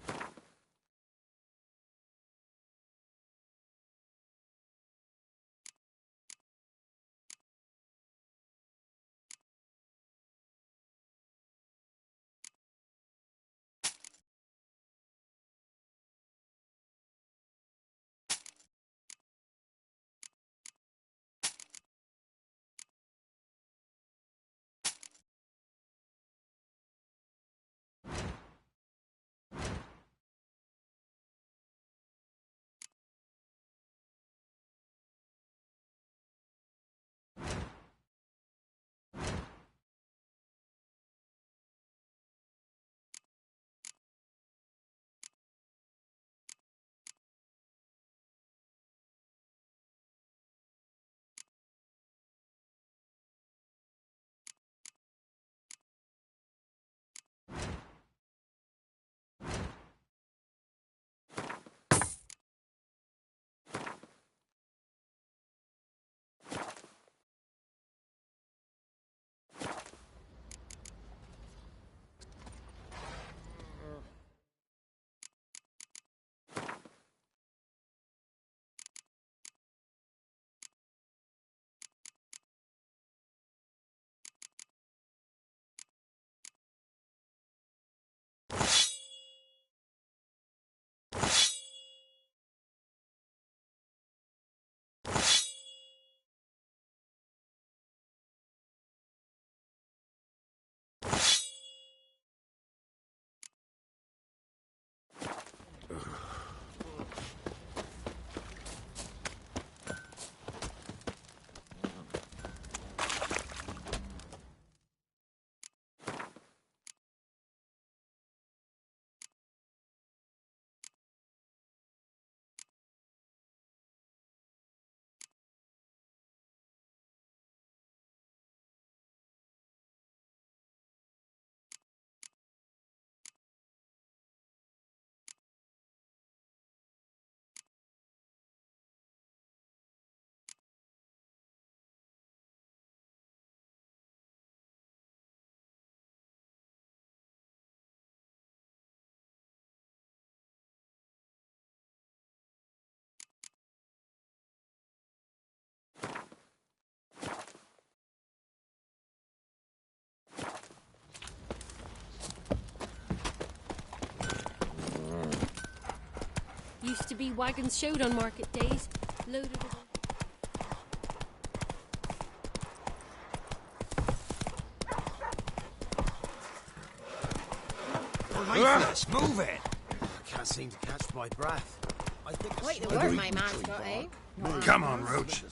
Used to be wagons showed on market days, loaded with... Lifeless, move it! Can't seem to catch my breath. I think Quite the work my man's got, eh? Come on, Roach.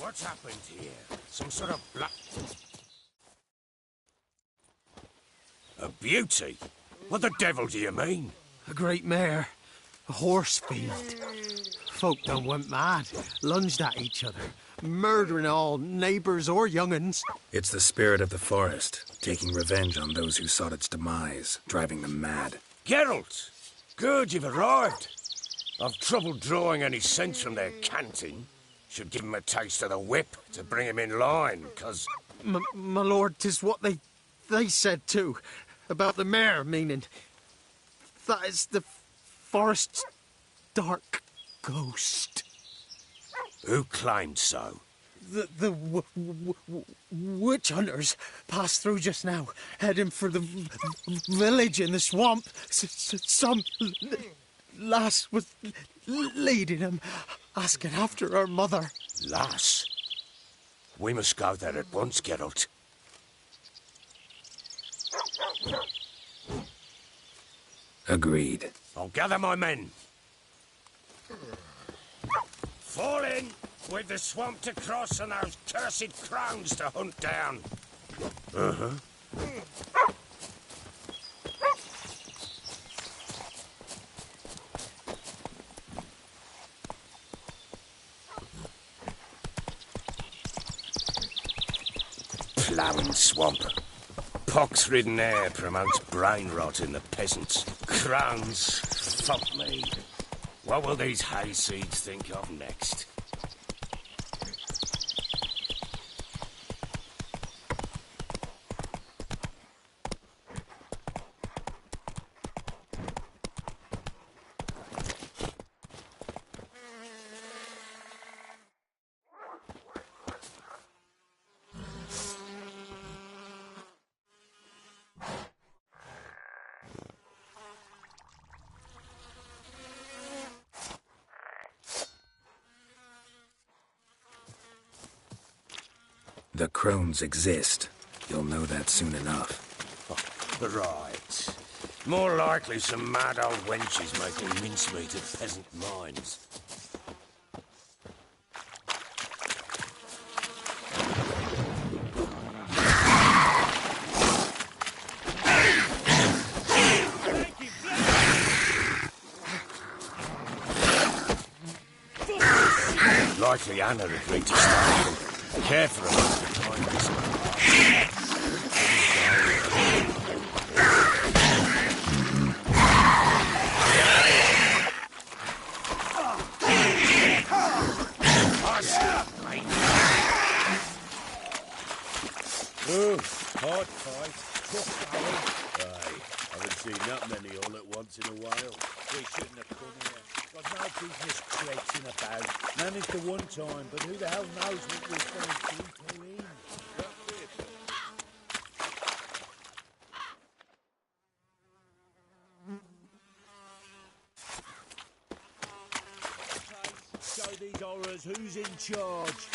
What's happened here? Some sort of black... A beauty? What the devil do you mean? A great mare. A horse fiend. Folk done went mad, lunged at each other, murdering all neighbours or young'uns. It's the spirit of the forest, taking revenge on those who sought its demise, driving them mad. Geralt! Good, you've arrived. I've trouble drawing any sense from their canting. Should give him a taste of the whip to bring him in line, 'cause... My lord, 'tis what they said too, about the mare, meaning... That is the forest's dark ghost. Who claimed so? The witch hunters passed through just now, heading for the village in the swamp. Some lass was leading them, asking after her mother. Lass? We must go there at once, Geralt. Agreed. I'll gather my men. Fall in! With the swamp to cross and those cursed crones to hunt down. Uh-huh. Ploughing swamp. Pox-ridden air promotes brain rot in the peasants. Crones, fuck me. What will these hayseeds think of next? The crones exist. You'll know that soon enough. Right. More likely some mad old wenches making mincemeat of peasant minds. Likely Anna agreed to start them. Careful about the time this hard fight. Aye, haven't seen that many all at once in a while. We shouldn't have come here. Got no business traipsing about. Managed the one time, but who the hell knows what we'll find people in? Show these horrors who's in charge.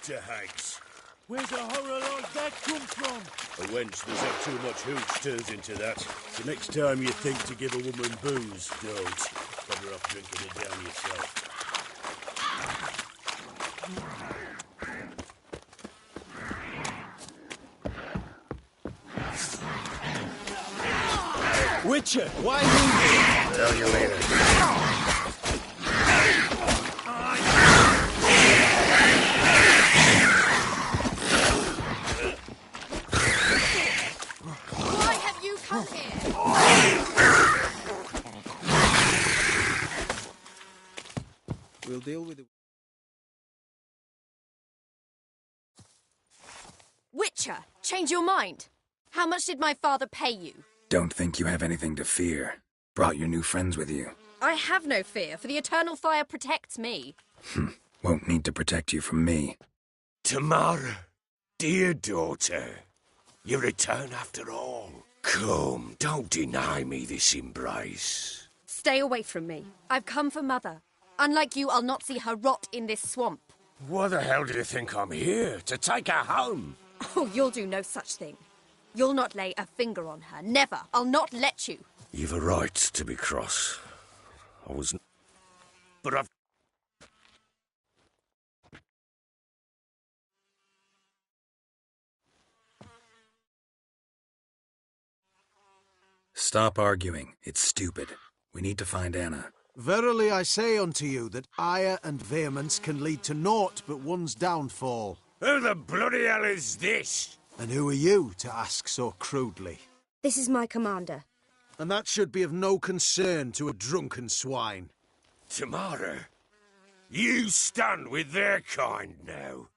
to hags. Where's a horror like that come from? A wench that's had too much hooch turns into that. So next time you think to give a woman booze, don't. Better off drinking it down yourself. Witcher, why you? Tell you later. Why have you come here? We'll deal with it. Witcher, change your mind. How much did my father pay you? Don't think you have anything to fear. Brought your new friends with you. I have no fear, for the eternal fire protects me. Won't need to protect you from me. Tamara, dear daughter, you return after all. Come, don't deny me this embrace. Stay away from me. I've come for Mother. Unlike you, I'll not see her rot in this swamp. Why the hell do you think I'm here? To take her home? Oh, you'll do no such thing. You'll not lay a finger on her. Never. I'll not let you. You've a right to be cross. I was... But I've... Stop arguing. It's stupid. We need to find Anna. Verily I say unto you that ire and vehemence can lead to naught but one's downfall. Who the bloody hell is this? And who are you to ask so crudely? This is my commander. And that should be of no concern to a drunken swine. Tamara, you stand with their kind now.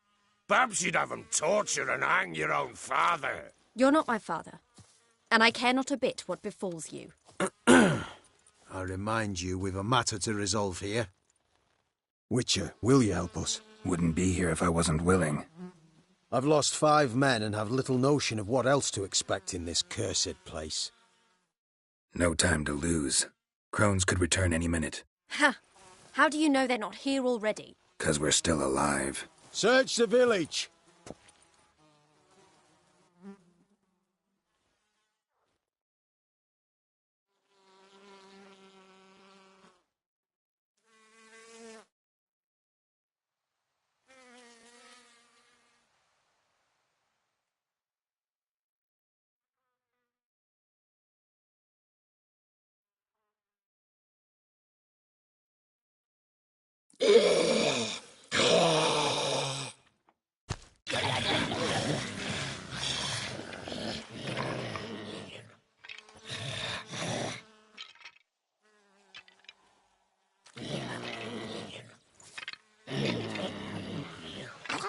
Perhaps you'd have them torture and hang your own father. You're not my father, and I care not a bit what befalls you. I remind you we've a matter to resolve here. Witcher, will you help us? Wouldn't be here if I wasn't willing. I've lost 5 men and have little notion of what else to expect in this cursed place. No time to lose. Crones could return any minute. Ha! How do you know they're not here already? 'Cause we're still alive. Search the village!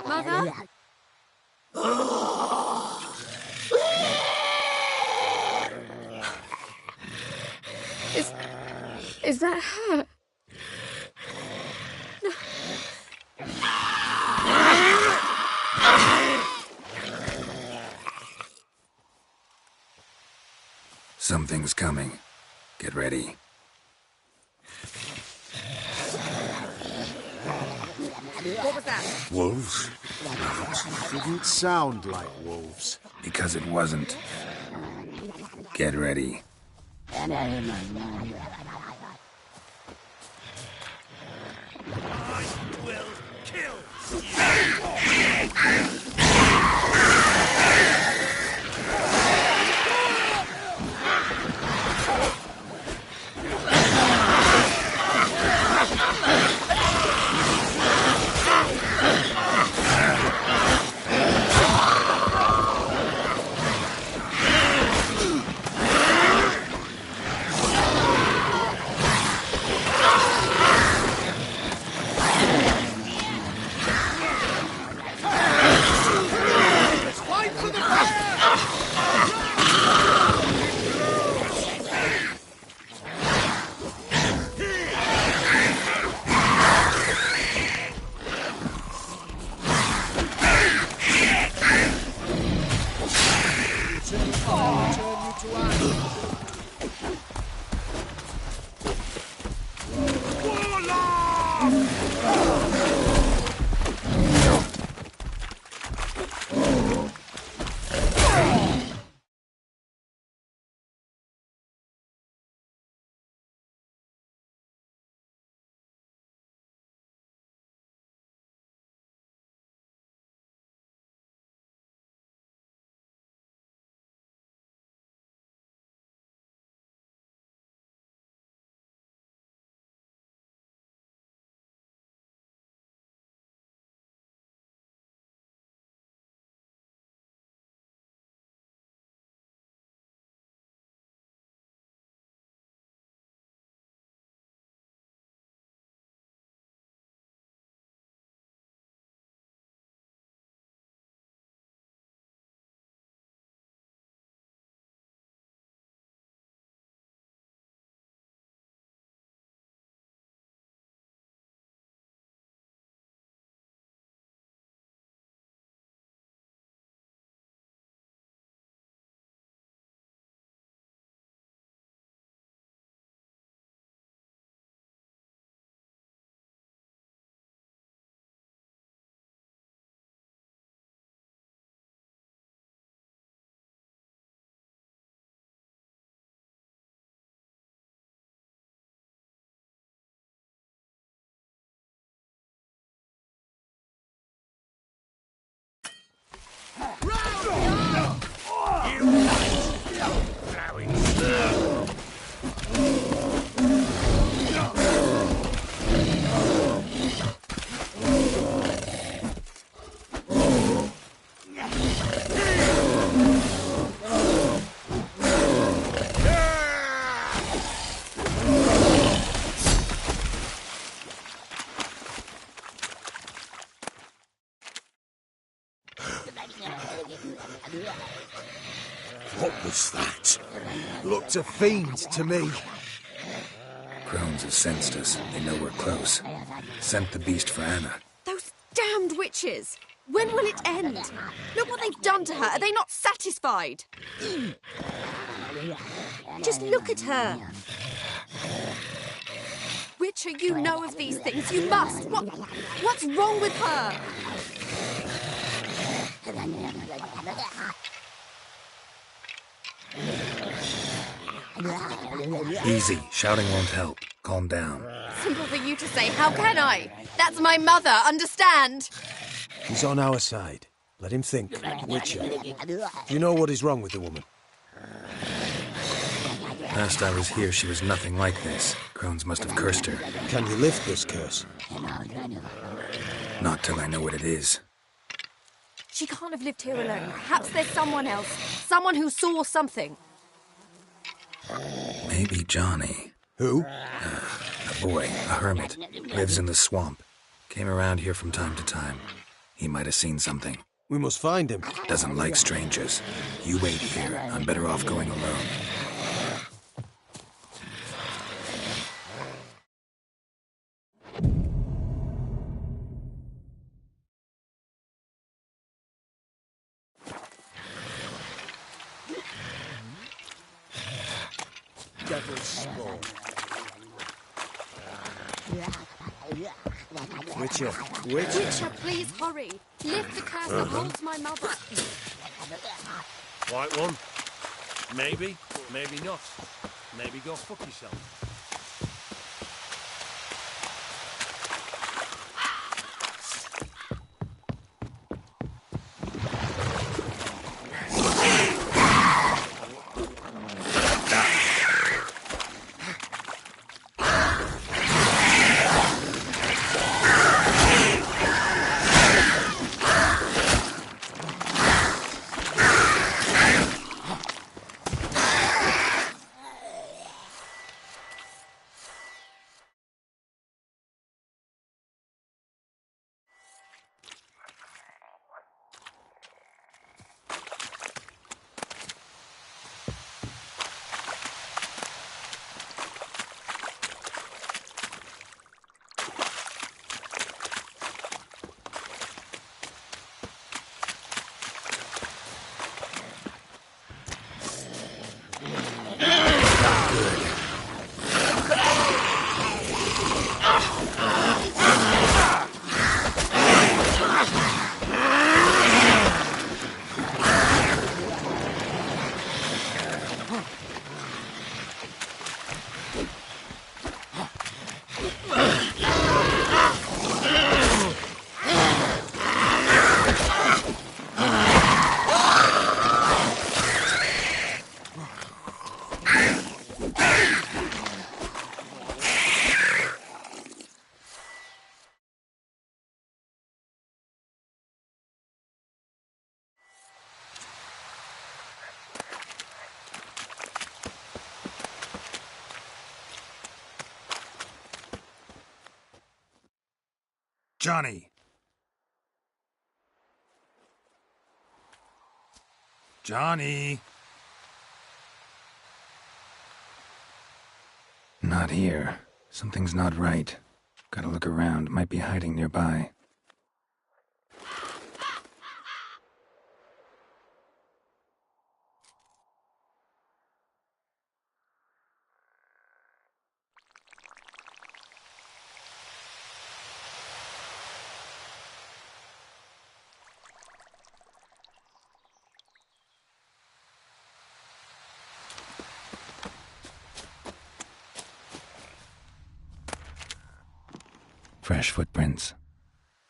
Mother? Is that her? Something's coming. Get ready. What was that? Wolves? Didn't sound like wolves. Because it wasn't. Get ready. I will kill you! What was that? Looked a fiend to me. Crones have sensed us. They know we're close. Sent the beast for Anna. Those damned witches! When will it end? Look what they've done to her. Are they not satisfied? Just look at her. Witcher, you know of these things. You must. What's wrong with her? Easy. Shouting won't help. Calm down. Simple for you to say. How can I? That's my mother. Understand? He's on our side. Let him think. Witcher. Do you know what is wrong with the woman? Last I was here, she was nothing like this. Crones must have cursed her. Can you lift this curse? Not till I know what it is. She can't have lived here alone. Perhaps there's someone else. Someone who saw something. Maybe Johnny. Who? A boy, a hermit. Lives in the swamp. Came around here from time to time. He might have seen something. We must find him. Doesn't like strangers. You wait here. I'm better off going alone. Devil's spawn. Witcher. Witcher, please hurry. Lift the curse that holds my mother. Right one. Maybe, maybe not. Maybe go fuck yourself. Johnny! Johnny! Not here. Something's not right. Gotta look around. Might be hiding nearby. Fresh footprints.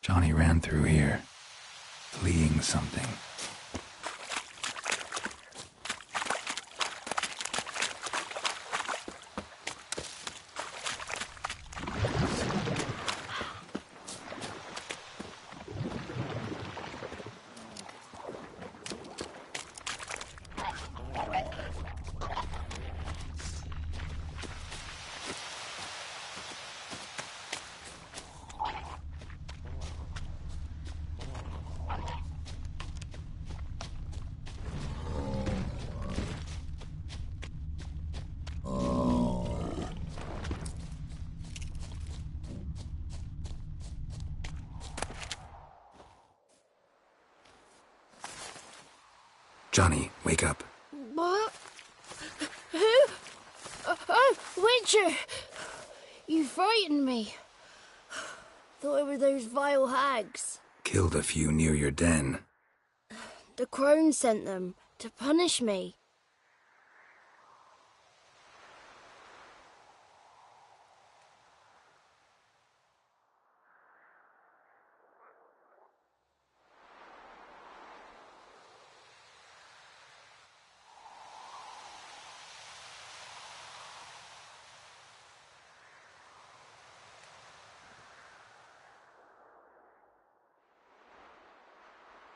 Johnny ran through here, fleeing something. Johnny, wake up. What? Who? Oh, Witcher! You frightened me. Thought it were those vile hags. Killed a few near your den. The crone sent them to punish me.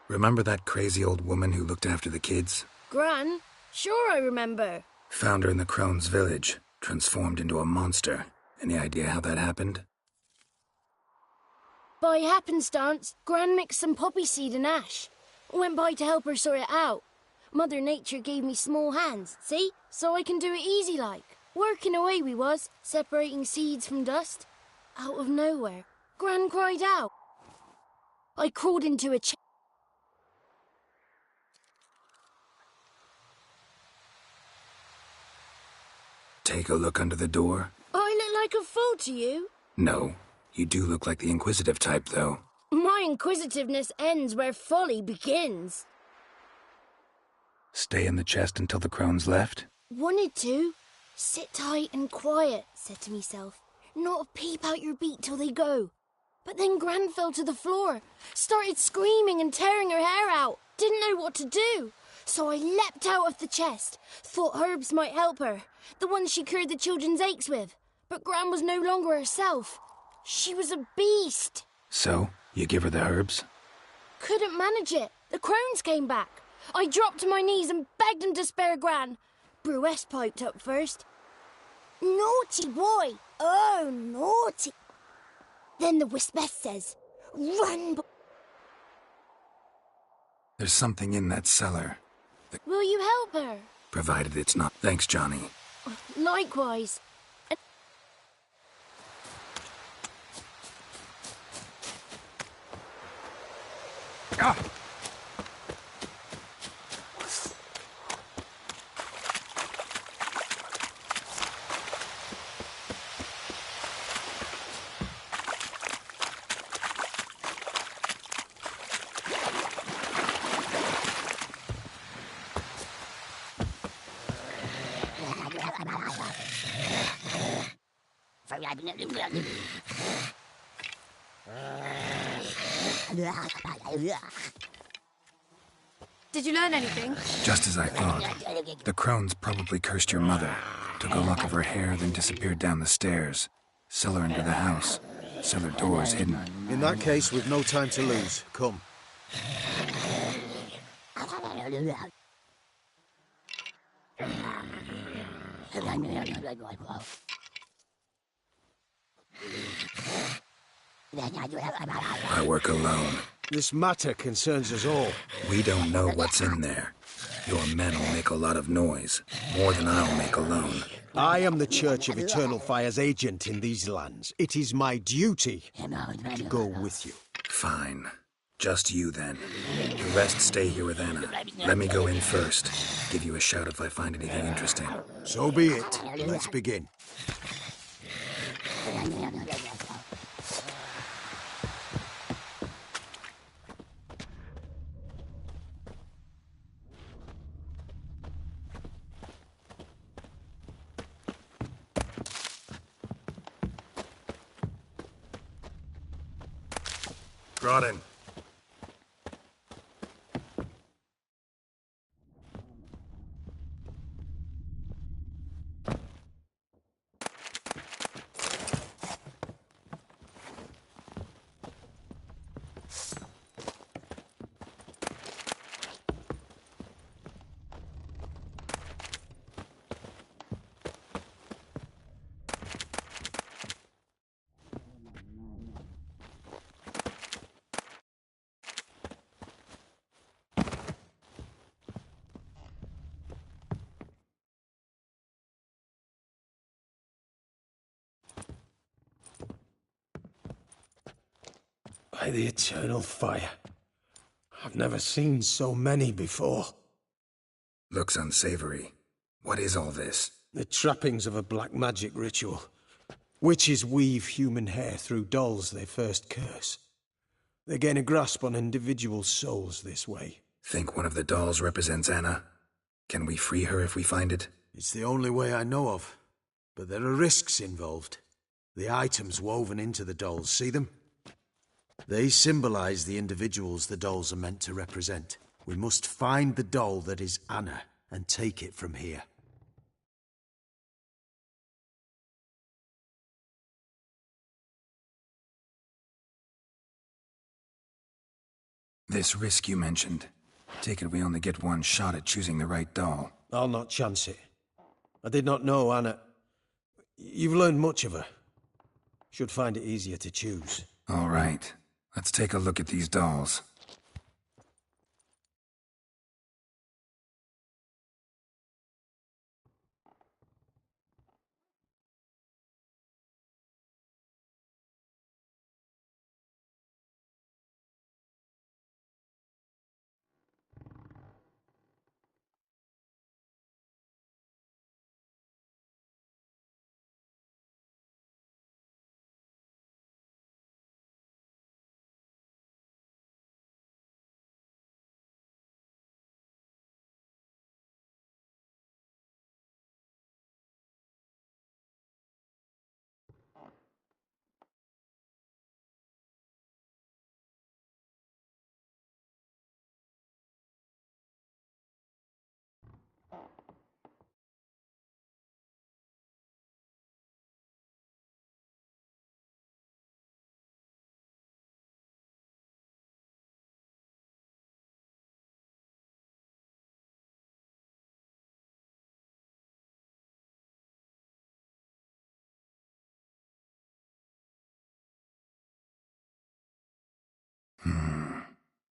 Remember that crazy old woman who looked after the kids? Gran? Sure I remember. Found her in the Crone's village, transformed into a monster. Any idea how that happened? By happenstance, Gran mixed some poppy seed and ash. Went by to help her sort it out. Mother Nature gave me small hands, see? So I can do it easy like. Working away we was, separating seeds from dust. Out of nowhere, Gran cried out. I crawled into a chest. Take a look under the door? I look like a fool to you? No. You do look like the inquisitive type, though. My inquisitiveness ends where folly begins. Stay in the chest until the crones left? Wanted to. Sit tight and quiet, said to myself. Not a peep out your beat till they go. But then Gran fell to the floor, started screaming and tearing her hair out. Didn't know what to do. So I leapt out of the chest. Thought herbs might help her. The ones she cured the children's aches with. But Gran was no longer herself. She was a beast. So, you give her the herbs? Couldn't manage it. The crones came back. I dropped to my knees and begged them to spare Gran. Bruess piped up first. Naughty boy. Oh, naughty. Then the Wispess says, run. There's something in that cellar. Will you help her? Provided it's not. Thanks, Johnny. Likewise. Ah! Did you learn anything? Just as I thought. The crones probably cursed your mother. Took a lock of her hair, then disappeared down the stairs. Cellar into the house. Cellar doors hidden. In that case, we've no time to lose. Come. I work alone. This matter concerns us all. We don't know what's in there. Your men will make a lot of noise. More than I'll make alone. I am the Church of Eternal Fire's agent in these lands. It is my duty to go with you. Fine. Just you, then. The rest stay here with Anna. Let me go in first. Give you a shout if I find anything interesting. So be it. Let's begin. Brought in. By the eternal fire. I've never seen so many before. Looks unsavory. What is all this? The trappings of a black magic ritual. Witches weave human hair through dolls they first curse. They gain a grasp on individual souls this way. Think one of the dolls represents Anna? Can we free her if we find it? It's the only way I know of. But there are risks involved. The items woven into the dolls, see them? They symbolize the individuals the dolls are meant to represent. We must find the doll that is Anna and take it from here. This risk you mentioned. Take it we only get one shot at choosing the right doll. I'll not chance it. I did not know Anna. You've learned much of her. Should find it easier to choose. All right. Let's take a look at these dolls.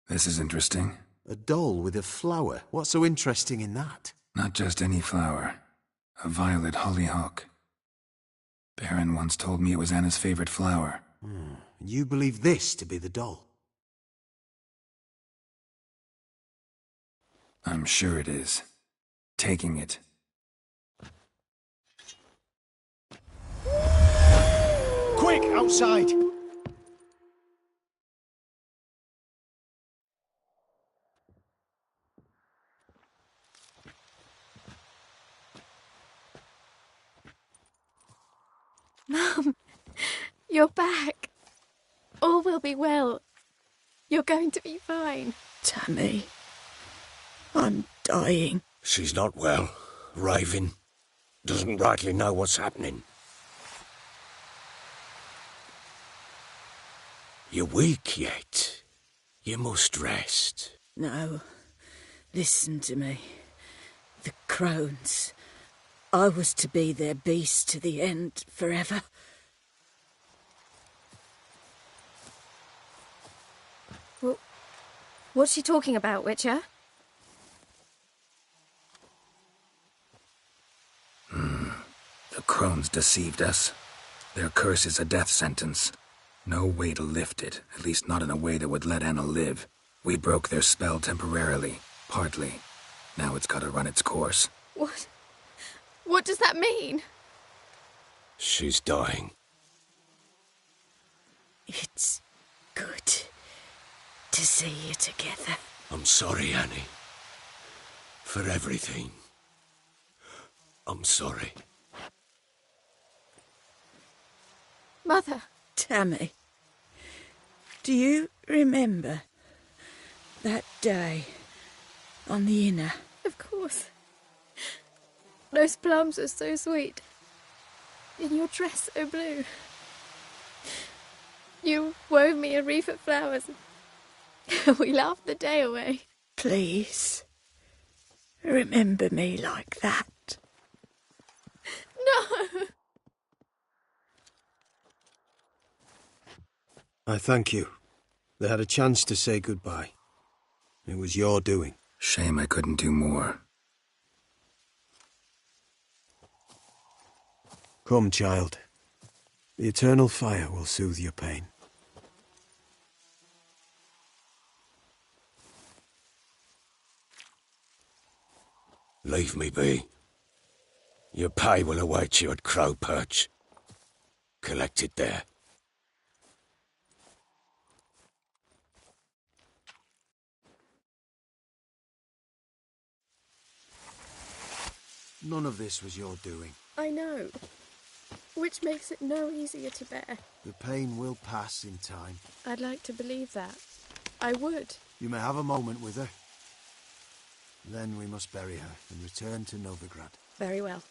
This is interesting. A doll with a flower? What's so interesting in that? Not just any flower. A violet hollyhock. Baron once told me it was Anna's favorite flower. You believe this to be the doll? I'm sure it is. Taking it. Quick, outside! Mum, you're back. All will be well. You're going to be fine. Tammy, I'm dying. She's not well. Raving. Doesn't rightly know what's happening. You're weak yet. You must rest. No, listen to me. The crones. I was to be their beast to the end, forever. Well, what's she talking about, Witcher? The crones deceived us. Their curse is a death sentence. No way to lift it, at least not in a way that would let Anna live. We broke their spell temporarily, partly. Now it's gotta run its course. What? What does that mean? She's dying. It's good to see you together. I'm sorry, Annie. For everything. I'm sorry. Mother. Tammy, do you remember that day on the Inner? Of course. Those plums are so sweet. In your dress so blue. You wove me a wreath of flowers. We laughed the day away. Please, remember me like that. No! I thank you. They had a chance to say goodbye. It was your doing. Shame I couldn't do more. Come, child. The eternal fire will soothe your pain. Leave me be. Your pay will await you at Crow Perch. Collect it there. None of this was your doing. I know. Which makes it no easier to bear. The pain will pass in time. I'd like to believe that. I would. You may have a moment with her. Then we must bury her and return to Novigrad. Very well.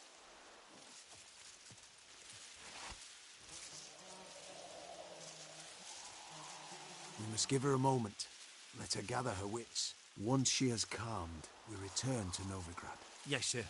We must give her a moment. Let her gather her wits. Once she has calmed, we return to Novigrad. Yes, sir.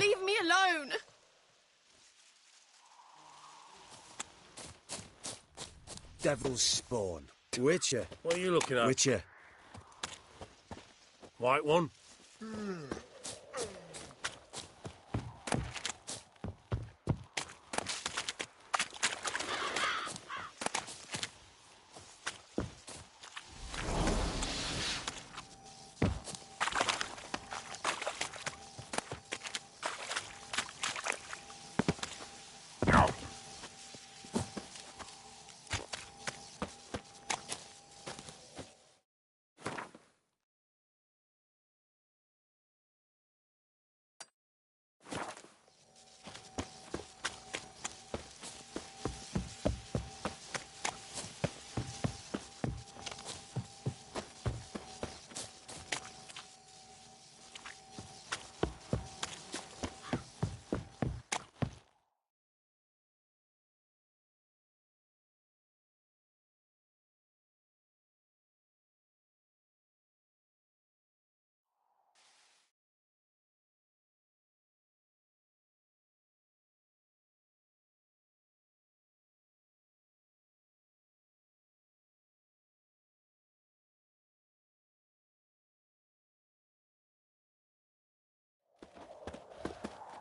Leave me alone! Devil's spawn. Witcher. What are you looking at? Witcher. White one?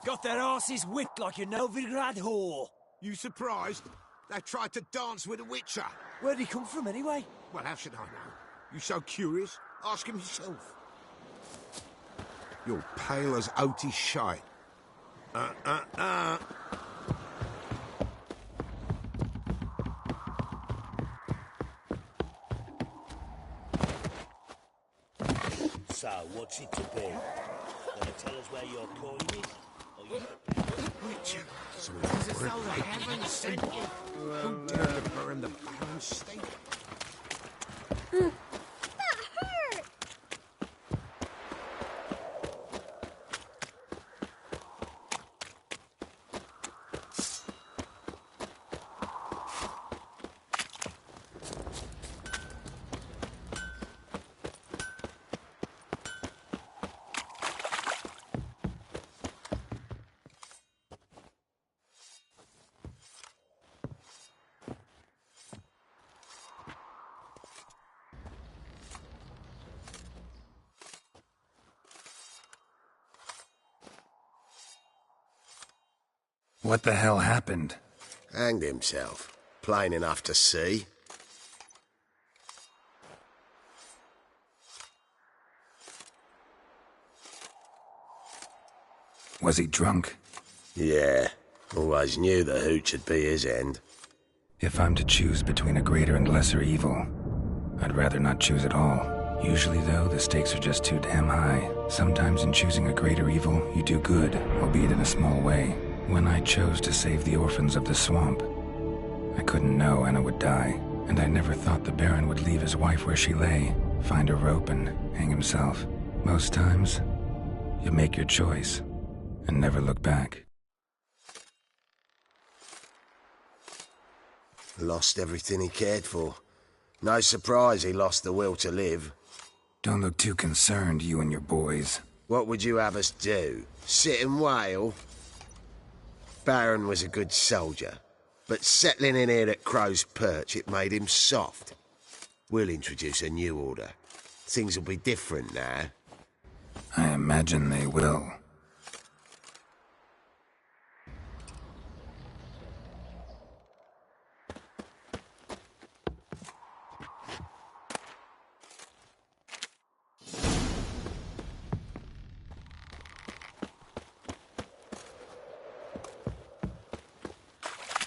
Got their asses whipped like a Novigrad whore. You surprised? They tried to dance with a witcher. Where'd he come from, anyway? Well, how should I know? You so curious? Ask him yourself. You're pale as oaty shite. So, what's it to be? Gonna tell us where your coin is? Or you... Richard, so it's as though the heavens sent you. Who dare to burn the Baron's stake? What the hell happened? Hanged himself. Plain enough to see. Was he drunk? Yeah. Always knew the hooch would be his end. If I'm to choose between a greater and lesser evil, I'd rather not choose at all. Usually, though, the stakes are just too damn high. Sometimes in choosing a greater evil, you do good, albeit in a small way. When I chose to save the orphans of the swamp, I couldn't know Anna would die, and I never thought the Baron would leave his wife where she lay, find a rope and hang himself. Most times, you make your choice and never look back. Lost everything he cared for. No surprise he lost the will to live. Don't look too concerned, you and your boys. What would you have us do? Sit and wail? Baron was a good soldier, but settling in here at Crow's Perch, it made him soft. We'll introduce a new order. Things will be different now. I imagine they will.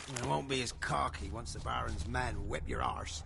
It won't be as cocky once the Baron's men whip your arse.